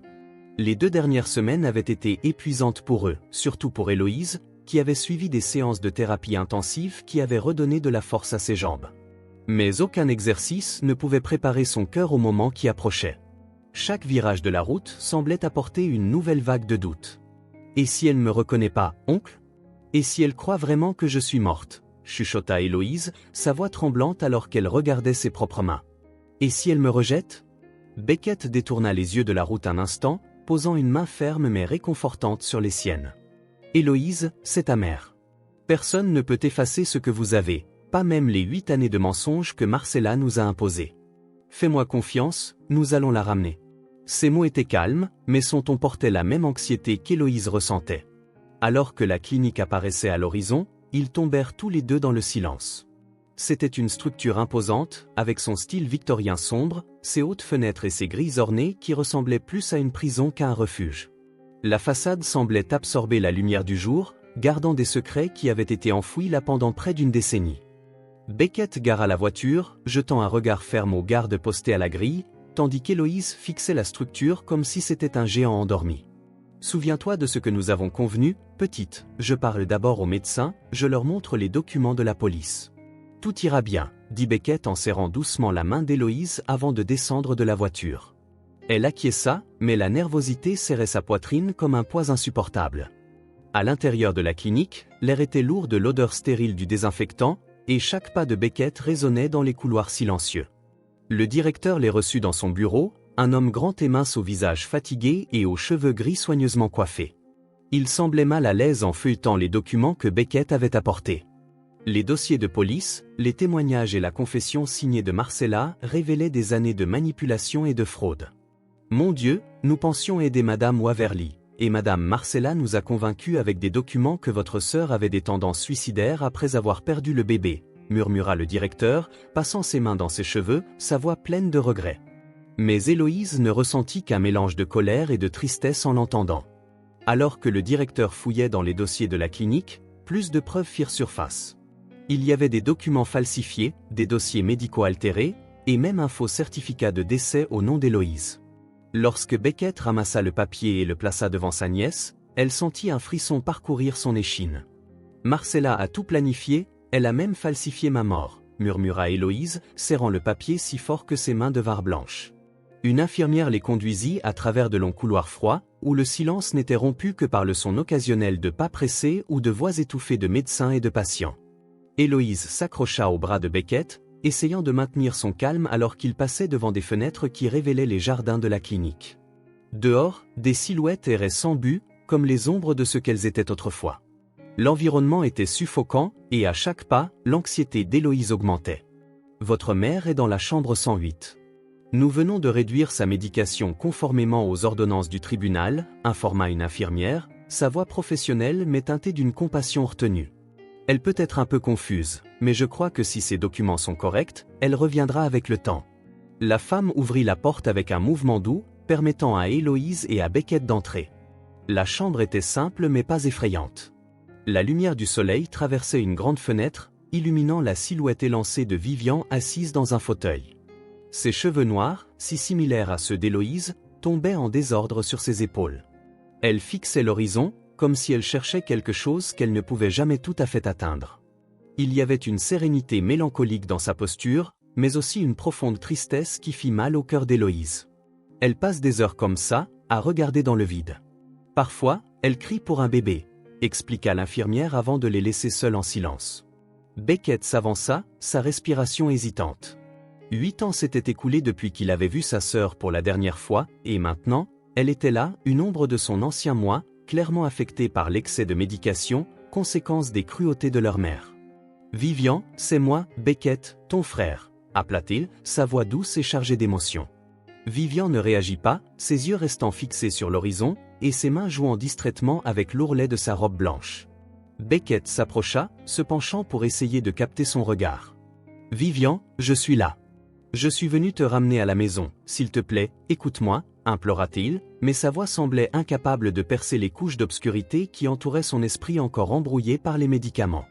Les 2 dernières semaines avaient été épuisantes pour eux, surtout pour Héloïse, qui avait suivi des séances de thérapie intensive qui avaient redonné de la force à ses jambes. Mais aucun exercice ne pouvait préparer son cœur au moment qui approchait. Chaque virage de la route semblait apporter une nouvelle vague de doute. « Et si elle ne me reconnaît pas, oncle ? Et si elle croit vraiment que je suis morte ?» chuchota Héloïse, sa voix tremblante alors qu'elle regardait ses propres mains. « Et si elle me rejette ?» Beckett détourna les yeux de la route un instant, posant une main ferme mais réconfortante sur les siennes. « Héloïse, c'est ta mère. Personne ne peut effacer ce que vous avez, pas même les 8 années de mensonges que Marcella nous a imposées. Fais-moi confiance, nous allons la ramener. » Ses mots étaient calmes, mais son ton portait la même anxiété qu'Héloïse ressentait. Alors que la clinique apparaissait à l'horizon, ils tombèrent tous les deux dans le silence. C'était une structure imposante, avec son style victorien sombre, ses hautes fenêtres et ses grilles ornées qui ressemblaient plus à une prison qu'à un refuge. La façade semblait absorber la lumière du jour, gardant des secrets qui avaient été enfouis là pendant près d'une décennie. Beckett gara la voiture, jetant un regard ferme aux gardes postés à la grille, tandis qu'Héloïse fixait la structure comme si c'était un géant endormi. « Souviens-toi de ce que nous avons convenu, petite, je parle d'abord aux médecins, je leur montre les documents de la police. » « Tout ira bien, » dit Beckett en serrant doucement la main d'Héloïse avant de descendre de la voiture. Elle acquiesça, mais la nervosité serrait sa poitrine comme un poids insupportable. À l'intérieur de la clinique, l'air était lourd de l'odeur stérile du désinfectant, et chaque pas de Beckett résonnait dans les couloirs silencieux. Le directeur les reçut dans son bureau, un homme grand et mince au visage fatigué et aux cheveux gris soigneusement coiffés. Il semblait mal à l'aise en feuilletant les documents que Beckett avait apportés. Les dossiers de police, les témoignages et la confession signée de Marcella révélaient des années de manipulation et de fraude. « Mon Dieu, nous pensions aider Madame Waverly, et Madame Marcella nous a convaincus avec des documents que votre sœur avait des tendances suicidaires après avoir perdu le bébé, » murmura le directeur, passant ses mains dans ses cheveux, sa voix pleine de regret. Mais Héloïse ne ressentit qu'un mélange de colère et de tristesse en l'entendant. Alors que le directeur fouillait dans les dossiers de la clinique, plus de preuves firent surface. Il y avait des documents falsifiés, des dossiers médicaux altérés, et même un faux certificat de décès au nom d'Héloïse. Lorsque Beckett ramassa le papier et le plaça devant sa nièce, elle sentit un frisson parcourir son échine. « Marcella a tout planifié, elle a même falsifié ma mort, » murmura Héloïse, serrant le papier si fort que ses mains devinrent blanches. Une infirmière les conduisit à travers de longs couloirs froids, où le silence n'était rompu que par le son occasionnel de pas pressés ou de voix étouffées de médecins et de patients. Héloïse s'accrocha au bras de Beckett, essayant de maintenir son calme alors qu'il passait devant des fenêtres qui révélaient les jardins de la clinique. Dehors, des silhouettes erraient sans but, comme les ombres de ce qu'elles étaient autrefois. L'environnement était suffocant, et à chaque pas, l'anxiété d'Héloïse augmentait. « Votre mère est dans la chambre 108. Nous venons de réduire sa médication conformément aux ordonnances du tribunal, » informa une infirmière, sa voix professionnelle mais teintée d'une compassion retenue. Elle peut être un peu confuse, mais je crois que si ces documents sont corrects, elle reviendra avec le temps. La femme ouvrit la porte avec un mouvement doux, permettant à Héloïse et à Beckett d'entrer. La chambre était simple mais pas effrayante. La lumière du soleil traversait une grande fenêtre, illuminant la silhouette élancée de Vivian assise dans un fauteuil. Ses cheveux noirs, si similaires à ceux d'Héloïse, tombaient en désordre sur ses épaules. Elle fixait l'horizon, comme si elle cherchait quelque chose qu'elle ne pouvait jamais tout à fait atteindre. Il y avait une sérénité mélancolique dans sa posture, mais aussi une profonde tristesse qui fit mal au cœur d'Héloïse. Elle passe des heures comme ça, à regarder dans le vide. Parfois, elle crie pour un bébé, expliqua l'infirmière avant de les laisser seuls en silence. Beckett s'avança, sa respiration hésitante. 8 ans s'étaient écoulés depuis qu'il avait vu sa sœur pour la dernière fois, et maintenant, elle était là, une ombre de son ancien moi, clairement affectée par l'excès de médication, conséquence des cruautés de leur mère. « Vivian, c'est moi, Beckett, ton frère », appela-t-il, sa voix douce et chargée d'émotion. Vivian ne réagit pas, ses yeux restant fixés sur l'horizon, et ses mains jouant distraitement avec l'ourlet de sa robe blanche. Beckett s'approcha, se penchant pour essayer de capter son regard. « Vivian, je suis là. Je suis venu te ramener à la maison, s'il te plaît, écoute-moi, » implora-t-il, mais sa voix semblait incapable de percer les couches d'obscurité qui entouraient son esprit encore embrouillé par les médicaments.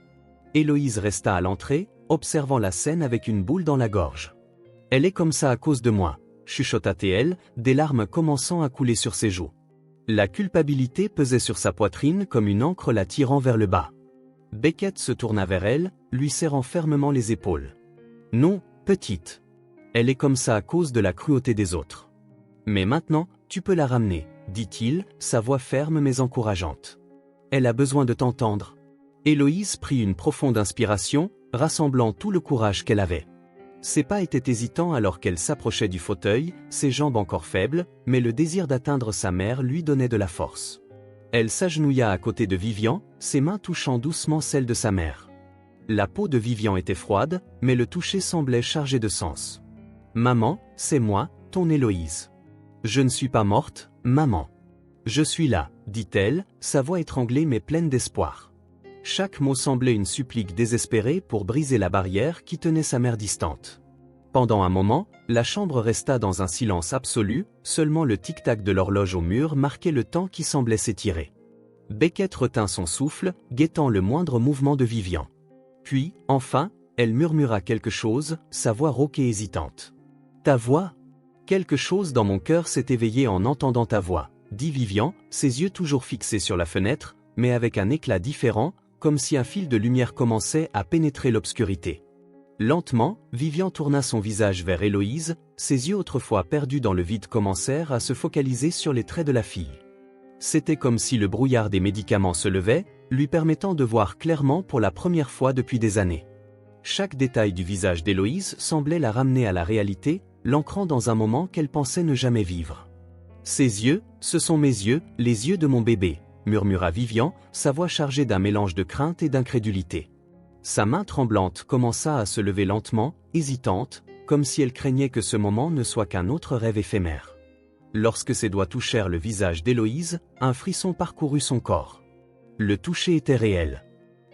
Héloïse resta à l'entrée, observant la scène avec une boule dans la gorge. « Elle est comme ça à cause de moi, » chuchota-t-elle, des larmes commençant à couler sur ses joues. La culpabilité pesait sur sa poitrine comme une ancre la tirant vers le bas. Beckett se tourna vers elle, lui serrant fermement les épaules. « Non, petite. Elle est comme ça à cause de la cruauté des autres. Mais maintenant, tu peux la ramener, » dit-il, sa voix ferme mais encourageante. « Elle a besoin de t'entendre. » Héloïse prit une profonde inspiration, rassemblant tout le courage qu'elle avait. Ses pas étaient hésitants alors qu'elle s'approchait du fauteuil, ses jambes encore faibles, mais le désir d'atteindre sa mère lui donnait de la force. Elle s'agenouilla à côté de Vivian, ses mains touchant doucement celles de sa mère. La peau de Vivian était froide, mais le toucher semblait chargé de sens. « Maman, c'est moi, ton Héloïse. Je ne suis pas morte, maman. Je suis là, dit-elle, sa voix étranglée mais pleine d'espoir. Chaque mot semblait une supplique désespérée pour briser la barrière qui tenait sa mère distante. Pendant un moment, la chambre resta dans un silence absolu, seulement le tic-tac de l'horloge au mur marquait le temps qui semblait s'étirer. Beckett retint son souffle, guettant le moindre mouvement de Vivian. Puis, enfin, elle murmura quelque chose, sa voix rauque et hésitante. « Ta voix ?» Quelque chose dans mon cœur s'est éveillé en entendant ta voix, dit Vivian, ses yeux toujours fixés sur la fenêtre, mais avec un éclat différent, comme si un fil de lumière commençait à pénétrer l'obscurité. Lentement, Vivian tourna son visage vers Héloïse, ses yeux autrefois perdus dans le vide commencèrent à se focaliser sur les traits de la fille. C'était comme si le brouillard des médicaments se levait, lui permettant de voir clairement pour la première fois depuis des années. Chaque détail du visage d'Héloïse semblait la ramener à la réalité, l'ancrant dans un moment qu'elle pensait ne jamais vivre. « Ses yeux, ce sont mes yeux, les yeux de mon bébé », murmura Vivian, sa voix chargée d'un mélange de crainte et d'incrédulité. Sa main tremblante commença à se lever lentement, hésitante, comme si elle craignait que ce moment ne soit qu'un autre rêve éphémère. Lorsque ses doigts touchèrent le visage d'Héloïse, un frisson parcourut son corps. Le toucher était réel.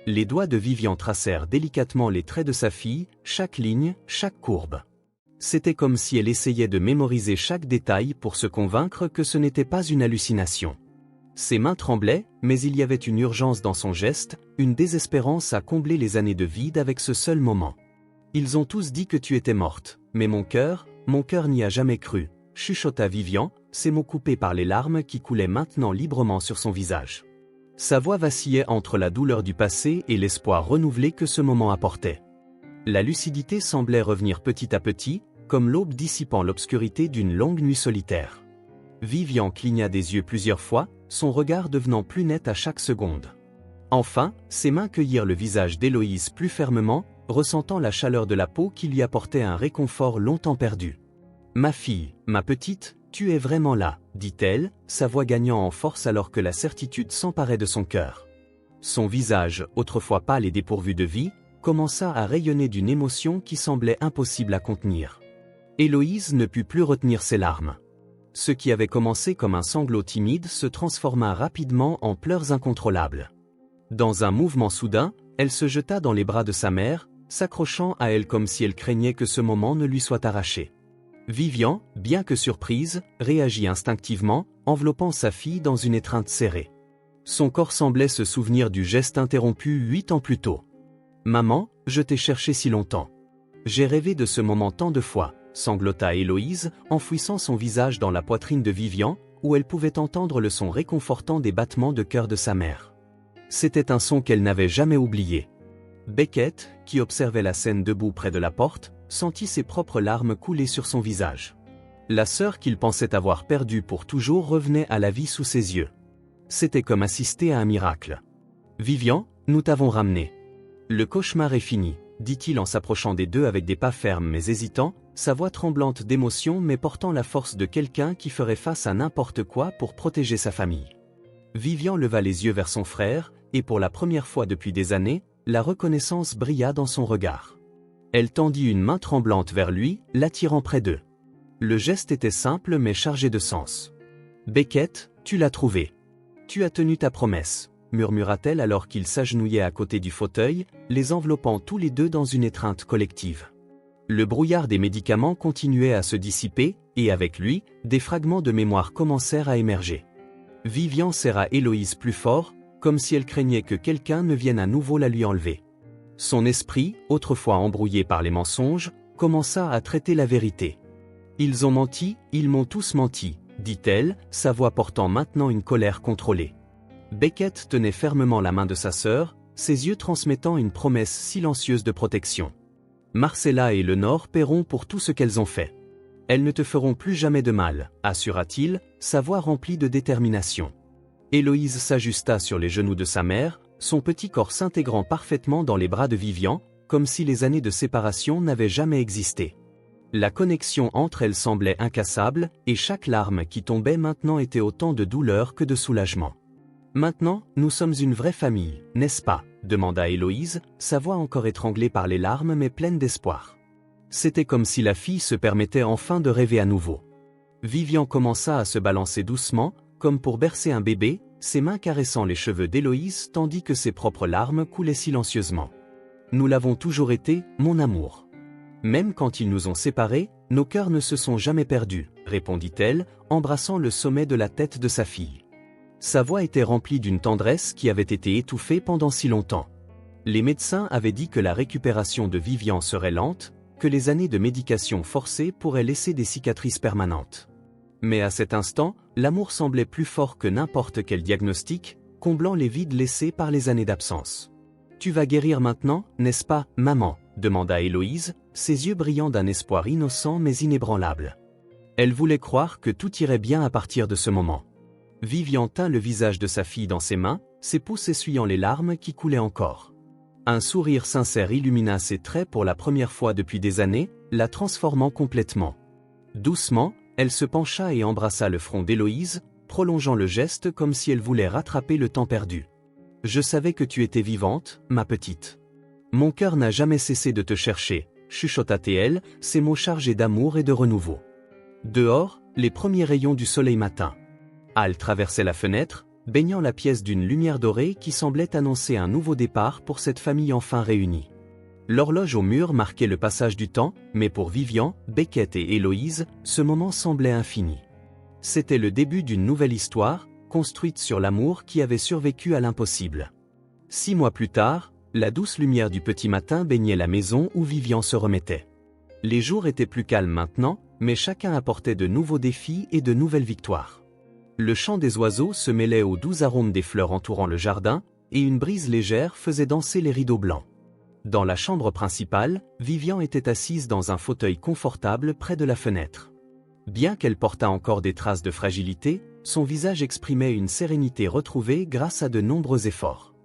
Les doigts de Vivian tracèrent délicatement les traits de sa fille, chaque ligne, chaque courbe. C'était comme si elle essayait de mémoriser chaque détail pour se convaincre que ce n'était pas une hallucination. Ses mains tremblaient, mais il y avait une urgence dans son geste, une désespérance à combler les années de vide avec ce seul moment. « Ils ont tous dit que tu étais morte, mais mon cœur n'y a jamais cru », chuchota Vivian, ses mots coupés par les larmes qui coulaient maintenant librement sur son visage. Sa voix vacillait entre la douleur du passé et l'espoir renouvelé que ce moment apportait. La lucidité semblait revenir petit à petit, comme l'aube dissipant l'obscurité d'une longue nuit solitaire. Vivian cligna des yeux plusieurs fois, son regard devenant plus net à chaque seconde. Enfin, ses mains cueillirent le visage d'Héloïse plus fermement, ressentant la chaleur de la peau qui lui apportait un réconfort longtemps perdu. « Ma fille, ma petite, tu es vraiment là, » dit-elle, sa voix gagnant en force alors que la certitude s'emparait de son cœur. Son visage, autrefois pâle et dépourvu de vie, commença à rayonner d'une émotion qui semblait impossible à contenir. Héloïse ne put plus retenir ses larmes. Ce qui avait commencé comme un sanglot timide se transforma rapidement en pleurs incontrôlables. Dans un mouvement soudain, elle se jeta dans les bras de sa mère, s'accrochant à elle comme si elle craignait que ce moment ne lui soit arraché. Vivian, bien que surprise, réagit instinctivement, enveloppant sa fille dans une étreinte serrée. Son corps semblait se souvenir du geste interrompu 8 ans plus tôt. « Maman, je t'ai cherché si longtemps. J'ai rêvé de ce moment tant de fois », sanglota Héloïse, enfouissant son visage dans la poitrine de Vivian, où elle pouvait entendre le son réconfortant des battements de cœur de sa mère. C'était un son qu'elle n'avait jamais oublié. Beckett, qui observait la scène debout près de la porte, sentit ses propres larmes couler sur son visage. La sœur qu'il pensait avoir perdue pour toujours revenait à la vie sous ses yeux. C'était comme assister à un miracle. « Vivian, nous t'avons ramené. Le cauchemar est fini, » dit-il en s'approchant des deux avec des pas fermes mais hésitants, sa voix tremblante d'émotion mais portant la force de quelqu'un qui ferait face à n'importe quoi pour protéger sa famille. Vivian leva les yeux vers son frère, et pour la première fois depuis des années, la reconnaissance brilla dans son regard. Elle tendit une main tremblante vers lui, l'attirant près d'eux. Le geste était simple mais chargé de sens. « Beckett, tu l'as trouvé. Tu as tenu ta promesse, » murmura-t-elle alors qu'ils s'agenouillaient à côté du fauteuil, les enveloppant tous les deux dans une étreinte collective. Le brouillard des médicaments continuait à se dissiper, et avec lui, des fragments de mémoire commencèrent à émerger. Vivian serra Héloïse plus fort, comme si elle craignait que quelqu'un ne vienne à nouveau la lui enlever. Son esprit, autrefois embrouillé par les mensonges, commença à traiter la vérité. « Ils ont menti, ils m'ont tous menti », dit-elle, sa voix portant maintenant une colère contrôlée. Beckett tenait fermement la main de sa sœur, ses yeux transmettant une promesse silencieuse de protection. « Marcella et Lenore paieront pour tout ce qu'elles ont fait. Elles ne te feront plus jamais de mal, » assura-t-il, sa voix remplie de détermination. Héloïse s'ajusta sur les genoux de sa mère, son petit corps s'intégrant parfaitement dans les bras de Vivian, comme si les années de séparation n'avaient jamais existé. La connexion entre elles semblait incassable, et chaque larme qui tombait maintenant était autant de douleur que de soulagement. « Maintenant, nous sommes une vraie famille, n'est-ce pas ?» demanda Héloïse, sa voix encore étranglée par les larmes mais pleine d'espoir. C'était comme si la fille se permettait enfin de rêver à nouveau. Vivian commença à se balancer doucement, comme pour bercer un bébé, ses mains caressant les cheveux d'Héloïse tandis que ses propres larmes coulaient silencieusement. Nous l'avons toujours été, mon amour. Même quand ils nous ont séparés, nos cœurs ne se sont jamais perdus, répondit-elle, embrassant le sommet de la tête de sa fille. Sa voix était remplie d'une tendresse qui avait été étouffée pendant si longtemps. Les médecins avaient dit que la récupération de Vivian serait lente, que les années de médication forcée pourraient laisser des cicatrices permanentes. Mais à cet instant, l'amour semblait plus fort que n'importe quel diagnostic, comblant les vides laissés par les années d'absence. « Tu vas guérir maintenant, n'est-ce pas, maman ?» demanda Héloïse, ses yeux brillant d'un espoir innocent mais inébranlable. Elle voulait croire que tout irait bien à partir de ce moment. Vivian tint le visage de sa fille dans ses mains, ses pouces essuyant les larmes qui coulaient encore. Un sourire sincère illumina ses traits pour la première fois depuis des années, la transformant complètement. Doucement, elle se pencha et embrassa le front d'Héloïse, prolongeant le geste comme si elle voulait rattraper le temps perdu. « Je savais que tu étais vivante, ma petite. Mon cœur n'a jamais cessé de te chercher, » chuchota-t-elle, ses mots chargés d'amour et de renouveau. Dehors, les premiers rayons du soleil matin. Al traversait la fenêtre, baignant la pièce d'une lumière dorée qui semblait annoncer un nouveau départ pour cette famille enfin réunie. L'horloge au mur marquait le passage du temps, mais pour Vivian, Beckett et Héloïse, ce moment semblait infini. C'était le début d'une nouvelle histoire, construite sur l'amour qui avait survécu à l'impossible. 6 mois plus tard, la douce lumière du petit matin baignait la maison où Vivian se remettait. Les jours étaient plus calmes maintenant, mais chacun apportait de nouveaux défis et de nouvelles victoires. Le chant des oiseaux se mêlait aux doux arômes des fleurs entourant le jardin, et une brise légère faisait danser les rideaux blancs. Dans la chambre principale, Vivian était assise dans un fauteuil confortable près de la fenêtre. Bien qu'elle portât encore des traces de fragilité, son visage exprimait une sérénité retrouvée grâce à de nombreux efforts.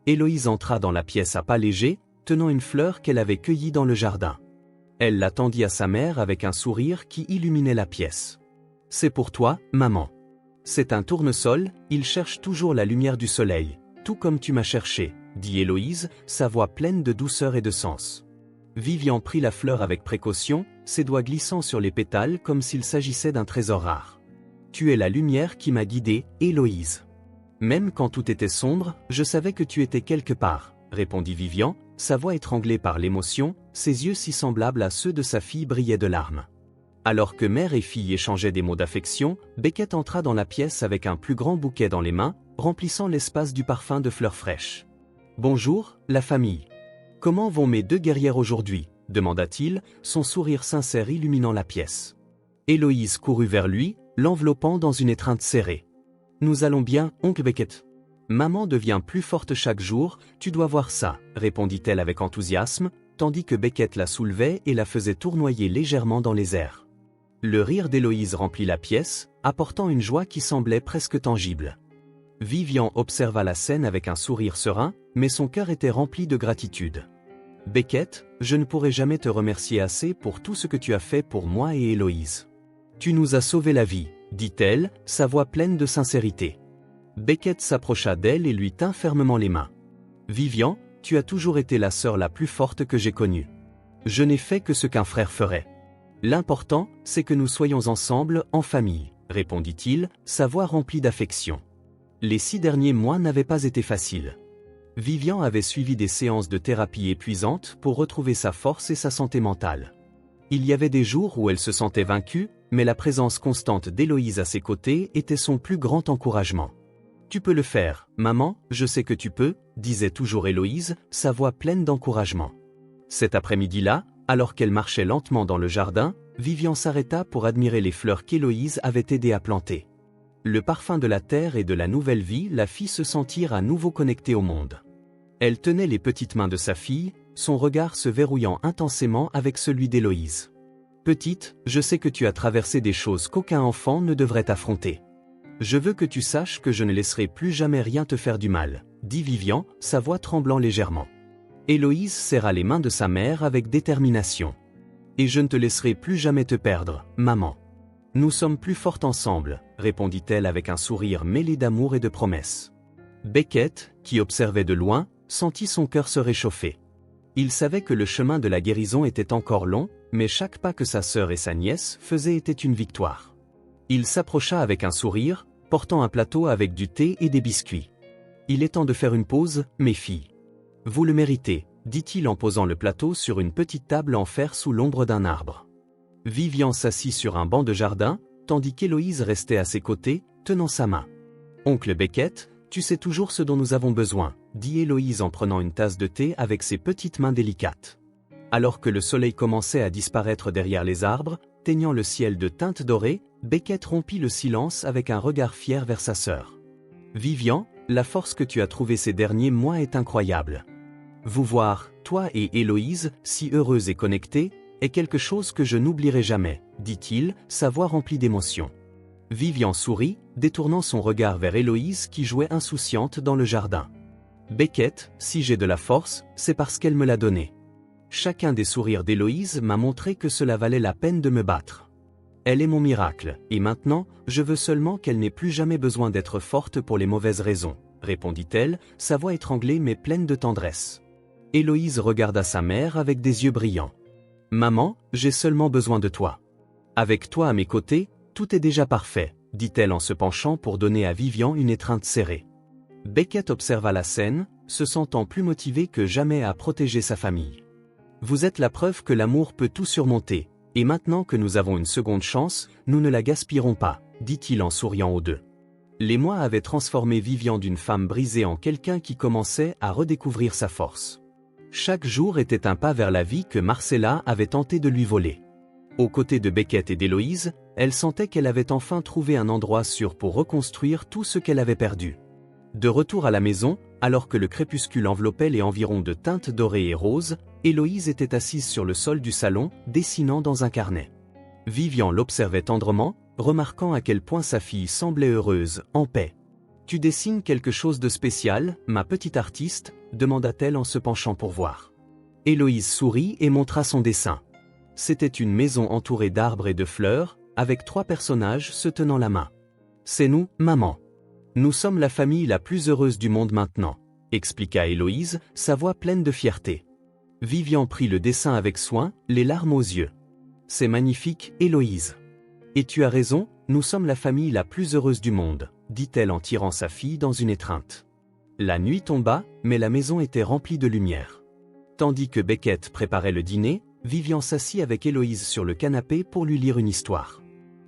Héloïse entra dans la pièce à pas légers, tenant une fleur qu'elle avait cueillie dans le jardin. Elle la tendit à sa mère avec un sourire qui illuminait la pièce. « C'est pour toi, maman. C'est un tournesol, il cherche toujours la lumière du soleil, tout comme tu m'as cherché, » dit Héloïse, sa voix pleine de douceur et de sens. Vivian prit la fleur avec précaution, ses doigts glissant sur les pétales comme s'il s'agissait d'un trésor rare. « Tu es la lumière qui m'a guidée, Héloïse. Même quand tout était sombre, je savais que tu étais quelque part, » répondit Vivian, sa voix étranglée par l'émotion, ses yeux si semblables à ceux de sa fille brillaient de larmes. Alors que mère et fille échangeaient des mots d'affection, Beckett entra dans la pièce avec un plus grand bouquet dans les mains, remplissant l'espace du parfum de fleurs fraîches. « Bonjour, la famille. Comment vont mes 2 guerrières aujourd'hui » demanda-t-il, son sourire sincère illuminant la pièce. Héloïse courut vers lui, l'enveloppant dans une étreinte serrée. « Nous allons bien, oncle Beckett. Maman devient plus forte chaque jour, tu dois voir ça, » répondit-elle avec enthousiasme, tandis que Beckett la soulevait et la faisait tournoyer légèrement dans les airs. Le rire d'Héloïse remplit la pièce, apportant une joie qui semblait presque tangible. Vivian observa la scène avec un sourire serein, mais son cœur était rempli de gratitude. « Beckett, je ne pourrai jamais te remercier assez pour tout ce que tu as fait pour moi et Héloïse. Tu nous as sauvé la vie, » dit-elle, sa voix pleine de sincérité. Beckett s'approcha d'elle et lui tint fermement les mains. « Vivian, tu as toujours été la sœur la plus forte que j'ai connue. Je n'ai fait que ce qu'un frère ferait. L'important, c'est que nous soyons ensemble, en famille, » répondit-il, sa voix remplie d'affection. Les 6 derniers mois n'avaient pas été faciles. Vivian avait suivi des séances de thérapie épuisantes pour retrouver sa force et sa santé mentale. Il y avait des jours où elle se sentait vaincue, mais la présence constante d'Héloïse à ses côtés était son plus grand encouragement. « Tu peux le faire, maman, je sais que tu peux », disait toujours Héloïse, sa voix pleine d'encouragement. Cet après-midi-là, alors qu'elle marchait lentement dans le jardin, Vivian s'arrêta pour admirer les fleurs qu'Héloïse avait aidé à planter. Le parfum de la terre et de la nouvelle vie la fit se sentir à nouveau connectée au monde. Elle tenait les petites mains de sa fille, son regard se verrouillant intensément avec celui d'Héloïse. « Petite, je sais que tu as traversé des choses qu'aucun enfant ne devrait affronter. Je veux que tu saches que je ne laisserai plus jamais rien te faire du mal, » dit Vivian, sa voix tremblant légèrement. Héloïse serra les mains de sa mère avec détermination. « Et je ne te laisserai plus jamais te perdre, maman. Nous sommes plus fortes ensemble, » répondit-elle avec un sourire mêlé d'amour et de promesses. Beckett, qui observait de loin, sentit son cœur se réchauffer. Il savait que le chemin de la guérison était encore long, mais chaque pas que sa sœur et sa nièce faisaient était une victoire. Il s'approcha avec un sourire, portant un plateau avec du thé et des biscuits. Il est temps de faire une pause, mes filles. Vous le méritez, dit-il en posant le plateau sur une petite table en fer sous l'ombre d'un arbre. Vivian s'assit sur un banc de jardin, tandis qu'Héloïse restait à ses côtés, tenant sa main. Oncle Beckett, tu sais toujours ce dont nous avons besoin, dit Héloïse en prenant une tasse de thé avec ses petites mains délicates. Alors que le soleil commençait à disparaître derrière les arbres, teignant le ciel de teintes dorées, Beckett rompit le silence avec un regard fier vers sa sœur. Vivian, la force que tu as trouvée ces derniers mois est incroyable. Vous voir, toi et Héloïse, si heureuses et connectées, est quelque chose que je n'oublierai jamais, dit-il, sa voix remplie d'émotion. Vivian sourit, détournant son regard vers Héloïse qui jouait insouciante dans le jardin. Beckett, si j'ai de la force, c'est parce qu'elle me l'a donnée. Chacun des sourires d'Héloïse m'a montré que cela valait la peine de me battre. Elle est mon miracle, et maintenant, je veux seulement qu'elle n'ait plus jamais besoin d'être forte pour les mauvaises raisons, répondit-elle, sa voix étranglée mais pleine de tendresse. Héloïse regarda sa mère avec des yeux brillants. Maman, j'ai seulement besoin de toi. Avec toi à mes côtés, tout est déjà parfait, dit-elle en se penchant pour donner à Vivian une étreinte serrée. Beckett observa la scène, se sentant plus motivé que jamais à protéger sa famille. Vous êtes la preuve que l'amour peut tout surmonter, et maintenant que nous avons une seconde chance, nous ne la gaspillerons pas, dit-il en souriant aux deux. Les mois avaient transformé Vivian d'une femme brisée en quelqu'un qui commençait à redécouvrir sa force. Chaque jour était un pas vers la vie que Marcella avait tenté de lui voler. Aux côtés de Beckett et d'Héloïse, elle sentait qu'elle avait enfin trouvé un endroit sûr pour reconstruire tout ce qu'elle avait perdu. De retour à la maison, alors que le crépuscule enveloppait les environs de teintes dorées et roses, Héloïse était assise sur le sol du salon, dessinant dans un carnet. Vivian l'observait tendrement, remarquant à quel point sa fille semblait heureuse, en paix. « Tu dessines quelque chose de spécial, ma petite artiste ?» demanda-t-elle en se penchant pour voir. Héloïse sourit et montra son dessin. C'était une maison entourée d'arbres et de fleurs, avec 3 personnages se tenant la main. « C'est nous, maman. Nous sommes la famille la plus heureuse du monde maintenant, » expliqua Héloïse, sa voix pleine de fierté. Vivian prit le dessin avec soin, les larmes aux yeux. « C'est magnifique, Héloïse. Et tu as raison, nous sommes la famille la plus heureuse du monde, » dit-elle en tirant sa fille dans une étreinte. La nuit tomba, mais la maison était remplie de lumière. Tandis que Beckett préparait le dîner, Vivian s'assit avec Héloïse sur le canapé pour lui lire une histoire.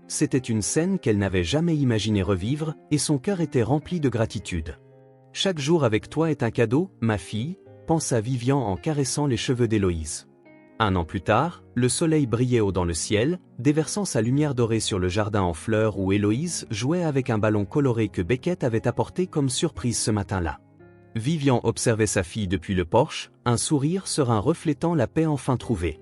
C'était une scène qu'elle n'avait jamais imaginé revivre, et son cœur était rempli de gratitude. « Chaque jour avec toi est un cadeau, ma fille », pensa Vivian en caressant les cheveux d'Héloïse. 1 an plus tard, le soleil brillait haut dans le ciel, déversant sa lumière dorée sur le jardin en fleurs où Héloïse jouait avec un ballon coloré que Beckett avait apporté comme surprise ce matin-là. Vivian observait sa fille depuis le porche, un sourire serein reflétant la paix enfin trouvée.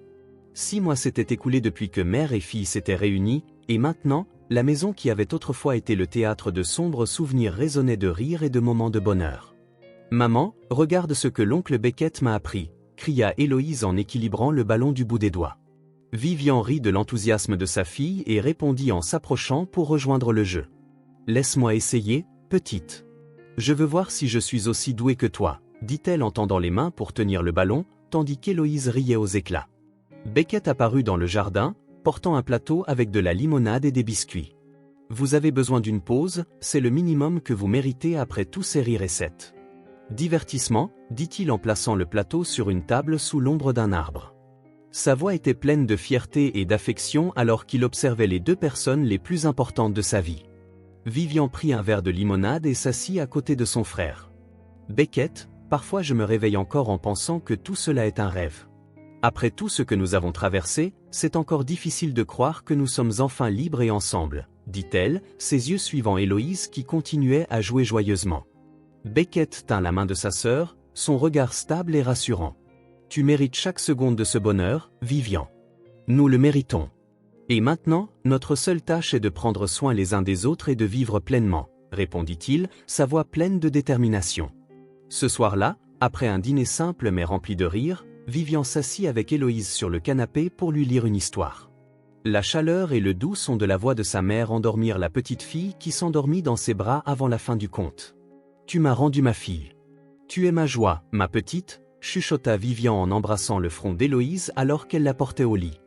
6 mois s'étaient écoulés depuis que mère et fille s'étaient réunies, et maintenant, la maison qui avait autrefois été le théâtre de sombres souvenirs résonnait de rires et de moments de bonheur. « Maman, regarde ce que l'oncle Beckett m'a appris », cria Héloïse en équilibrant le ballon du bout des doigts. Vivian rit de l'enthousiasme de sa fille et répondit en s'approchant pour rejoindre le jeu. « Laisse-moi essayer, petite. Je veux voir si je suis aussi douée que toi, » dit-elle en tendant les mains pour tenir le ballon, tandis qu'Héloïse riait aux éclats. Beckett apparut dans le jardin, portant un plateau avec de la limonade et des biscuits. « Vous avez besoin d'une pause, c'est le minimum que vous méritez après tous ces rires et cette. Divertissement, dit-il en plaçant le plateau sur une table sous l'ombre d'un arbre. Sa voix était pleine de fierté et d'affection alors qu'il observait les 2 personnes les plus importantes de sa vie. Vivian prit un verre de limonade et s'assit à côté de son frère. Beckett, parfois je me réveille encore en pensant que tout cela est un rêve. Après tout ce que nous avons traversé, c'est encore difficile de croire que nous sommes enfin libres et ensemble, dit-elle, ses yeux suivant Héloïse qui continuait à jouer joyeusement. Beckett tint la main de sa sœur, son regard stable et rassurant. « Tu mérites chaque seconde de ce bonheur, Vivian. Nous le méritons. Et maintenant, notre seule tâche est de prendre soin les uns des autres et de vivre pleinement, » répondit-il, sa voix pleine de détermination. Ce soir-là, après un dîner simple mais rempli de rire, Vivian s'assit avec Héloïse sur le canapé pour lui lire une histoire. La chaleur et le doux son de la voix de sa mère endormirent la petite fille qui s'endormit dans ses bras avant la fin du conte. « Tu m'as rendu ma fille. Tu es ma joie, ma petite », chuchota Vivian en embrassant le front d'Héloïse alors qu'elle la portait au lit.